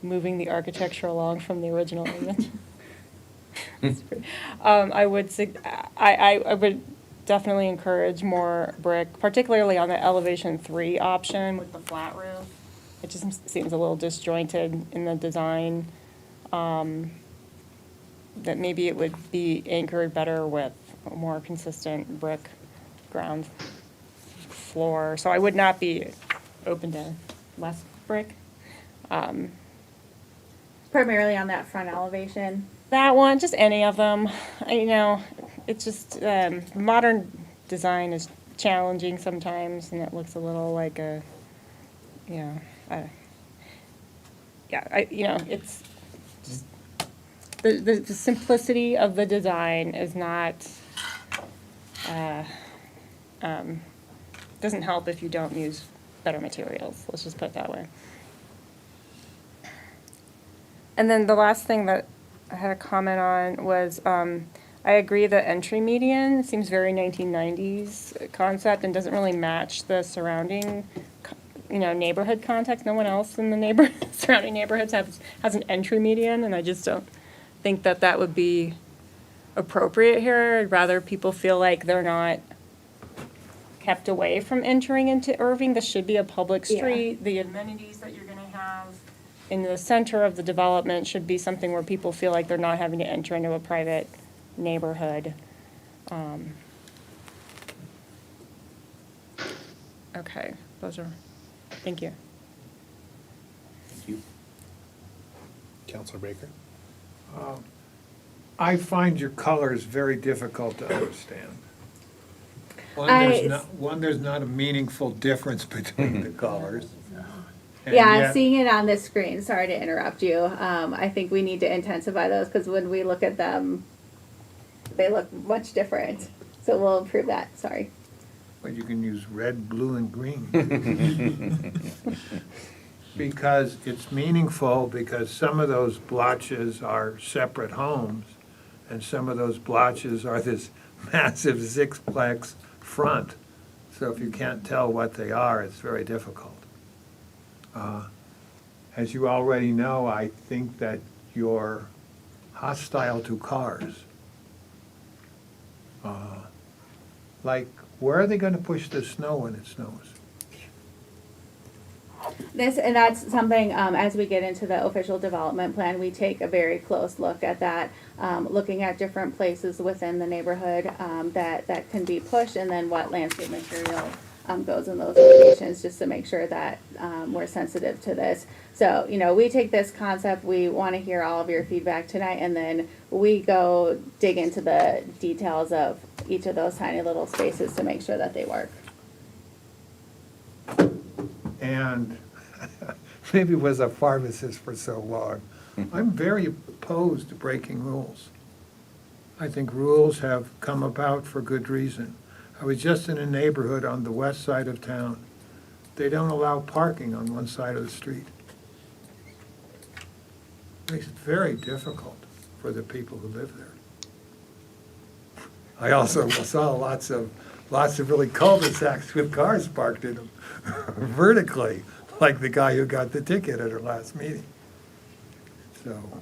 moving the architecture along from the original image. I would definitely encourage more brick, particularly on the elevation 3 option with the flat roof. It just seems a little disjointed in the design. That maybe it would be anchored better with a more consistent brick ground floor. So I would not be open to less brick. Primarily on that front elevation. That one, just any of them. It's just, modern design is challenging sometimes, and it looks a little like it's just, the simplicity of the design is not, doesn't help if you don't use better materials, let's just put it that way. And then the last thing that I had a comment on was, I agree that entry median seems very 1990s concept and doesn't really match the surrounding, neighborhood context. No one else in the surrounding neighborhoods has an entry median, and I just don't think that would be appropriate here. I'd rather people feel like they're not kept away from entering into Irving. This should be a public street. Yeah. The amenities that you're gonna have in the center of the development should be something where people feel like they're not having to enter into a private neighborhood. Okay, thank you. Thank you. Counselor Baker? I find your colors very difficult to understand. There's not a meaningful difference between the colors. And yeah, yet- seeing it on this screen, sorry to interrupt you. I think we need to intensify those because when we look at them, they look much different. So we'll improve that, sorry. But you can use red, blue, and green. Because it's meaningful, because some of those blotches are separate homes, and some of those blotches are this massive sixplex front. So if you can't tell what they are, it's very difficult. As you already know, I think that you're hostile to cars. Like, where are they gonna push the snow when it snows? And that's something, as we get into the official development plan, we take a very close look at that, looking at different places within the neighborhood that can be pushed, and then what landscape material goes in those locations, just to make sure that we're sensitive to this. So, we take this concept, we want to hear all of your feedback tonight, and then we go dig into the details of each of those tiny little spaces to make sure that they work. And maybe was a pharmacist for so long. I'm very opposed to breaking rules. I think rules have come about for good reason. I was just in a neighborhood on the west side of town. They don't allow parking on one side of the street. Makes it very difficult for the people who live there. I also saw lots of really cul-de-sacs with cars parked in them vertically, like the guy who got the ticket at our last meeting. So,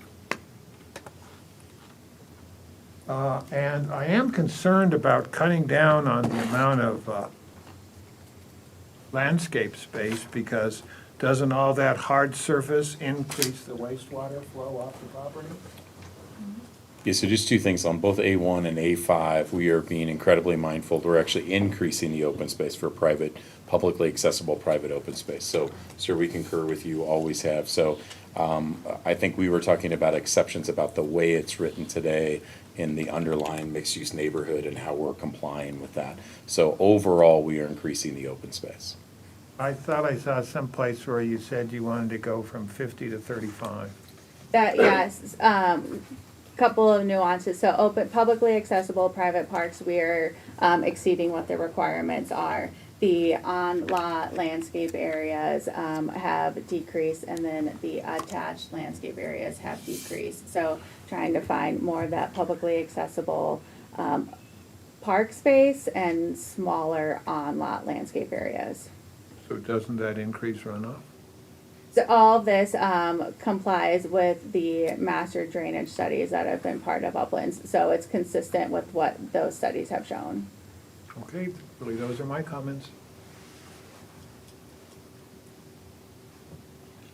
and I am concerned about cutting down on the amount of landscape space, because doesn't all that hard surface increase the wastewater flow off the property? Yeah, so just two things. On both A1 and A5, we are being incredibly mindful. We're actually increasing the open space for private, publicly accessible private open space. So, sir, we concur with you, always have. So I think we were talking about exceptions about the way it's written today in the underlying mixed-use neighborhood and how we're complying with that. So overall, we are increasing the open space. I thought I saw some place where you said you wanted to go from 50 to 35. That, yes, couple of nuances. So publicly accessible private parks, we are exceeding what the requirements are. The on-lot landscape areas have decreased, and then the attached landscape areas have decreased. So trying to find more of that publicly accessible park space and smaller on-lot landscape areas. So doesn't that increase runoff? So all of this complies with the master drainage studies that have been part of Uplands. So it's consistent with what those studies have shown. Okay, really, those are my comments.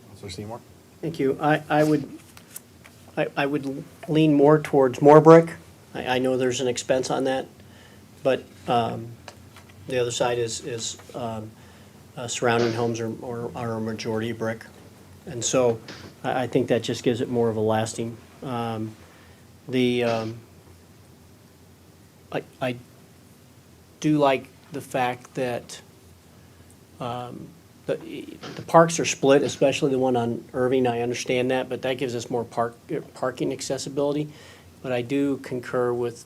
Councilor Seymour? Thank you. I would lean more towards more brick. I know there's an expense on that, but the other side is surrounding homes are a majority brick. And so I think that just gives it more of a lasting. I do like the fact that the parks are split, especially the one on Irving. I understand that, but that gives us more parking accessibility. But I do concur with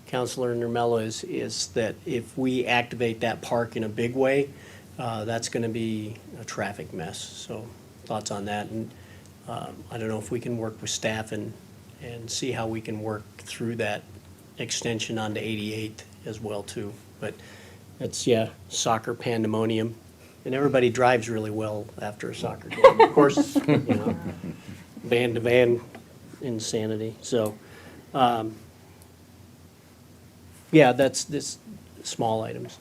Councilor Nermella is that if we activate that park in a big way, that's going to be a traffic mess. So thoughts on that. And I don't know if we can work with staff and see how we can work through that extension onto 88 as well too. But it's, yeah, soccer pandemonium. And everybody drives really well after a soccer game. Of course, you know, van to van insanity. So, yeah, that's this small items.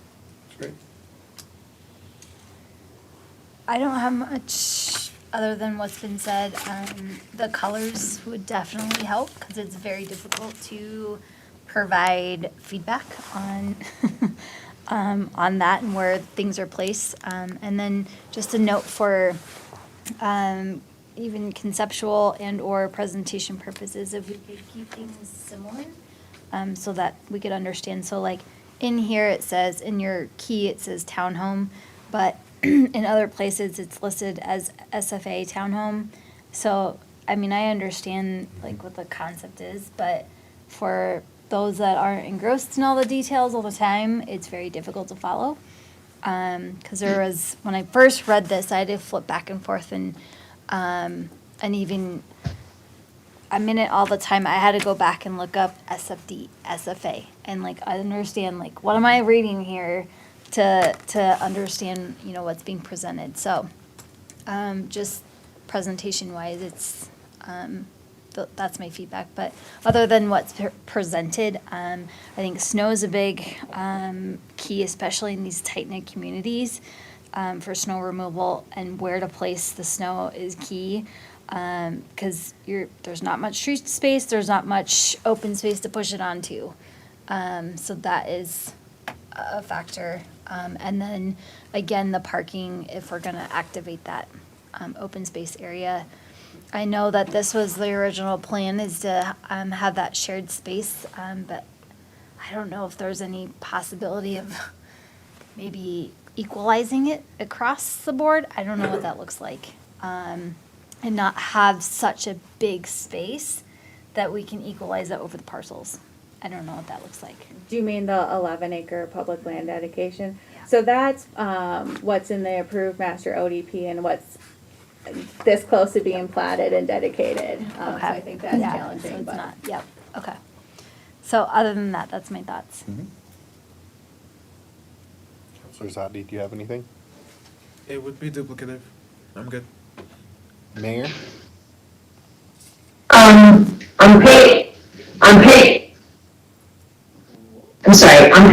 That's great. I don't have much other than what's been said. The colors would definitely help because it's very difficult to provide feedback on on that and where things are placed. And then just a note for even conceptual and or presentation purposes, if we could keep things similar so that we could understand. So like in here it says, in your key it says townhome, but in other places it's listed as SFA townhome. So, I mean, I understand like what the concept is, but for those that aren't engrossed in all the details all the time, it's very difficult to follow. Because there was, when I first read this, I had to flip back and forth and even, I'm in it all the time. I had to go back and look up SFD, SFA, and like I understand like what am I reading here to understand, you know, what's being presented. So just presentation wise, it's that's my feedback. But other than what's presented, I think snow is a big key, especially in these tight-knit communities, for snow removal, and where to place the snow is key. Because there's not much street space, there's not much open space to push it onto. So that is a factor. And then, again, the parking, if we're gonna activate that open space area. I know that this was the original plan, is to have that shared space, but I don't know if there's any possibility of maybe equalizing it across the board. I don't know what that looks like. And not have such a big space that we can equalize it over the parcels. I don't know what that looks like. Do you mean the 11-acre public land dedication? Yeah. So that's what's in the approved master ODP and what's this close to being platted and dedicated. Okay. So I think that's challenging. So it's but not, yep, okay. So other than that, that's my thoughts. Councilor Zadi, do you have anything? It would be duplicative. I'm good. Mayor? On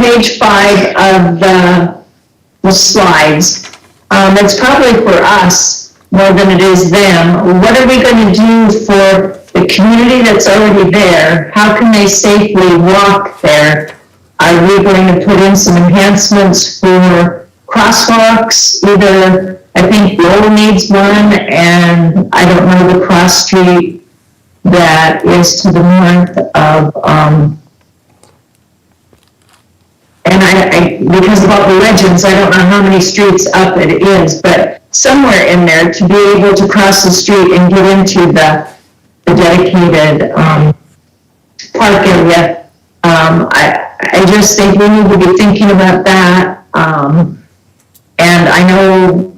page 5 of the slides, it's probably for us more than it is them. What are we going to do for the community that's already there, how can they safely walk there? Are we going to put in some enhancements for crosswalks? Either, I think Lowell needs one, and I don't know the cross street that is to the north of, and because of all the legends, I don't know how many streets up it is, but somewhere in there to be able to cross the street and get into the dedicated, park area. I just think we need to be thinking about that. And I know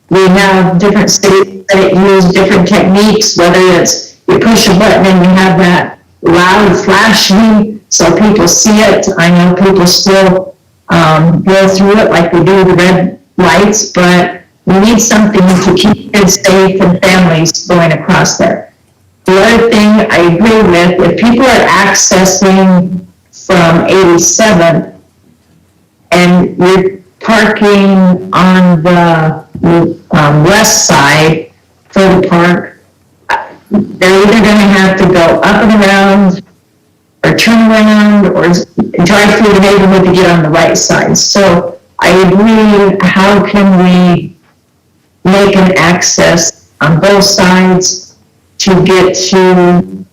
we have different cities that use different techniques, whether it's you push a button and you have that loud flashing so people see it. I know people still go through it like we do the red lights, but we need something to keep kids safe and families going across there. The other thing I agree with, if people are accessing from 87th and you're parking on the west side for the park, they're either going to have to go up and around or turn around or drive through the neighborhood to get on the right side. So I agree, how can we make an access on both sides to get to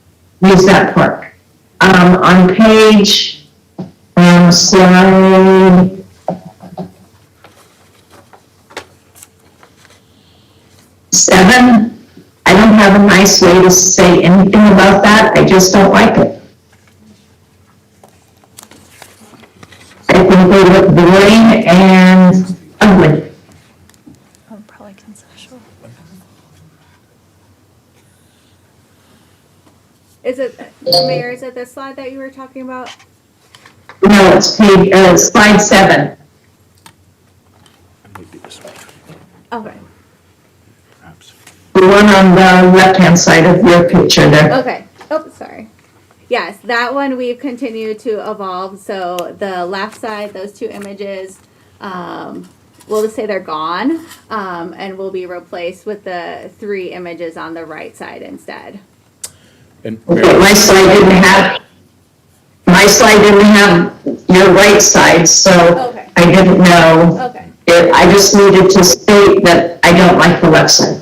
use that park? On page, slide 7, I don't have a nice way to say anything about that. I just don't like it. I think they look boring and ugly. Oh, probably conceptual. Is it, Mayor, is it this slide that you were talking about? No, it's page, slide 7. Maybe this way. Okay. Perhaps. The one on the left-hand side of your picture there. Okay. Oh, sorry. Yes, that one we've continued to evolve. So the left side, those two images, we'll just say they're gone, and will be replaced with the 3 images on the right side instead. And Okay, my slide didn't have your right side, so Okay. I didn't know. Okay. I just needed to state that I don't like the left side.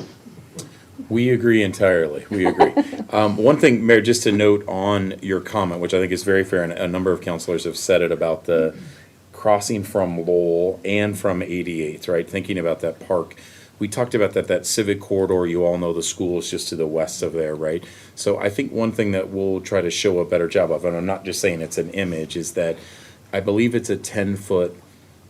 We agree entirely. We agree. One thing, Mayor, just to note on your comment, which I think is very fair, and a number of counselors have said it about the crossing from Lowell and from 88th, right? Thinking about that park. We talked about that civic corridor, you all know the school is just to the west of there, right? So I think one thing that we'll try to show a better job of, and I'm not just saying it's an image, is that I believe it's a 10-foot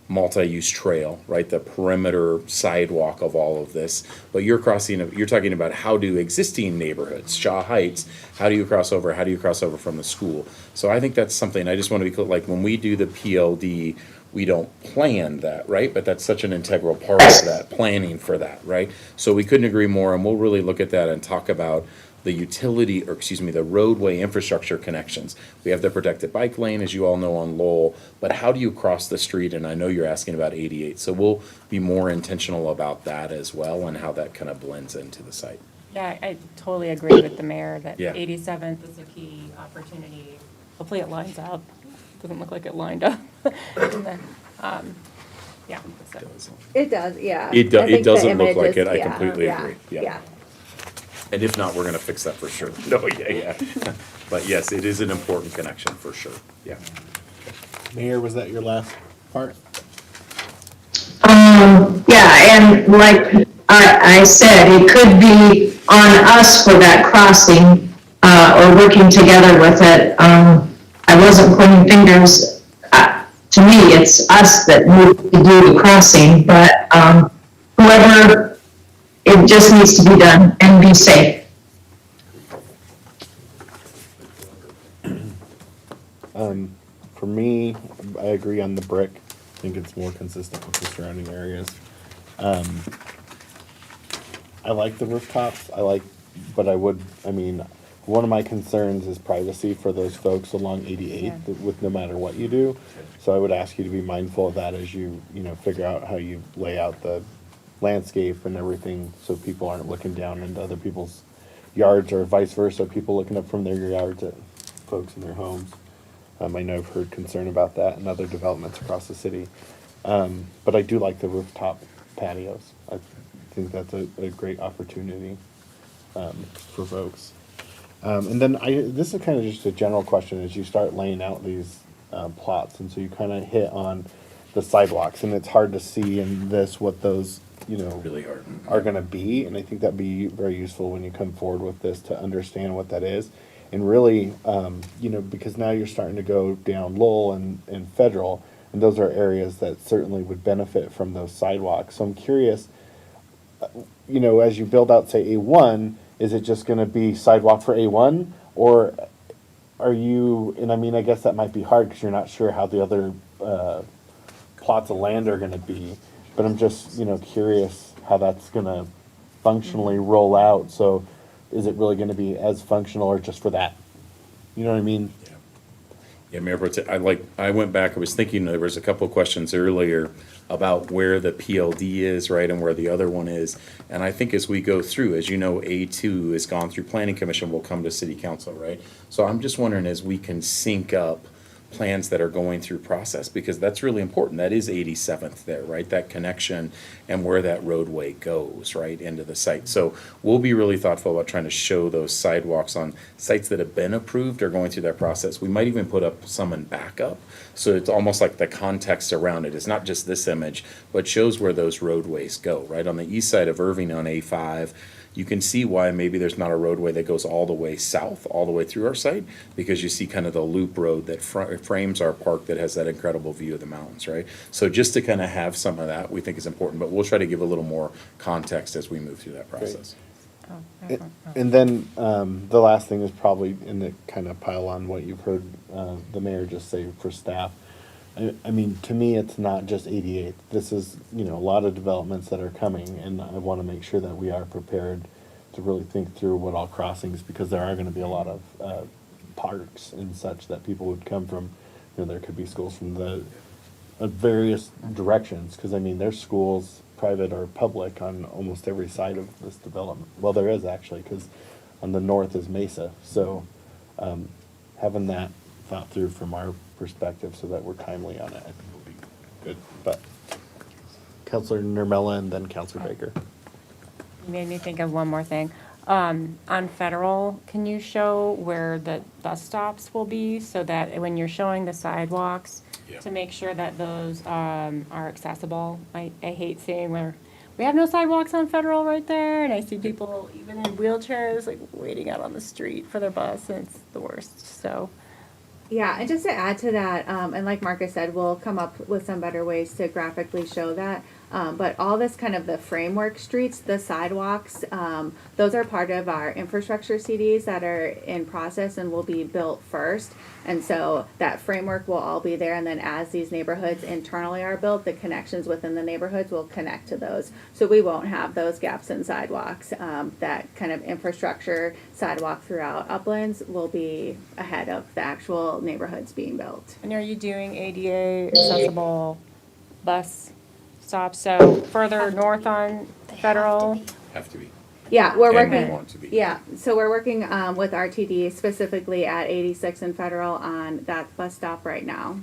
multi-use trail, right? The perimeter sidewalk of all of this. But you're talking about how do existing neighborhoods, Shaw Heights, how do you cross over? How do you cross over from the school? So I think that's something, I just want to be clear, like when we do the PLD, we don't plan that, right? But that's such an integral part of that, planning for that, right? So we couldn't agree more, and we'll really look at that and talk about the roadway infrastructure connections. We have the protected bike lane, as you all know, on Lowell, but how do you cross the street? And I know you're asking about 88, so we'll be more intentional about that as well and how that kind of blends into the site. Yeah, I totally agree with the mayor that Yeah. 87th is a key opportunity. Hopefully it lines up. Doesn't look like it lined up. And then, yeah. So. It does, yeah. It I think the doesn't look image like is- it, I yeah, completely yeah, agree, Yeah. And if not, we're gonna fix that for sure. No, yeah. But yes, it is an important connection for sure, yeah. Mayor, was that your last part? Yeah, and like I said, it could be on us for that crossing, or working together with it. I wasn't pointing fingers. To me, it's us that need to do the crossing, but whoever, it just needs to be done and be safe. For me, I agree on the brick. I think it's more consistent with the surrounding areas. I like the rooftops. One of my concerns is privacy for those folks along 88th with no matter what you do. So I would ask you to be mindful of that as you figure out how you lay out the landscape and everything so people aren't looking down into other people's yards or vice versa, people looking up from their yards at folks in their homes. I know I've heard concern about that and other developments across the city. But I do like the rooftop patios. I think that's a great opportunity for folks. And then this is kind of just a general question as you start laying out these plots. And so you kind of hit on the sidewalks, and it's hard to see in this what those, Really hard. are going to be. And I think that'd be very useful when you come forward with this to understand what that is. And really, because now you're starting to go down Lowell and Federal, and those are areas that certainly would benefit from those sidewalks. So I'm curious, as you build out, say, A1, is it just going to be sidewalk for A1? Or are you, and I mean, I guess that might be hard because you're not sure how the other plots of land are going to be. But I'm just, curious how that's going to functionally roll out. So is it really going to be as functional or just for that? You know what I mean? Yeah, Mayor Pro Tem, I went back, I was thinking, there was a couple of questions earlier about where the PLD is, right, and where the other one is. And I think as we go through, as you know, A2 has gone through Planning Commission, will come to City Council, right? So I'm just wondering as we can sync up plans that are going through process, because that's really important. That is 87th there, right? That connection and where that roadway goes, right, into the site. So we'll be really thoughtful about trying to show those sidewalks on sites that have been approved or going through that process. We might even put up some in backup. So it's almost like the context around it is not just this image, but shows where those roadways go, right? On the east side of Irving on A5, you can see why maybe there's not a roadway that goes all the way south, all the way through our site, because you see kind of the loop road that frames our park that has that incredible view of the mountains, right? So just to kind of have some of that, we think is important, but we'll try to give a little more context as we move through that process. And then the last thing is probably, and it kind of pile on what you've heard the mayor just say for staff. I mean, to me, it's not just 88. This is, a lot of developments that are coming, and I want to make sure that we are prepared to really think through what all crossings, because there are going to be a lot of parks and such that people would come from. There could be schools from the various directions, because I mean, there's schools, private or public, on almost every side of this development. Well, there is actually, because on the north is Mesa. So having that thought through from our perspective so that we're timely on it, I think will be good. But Councilor Nermella and then Councilor Baker. You made me think of one more thing. On Federal, can you show where the bus stops will be so that when you're showing the sidewalks, to make sure that those are accessible? I hate seeing where we have no sidewalks on Federal right there, and I see people even in wheelchairs like waiting out on the street for their bus, and it's the worst. So. Yeah, and just to add to that, and like Marcus said, we'll come up with some better ways to graphically show that. But all this kind of the framework streets, the sidewalks, those are part of our infrastructure CDs that are in process and will be built first. And so that framework will all be there. And then as these neighborhoods internally are built, the connections within the neighborhoods will connect to those. So we won't have those gaps in sidewalks. That kind of infrastructure sidewalk throughout Uplands will be ahead of the actual neighborhoods being built. And are you doing ADA accessible bus stops? So further north on Federal? Have to be. Yeah, we're And we working. want to be. Yeah, so we're working with RTD specifically at 86 and Federal on that bus stop right now.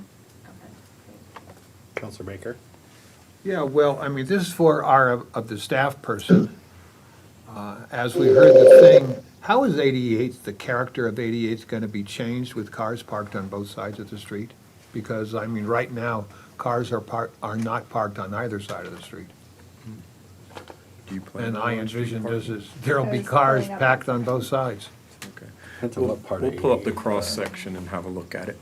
Councilor Baker. Yeah, well, I mean, this is for of the staff person. As we heard the thing, how is 88, the character of 88 going to be changed with cars parked on both sides of the street? Because, I mean, right now, cars are not parked on either side of the street. Do you plan And on I on-street envision parking? there'll be cars packed on both sides. Okay. Depends on what part of We'll pull up the 88. cross-section and have a look at it.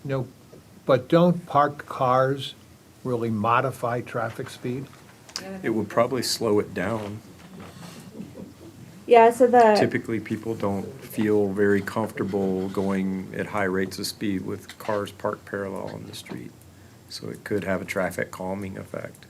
No, but don't parked cars really modify traffic speed? It would probably slow it down. Yeah, so the Typically, people don't feel very comfortable going at high rates of speed with cars parked parallel on the street. So it could have a traffic calming effect.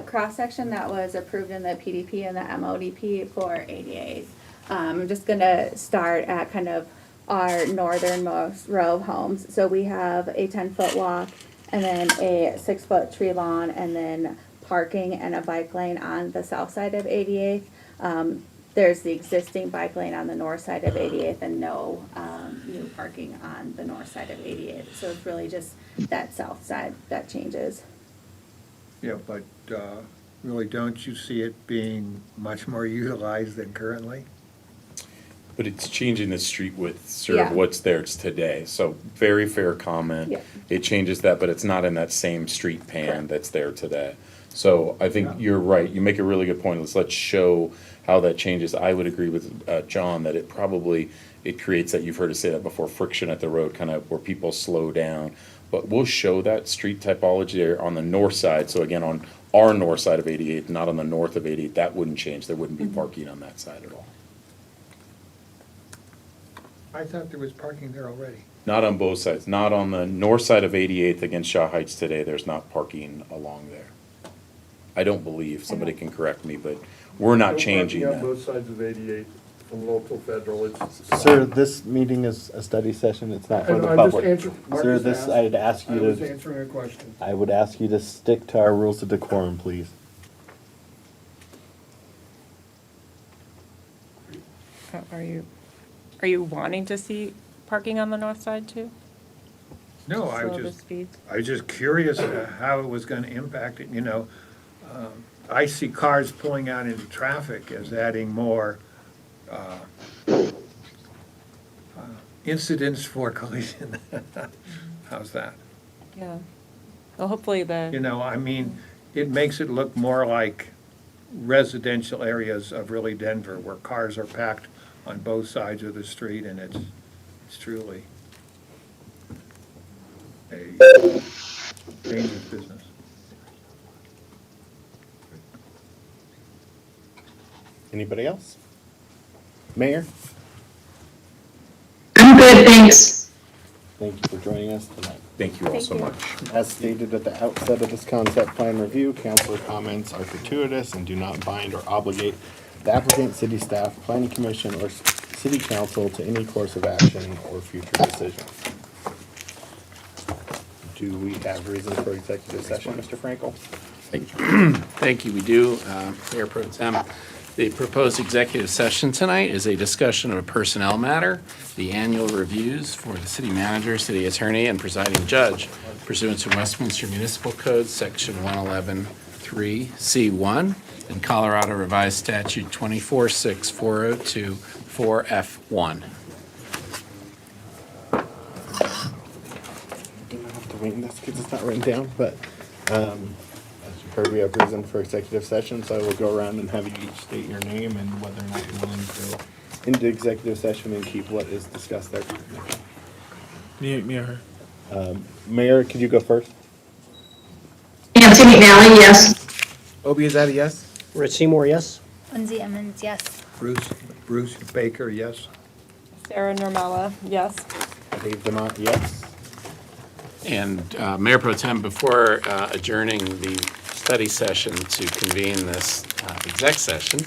cross section that was approved in the PDP and the MODP for ADAs. I'm just gonna start at kind of our northernmost row of homes. So we have a 10-foot walk, and then a 6-foot tree lawn, and then parking and a bike lane on the south side of 88th. There's the existing bike lane on the north side of 88th and no new parking on the north side of 88th. So it's really just that south side that changes. Yeah, but really, don't you see it being much more utilized than currently? But it's changing the street width, sort Yeah. of what's there today, so very fair comment. Yeah. It changes that, but it's not in that same street pan Correct. that's there today. So I think you're right, you make a really good point, let's show how that changes. I would agree with John that it probably, it creates that, you've heard us say that before, friction at the road, kind of where people slow down. But we'll show that street typology there on the north side, so again, on our north side of 88, not on the north of 88, that wouldn't change, there wouldn't be parking on that side at all. I thought there was parking there already. Not on both sides, not on the north side of 88th against Shaw Heights today, there's not parking along there. I don't believe, somebody can correct me, but we're not changing that. both sides of 88, from local, federal, Sir, this meeting is a study session, it's not for the public. Sir, this, I'd ask you to, answering a question. I would ask you to stick to our rules of decorum, please. Are you wanting to see parking on the north side too? No, Slow the speed? I was just curious how it was gonna impact it, you know. I see cars pulling out into traffic as adding more incidents for collision. How's that? Yeah. Well, hopefully You know, I mean, it makes it look more like residential areas of really Denver, where cars are packed on both sides of the street, and it's truly a dangerous business. Anybody else? Mayor? I'm good, thanks. Thank you for joining us tonight. Thank you all so much. As stated at the outset of this concept plan review, council comments are gratuitous and do not bind or obligate the applicant, city staff, planning commission, or city council to any course of action or future decision. Do we have reason for executive session, Mr. Frankel? Thank you, we do. Mayor Pro Tem, the proposed executive session tonight is a discussion of a personnel matter, the annual reviews for the city manager, city attorney, and presiding judge pursuant to Westminster Municipal Code, Section 111.3C1, and Colorado Revised Statute 246402 4F1. Do not have to wing this because it's not written down, but as you heard, we have reason for executive session, so I will go around and have you each state your name and whether or not you're willing to go into executive session and keep what is discussed there. Mayor. Mayor, could you go first? Nancy McNally, yes. Obie, is that a yes? Rich Seymour, yes? Lindsay Emmons, yes. Bruce Baker, yes. Sarah Normella, yes. Dave Demott, yes. And Mayor Pro Tem, before adjourning the study session to convene this exec session,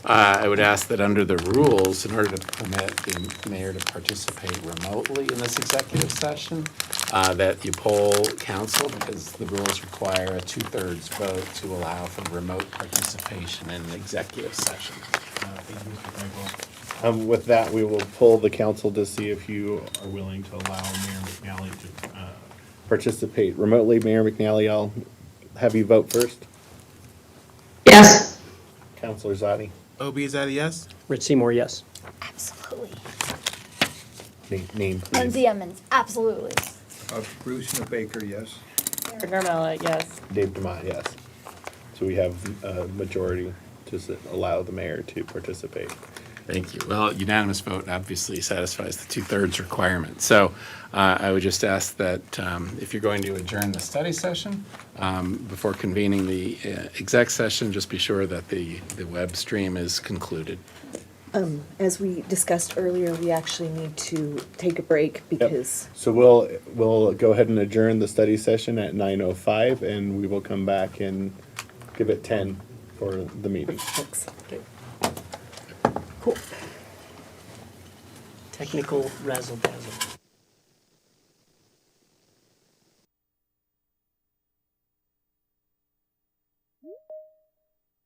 I would ask that under the rules, in order to permit the mayor to participate remotely in this executive session, that you poll council, because the rules require a 2/3 vote to allow for remote participation in an executive session. With that, we will poll the council to see if you are willing to allow Mayor McNally to participate remotely. Mayor McNally, I'll have you vote first. Yes. Councilor Zadi. Obie, is that a yes? Rich Seymour, yes. Absolutely. Name, please. Lindsay Emmons, absolutely. Bruce Baker, yes. Sarah Normella, yes. Dave Demott, yes. So we have a majority to allow the mayor to participate. Thank you. Well, unanimous vote obviously satisfies the 2/3 requirement. So I would just ask that if you're going to adjourn the study session, before convening the exec session, just be sure that the web stream is concluded. As we discussed earlier, we actually need to take a break because So we'll go ahead and adjourn the study session at 9:05, and we will come back and give it 10 for the meeting. Thanks. Cool. Technical razzle dazzle.